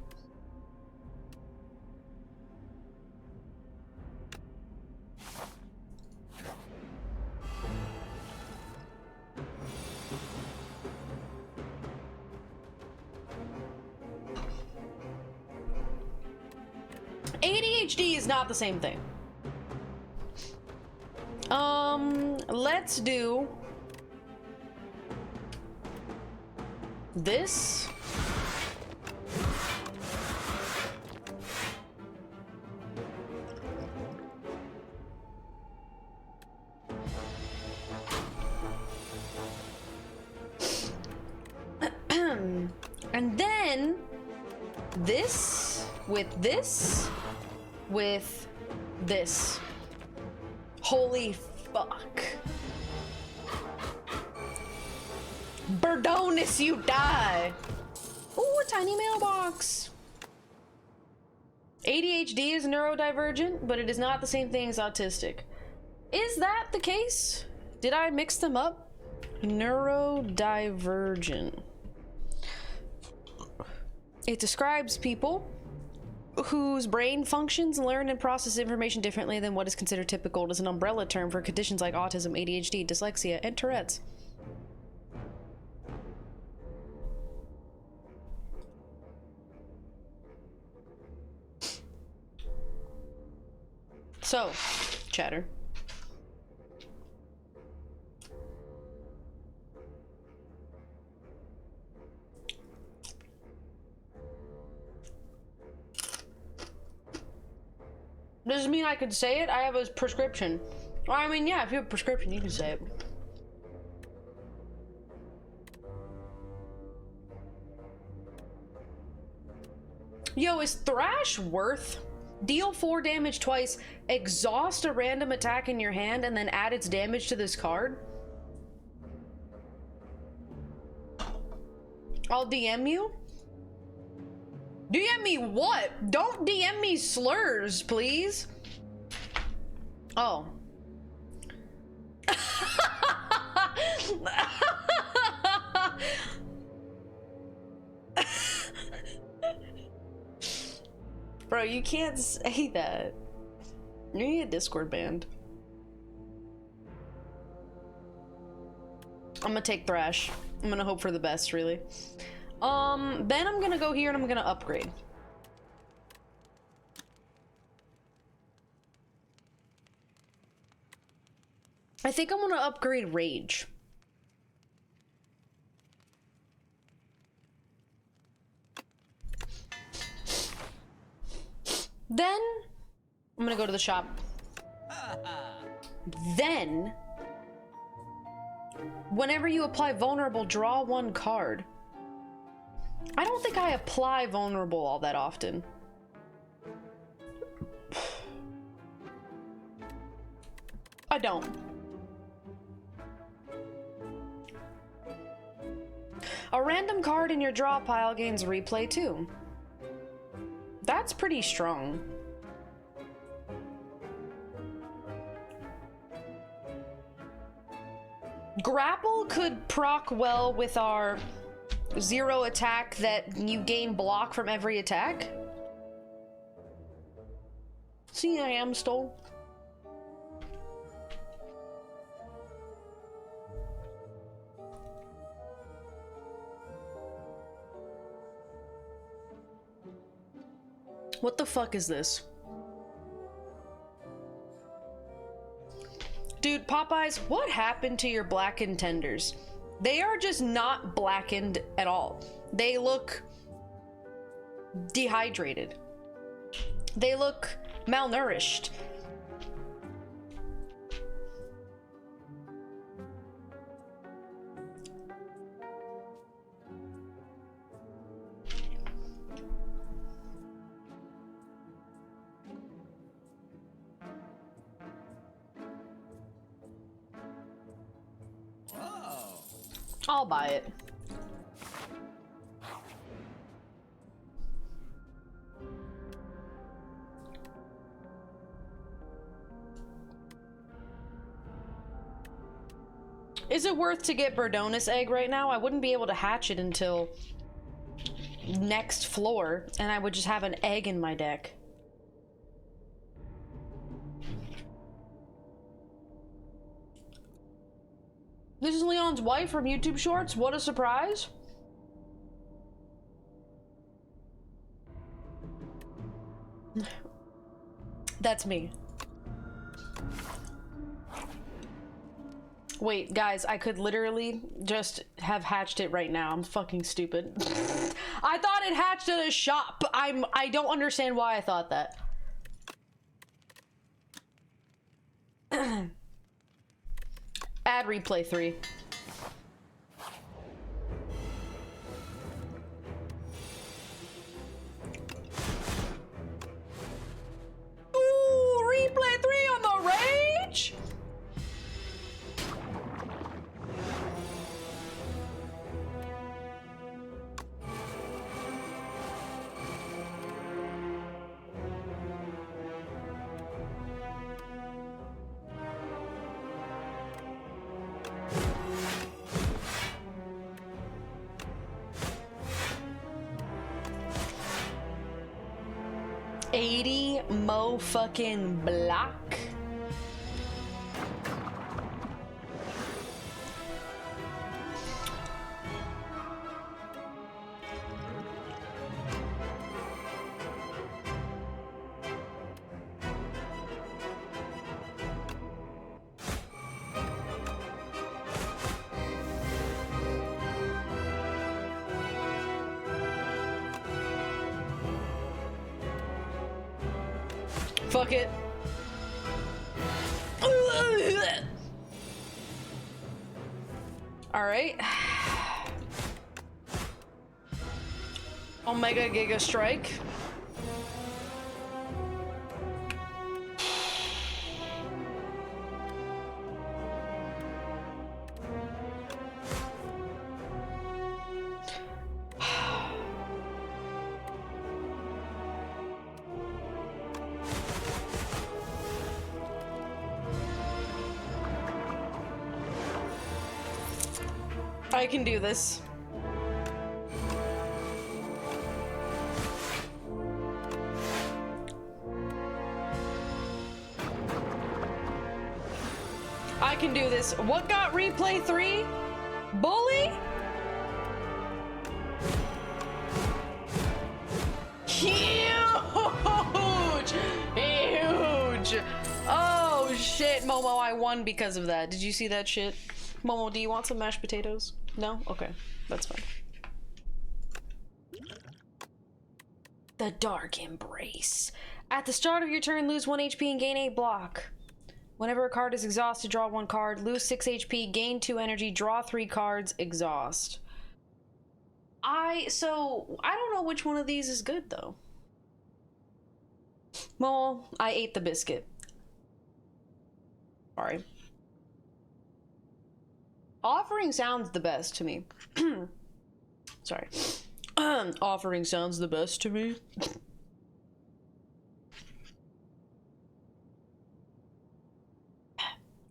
Speaker 6: ADHD is not the same thing. Let's do this. And then this with this with this. Holy fuck. Birdonis, you die. Ooh, a tiny mailbox. ADHD is neurodivergent, but it is not the same thing as autistic. Is that the case? Did I mix them up? Neurodivergent. It describes people whose brain functions, learn, and process information differently than what is considered typical. As an umbrella term for conditions like autism, ADHD, dyslexia, and Tourette's. So, chatter. Doesn't mean I could say it. I have a prescription. Or, I mean, yeah, if you have a prescription, you can say it. Yo, is Thrash worth? Deal 4 damage twice, exhaust a random attack in your hand, and then add its damage to this card? I'll DM you? DM me what? Don't DM me slurs, please. Oh. Bro, you can't say that. You need a Discord banned. I'm gonna take Thrash. I'm gonna hope for the best, really. Then I'm gonna go here and I'm gonna upgrade. I think I'm gonna upgrade Rage. Then I'm gonna go to the shop. Then whenever you apply vulnerable, draw 1 card. I don't think I apply vulnerable all that often. I don't. A random card in your draw pile gains replay too. That's pretty strong. Grapple could proc well with our 0 attack that you gain block from every attack. See, I am stole. What the fuck is this? Dude, Popeyes, what happened to your blackened tenders? They are just not blackened at all. They look dehydrated. They look malnourished. I'll buy it. Is it worth to get Burdonus egg right now? I wouldn't be able to hatch it until next floor, and I would just have an egg in my deck. This is Leon's wife from YouTube Shorts. What a surprise. That's me. Wait, guys, I could literally just have hatched it right now. I'm fucking stupid. I thought it hatched at a shop. I don't understand why I thought that. Add replay 3. Ooh, replay 3 on the rage? Mo fucking block. Fuck it. All right. Omega Giga Strike. I can do this. I can do this. What got replay 3? Bully? Huge! Huge! Oh shit, Momo, I won because of that. Did you see that shit? Momo, do you want some mashed potatoes? No? Okay, that's fine. The Dark Embrace. At the start of your turn, lose 1 HP and gain 8 block. Whenever a card is exhausted, draw 1 card, lose 6 HP, gain 2 energy, draw 3 cards, exhaust. So, I don't know which one of these is good, though. Momo, I ate the biscuit. Sorry. Offering sounds the best to me. Sorry. Offering sounds the best to me.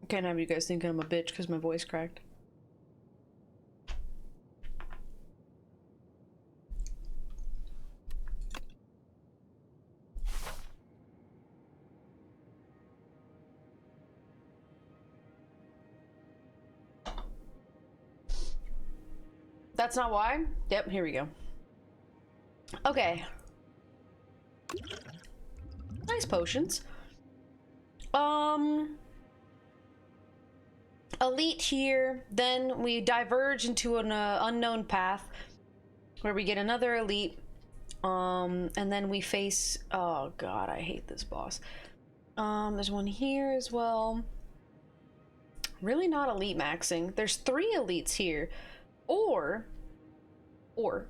Speaker 6: Can't have you guys thinking I'm a bitch because my voice cracked. That's not why? Yep, here we go. Okay. Nice potions. Elite here, then we diverge into an unknown path where we get another elite, and then we face, oh god, I hate this boss. There's one here as well. Really not elite maxing. There's 3 elites here. Or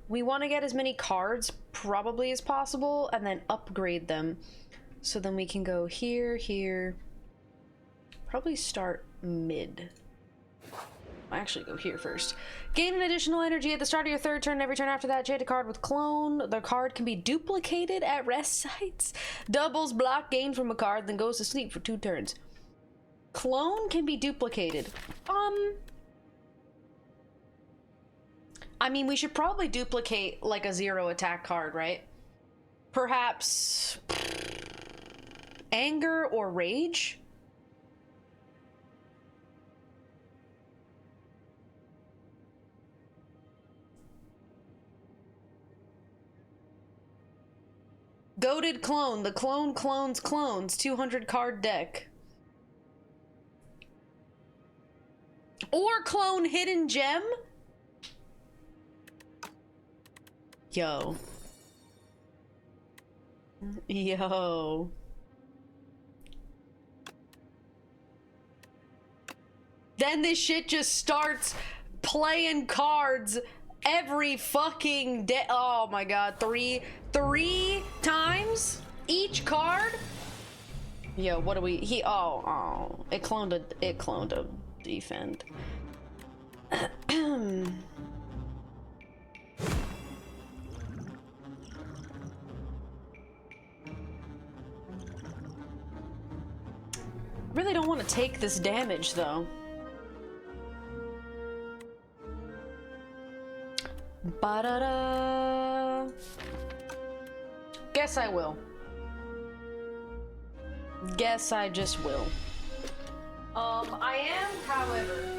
Speaker 6: we want to get as many cards probably as possible and then upgrade them. So then we can go here, here. Probably start mid. I actually go here first. Gain an additional energy at the start of your third turn. Every turn after that, trade a card with clone. The card can be duplicated at rest sites. Doubles block gain from a card, then goes to sleep for 2 turns. Clone can be duplicated. I mean, we should probably duplicate like a 0 attack card, right? Perhaps anger or rage? Goated clone. The clone clones clones. 200 card deck. Or clone hidden gem? Yo. Yo. Then this shit just starts playing cards every fucking day. Oh my god, three times each card? Yo, what do we, it cloned a defend. Really don't want to take this damage though. Ba-da-da. Guess I will. Guess I just will. I am, however.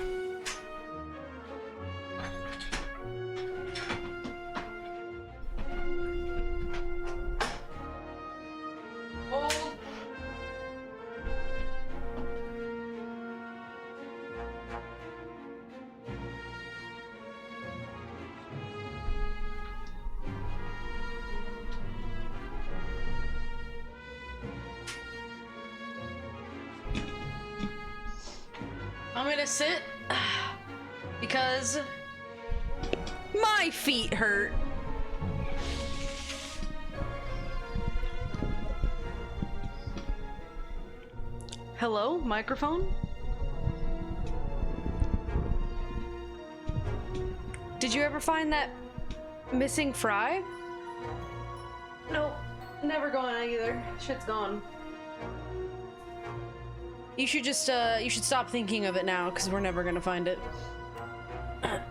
Speaker 6: I'm gonna sit because my feet hurt. Hello, microphone? Did you ever find that missing fry? Nope, never gone either. Shit's gone. You should just, you should stop thinking of it now, because we're never gonna find it. There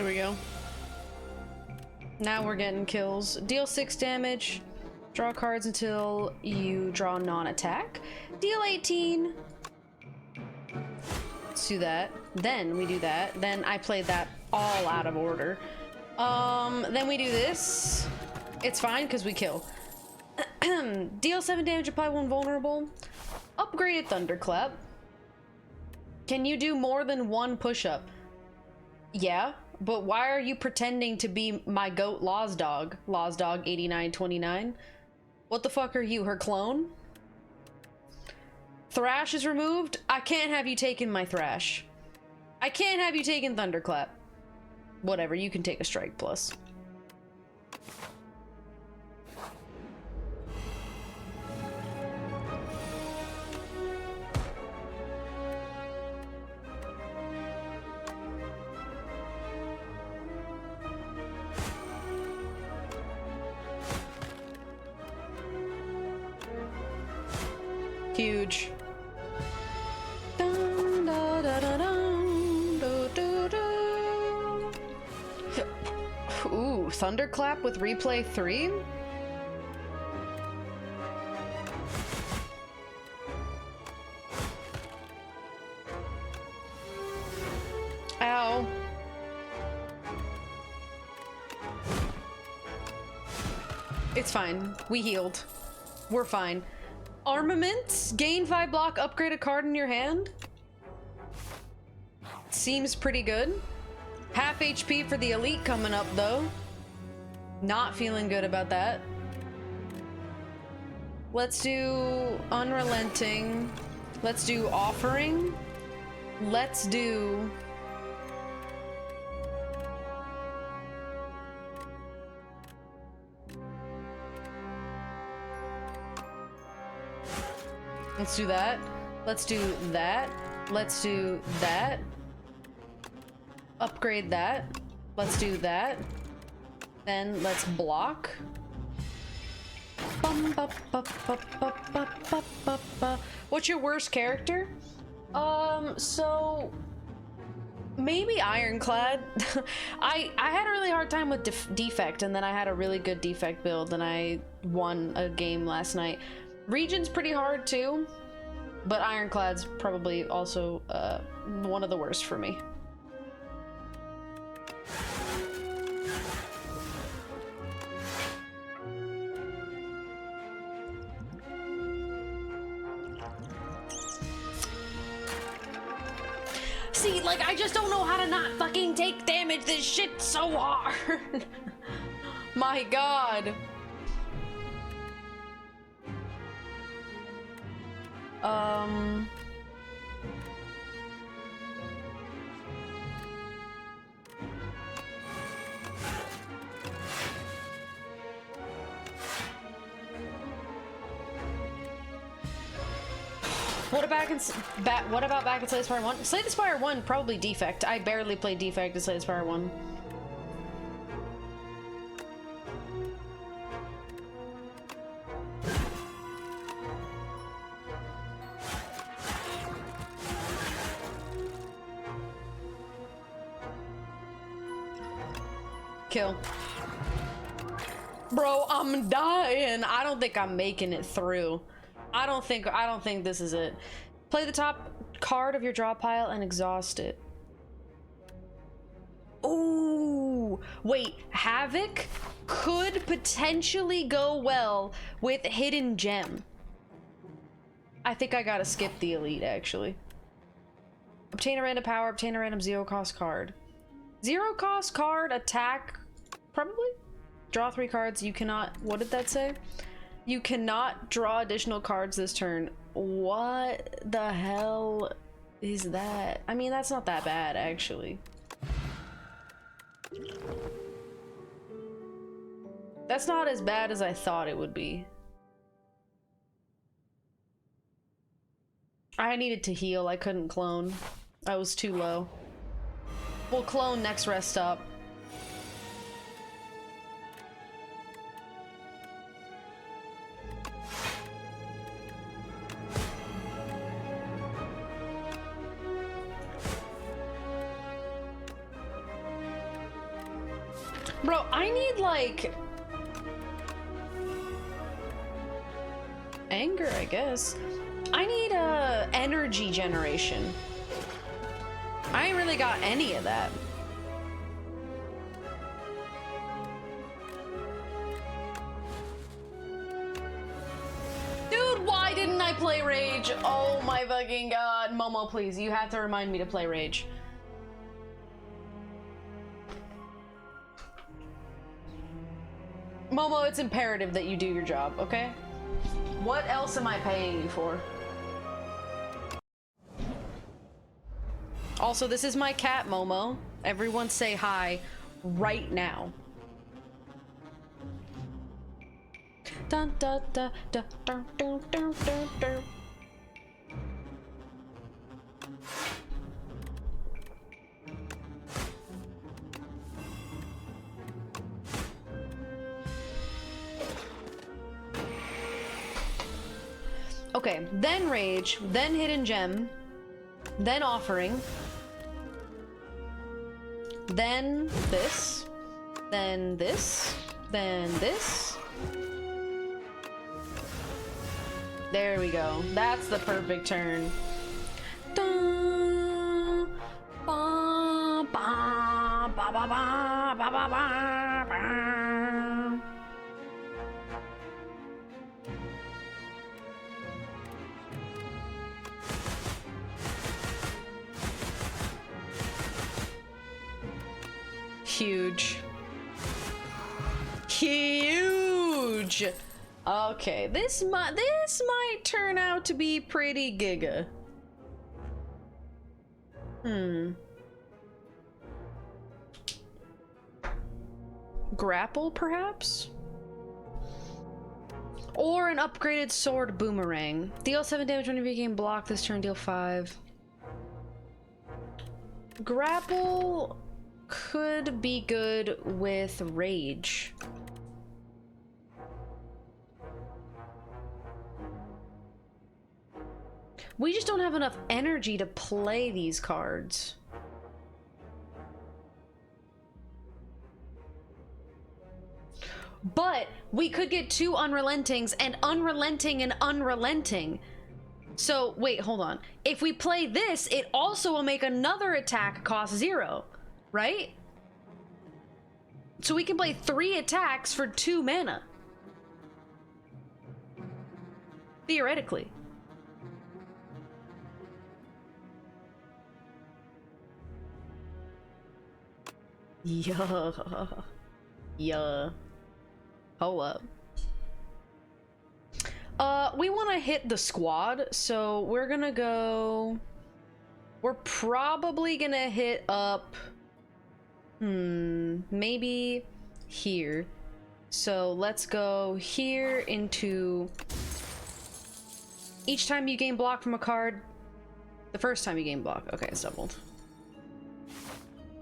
Speaker 6: we go. Now we're getting kills. Deal 6 damage. Draw cards until you draw non-attack. Deal 18. Let's do that. Then we do that. Then I played that all out of order. Then we do this. It's fine because we kill. Deal 7 damage, apply 1 vulnerable. Upgraded Thunderclap. Can you do more than 1 push-up? Yeah, but why are you pretending to be my goat Law's dog? Law's dog 8929. What the fuck are you, her clone? Thrash is removed. I can't have you taking my Thrash. I can't have you taking Thunderclap. Whatever, you can take a Strike Plus. Huge. Dun, da, da, da, dun, do, do, do. Ooh, Thunderclap with replay 3? Ow. It's fine. We healed. We're fine. Armaments? Gain 5 block, upgrade a card in your hand? Seems pretty good. Half HP for the elite coming up though. Not feeling good about that. Let's do Unrelenting. Let's do Offering. Let's do Let's do that. Let's do that. Let's do that. Upgrade that. Let's do that. Then let's block. What's your worst character? So maybe Ironclad. I had a really hard time with Defect, and then I had a really good Defect build, and I won a game last night. Region's pretty hard too, but Ironclad's probably also one of the worst for me. See, like, I just don't know how to not fucking take damage. This shit's so hard. My god. What about back in Slay the Spire 1? Slay the Spire 1, probably Defect. I barely played Defect in Slay the Spire 1. Kill. Bro, I'm dying. I don't think I'm making it through. I don't think this is it. Play the top card of your draw pile and exhaust it. Ooh, wait, Havoc could potentially go well with Hidden Gem. I think I gotta skip the Elite, actually. Obtain a random power, obtain a random zero cost card. Zero cost card, attack, probably? Draw 3 cards, you cannot, what did that say? You cannot draw additional cards this turn. What the hell is that? I mean, that's not that bad, actually. That's not as bad as I thought it would be. I needed to heal. I couldn't clone. I was too low. We'll clone next rest stop. Bro, I need, like, anger, I guess. I need energy generation. I ain't really got any of that. Dude, why didn't I play Rage? Oh my fucking god. Momo, please, you have to remind me to play Rage. Momo, it's imperative that you do your job, okay? What else am I paying you for? Also, this is my cat, Momo. Everyone say hi right now. Dun, dun, dun, dun, dun, dun, dun, dun, dun. Okay, then Rage, then Hidden Gem, then Offering, then this, then this, then this. There we go. That's the perfect turn. Dun, ba, ba, ba, ba, ba, ba, ba, ba. Huge. Huge. Okay, this might turn out to be pretty giga. Grapple, perhaps? Or an upgraded sword boomerang. Deal 7 damage when you became blocked this turn, deal 5. Grapple could be good with rage. We just don't have enough energy to play these cards. But we could get 2 unrelentings and unrelenting and unrelenting. So wait, hold on. If we play this, it also will make another attack cost 0, right? So we can play 3 attacks for 2 mana. Theoretically. Yeah. Yeah. Hold up. We want to hit the squad, so we're gonna go... We're probably gonna hit up... maybe here. So let's go here into... Each time you gain block from a card... The first time you gain block. Okay, it's doubled.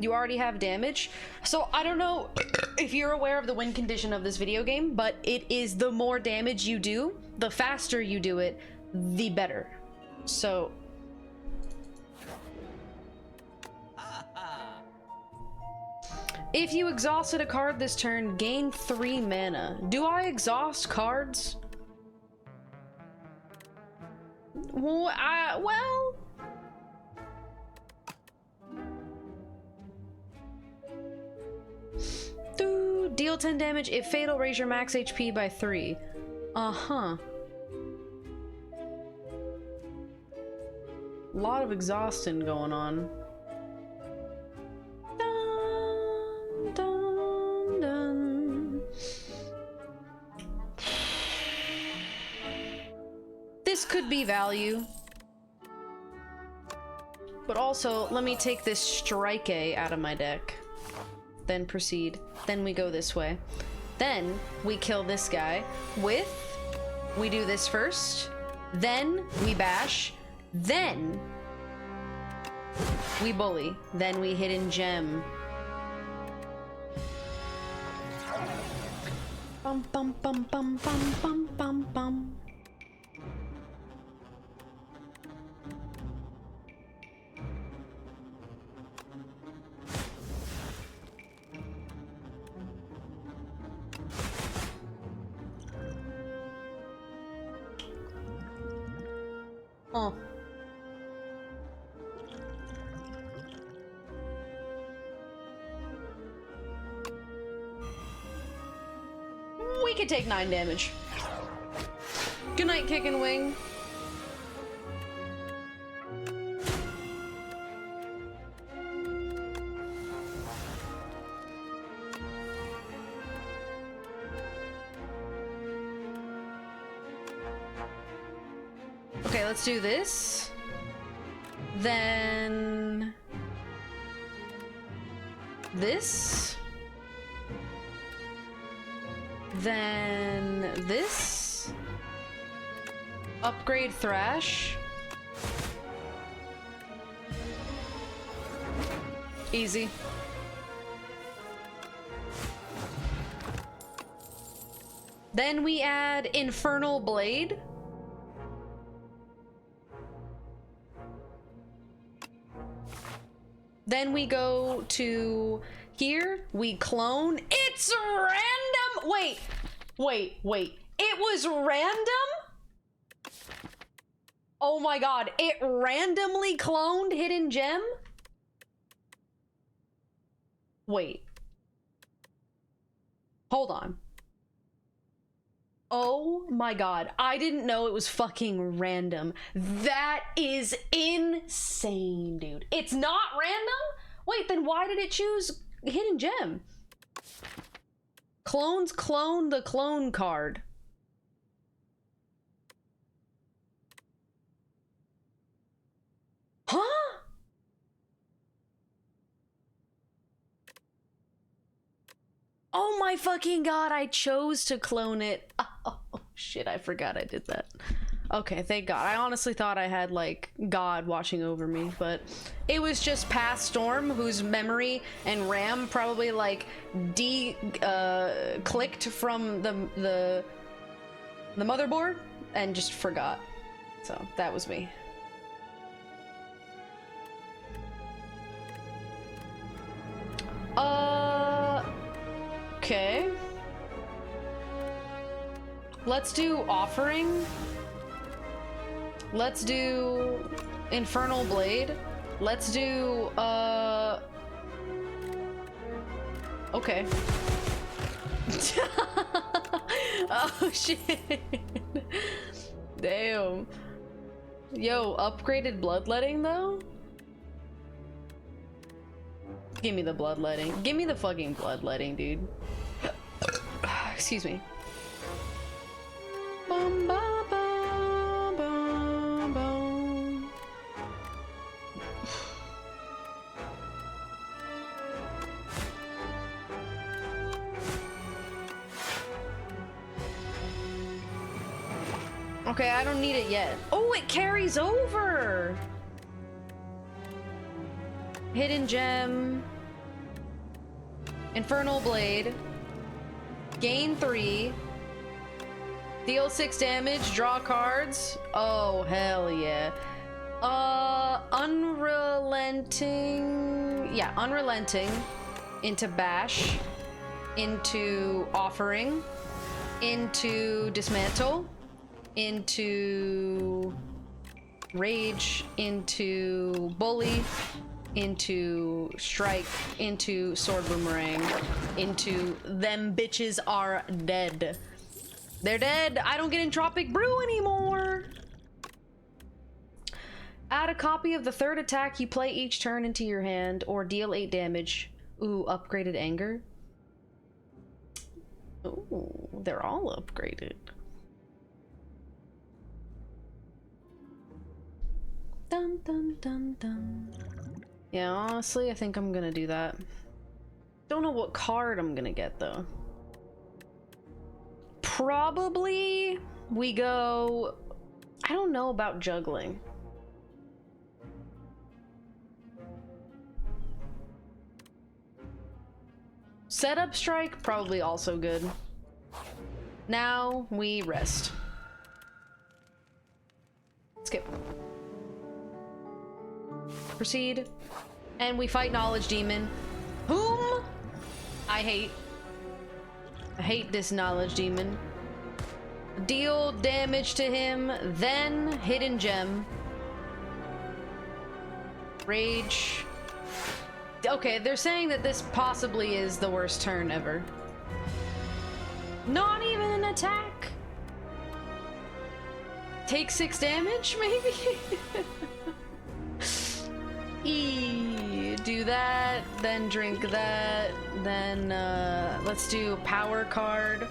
Speaker 6: You already have damage. So I don't know if you're aware of the win condition of this video game, but it is the more damage you do, the faster you do it, the better. So... If you exhausted a card this turn, gain 3 mana. Do I exhaust cards? Well, deal 10 damage. If fatal, raise your max HP by 3. Uh-huh. Lot of exhausting going on. Dun, dun, dun. This could be value. But also, let me take this Strike A out of my deck. Then proceed. Then we go this way. Then we kill this guy with... We do this first. Then we bash. Then we bully. Then we hidden gem. Bum bum bum bum bum bum bum bum. Oh. We could take 9 damage. Good night, Kick and Wing. Okay, let's do this. Then... this. Then this. Upgrade Thrash. Easy. Then we add Infernal Blade. Then we go to here, we clone. It's random! Wait. It was random? Oh my god, it randomly cloned Hidden Gem? Wait. Hold on. Oh my god, I didn't know it was fucking random. That is insane, dude. It's not random? Wait, then why did it choose Hidden Gem? Clones clone the clone card. Huh? Oh my fucking god, I chose to clone it. Oh shit, I forgot I did that. Okay, thank God. I honestly thought I had, like, God watching over me, but it was just past Storm, whose memory and RAM probably, like, clicked from the motherboard and just forgot. So, that was me. Okay. Let's do Offering. Let's do Infernal Blade. Let's do, okay. Oh, shit. Damn. Yo, upgraded bloodletting, though? Give me the bloodletting. Give me the fucking bloodletting, dude. Excuse me. Bum, ba, bum, bum, bum. Okay, I don't need it yet. Oh, it carries over! Hidden Gem. Infernal Blade. Gain 3. Deal 6 damage, draw cards. Oh, hell yeah. Unrelenting. Yeah, Unrelenting. Into Bash. Into Offering. Into Dismantle. Into Rage. Into Bully. Into Strike. Into Sword Boomerang. Into Them Bitches Are Dead. They're dead. I don't get Entropic Brew anymore. Add a copy of the third attack you play each turn into your hand, or deal 8 damage. Ooh, upgraded Anger. Ooh, they're all upgraded. Dun dun dun dun. Yeah, honestly, I think I'm gonna do that. Don't know what card I'm gonna get, though. Probably we go... I don't know about juggling. Setup Strike, probably also good. Now we rest. Skip. Proceed. And we fight Knowledge Demon. Whom I hate. I hate this Knowledge Demon. Deal damage to him, then Hidden Gem. Rage. Okay, they're saying that this possibly is the worst turn ever. Not even an attack. Take 6 damage, maybe? Do that, then drink that, then let's do Power card.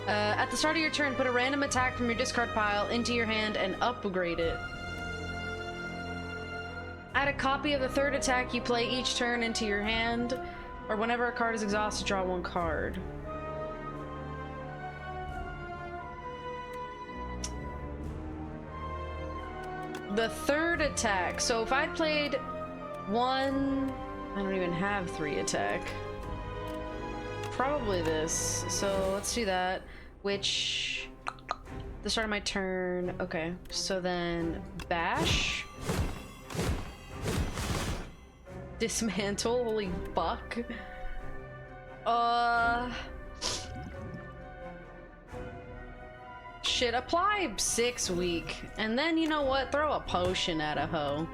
Speaker 6: At the start of your turn, put a random attack from your discard pile into your hand and upgrade it. Add a copy of the third attack you play each turn into your hand, or whenever a card is exhausted, draw 1 card. The third attack. So if I played 1... I don't even have 3 attack. Probably this. So let's do that. Which... the start of my turn. Okay. So then... Bash. Dismantle. Holy fuck. Shit, apply 6 weak. And then, you know what? Throw a potion at a hoe.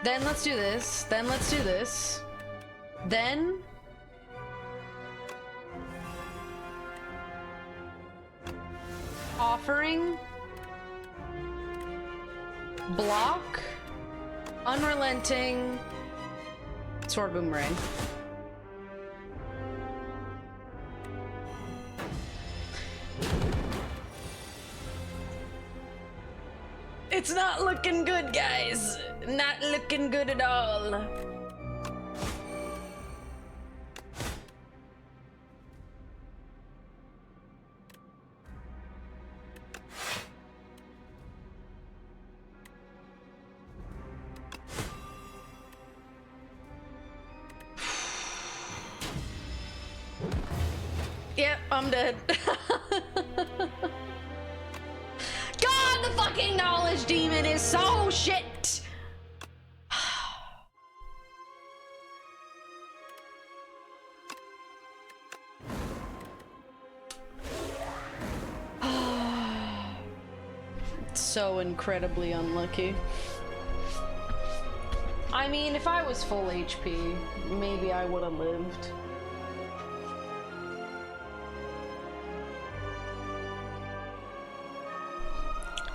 Speaker 6: Then let's do this. Then let's do this. Then... Offering. Block. Unrelenting. Sword Boomerang. It's not looking good, guys. Not looking good at all. Yep, I'm dead. God, the fucking knowledge demon is so shit. So incredibly unlucky. I mean, if I was full HP, maybe I would have lived.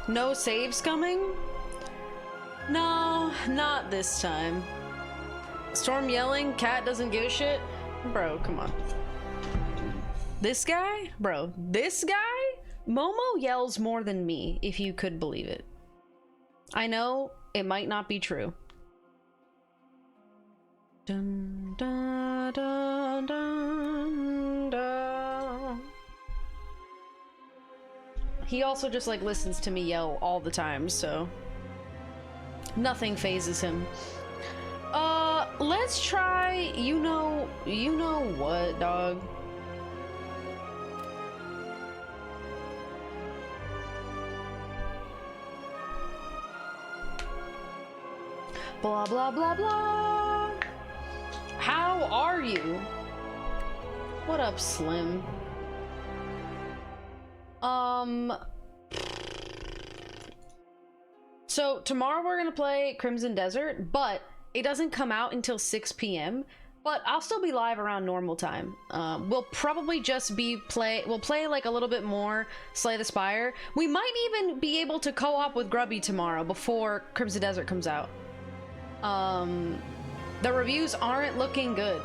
Speaker 6: No saves coming? No, not this time. Storm yelling, cat doesn't give a shit? Bro, come on. This guy? Bro, this guy? Momo yells more than me, if you could believe it. I know it might not be true. Dun, dun, dun, dun, dun. He also just like listens to me yell all the time, so nothing phases him. Let's try, you know what, dog? Blah blah blah blah. How are you? What up, Slim? So tomorrow we're gonna play Crimson Desert, but it doesn't come out until 6 p.m. But I'll still be live around normal time. We'll probably just we'll play like a little bit more Slay the Spire. We might even be able to co-op with Grubby tomorrow before Crimson Desert comes out. The reviews aren't looking good.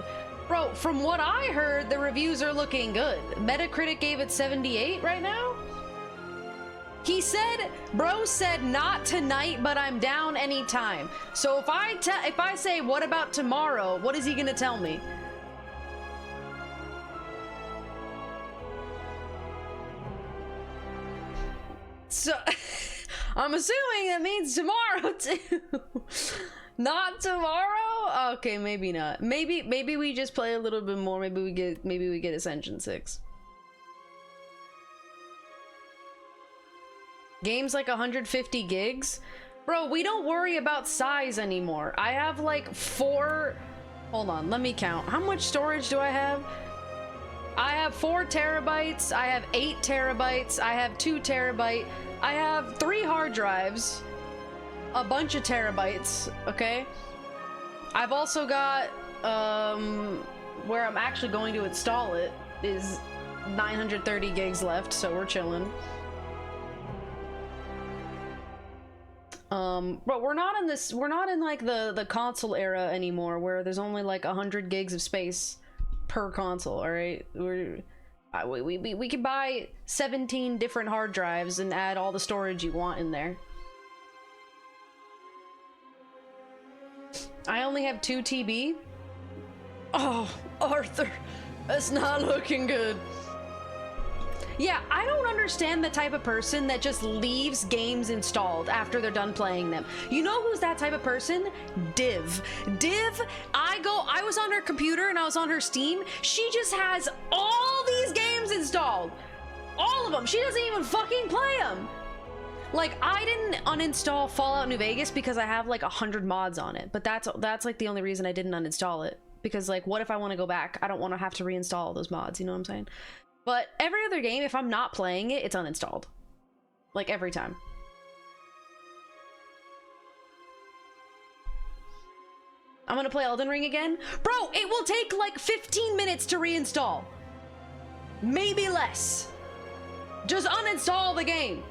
Speaker 6: Bro, from what I heard, the reviews are looking good. Metacritic gave it 78 right now. He said, bro said not tonight, but I'm down anytime. So if I say, what about tomorrow? What is he gonna tell me? So I'm assuming that means tomorrow too. Not tomorrow? Okay, maybe not. Maybe we just play a little bit more. Maybe we get Ascension 6. Game's like 150 gigs? Bro, we don't worry about size anymore. I have like 4... Hold on, let me count. How much storage do I have? I have 4 terabytes. I have 8 terabytes. I have 2 terabyte. I have 3 hard drives. A bunch of terabytes, okay? I've also got, where I'm actually going to install it is 930 gigs left, so we're chilling. But we're not in like the console era anymore where there's only like 100 gigs of space per console, all right? We could buy 17 different hard drives and add all the storage you want in there. I only have 2 TB. Oh, Arthur, that's not looking good. Yeah, I don't understand the type of person that just leaves games installed after they're done playing them. You know who's that type of person? Div. Div, I was on her computer and I was on her Steam. She just has all these games installed. All of them. She doesn't even fucking play them. Like, I didn't uninstall Fallout New Vegas because I have like 100 mods on it. But that's like the only reason I didn't uninstall it. Because like, what if I want to go back? I don't want to have to reinstall all those mods, you know what I'm saying? But every other game, if I'm not playing it, it's uninstalled. Like, every time. I'm gonna play Elden Ring again? Bro, it will take like 15 minutes to reinstall. Maybe less. Just uninstall the game.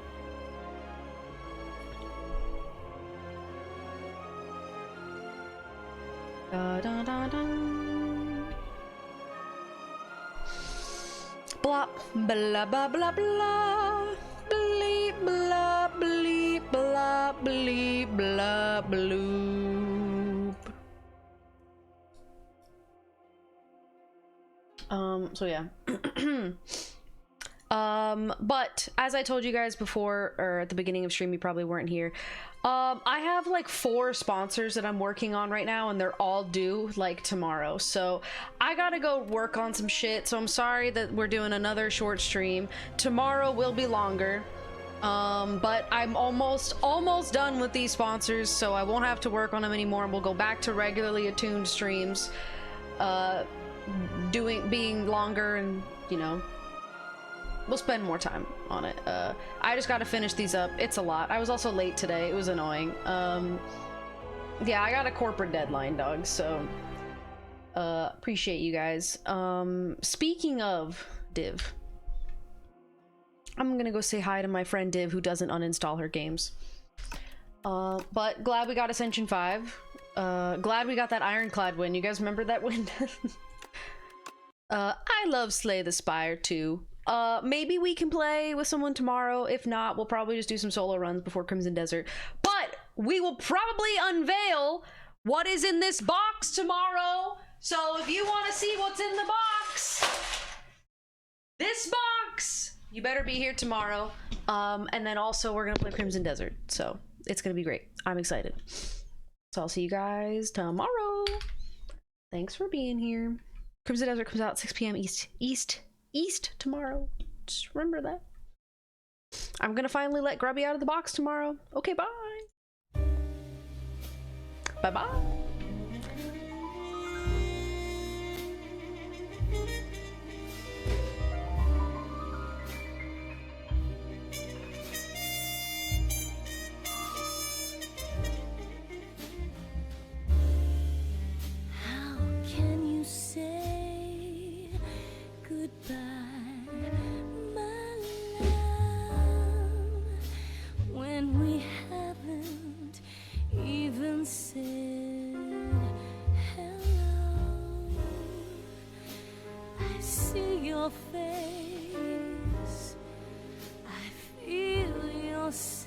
Speaker 6: Da, da, da, da. Blah, blah, blah, blah, blah. Bleep, blah, bleep, blah. blah blee blah bloop. So yeah. But as I told you guys before, or at the beginning of stream, you probably weren't here. I have like 4 sponsors that I'm working on right now, and they're all due like tomorrow. So I gotta go work on some shit. So I'm sorry that we're doing another short stream. Tomorrow will be longer. But I'm almost done with these sponsors, so I won't have to work on them anymore. We'll go back to regularly attuned streams, being longer, and you know, we'll spend more time on it. I just gotta finish these up. It's a lot. I was also late today. It was annoying. Yeah, I got a corporate deadline, dog, so appreciate you guys. Speaking of Div, I'm gonna go say hi to my friend Div, who doesn't uninstall her games. But glad we got Ascension 5. Glad we got that Ironclad win. You guys remember that win? I love Slay the Spire too. Maybe we can play with someone tomorrow. If not, we'll probably just do some solo runs before Crimson Desert. But we will probably unveil what is in this box tomorrow. So if you want to see what's in the box, this box, you better be here tomorrow. And then also we're gonna play Crimson Desert, so it's gonna be great. I'm excited. So I'll see you guys tomorrow. Thanks for being here. Crimson Desert comes out at 6 p.m. East tomorrow. Just remember that. I'm gonna finally let Grubby out of the box tomorrow. Okay, bye. Bye-bye.
Speaker 2: How can you say goodbye, my love, when we haven't even said hello? I see your face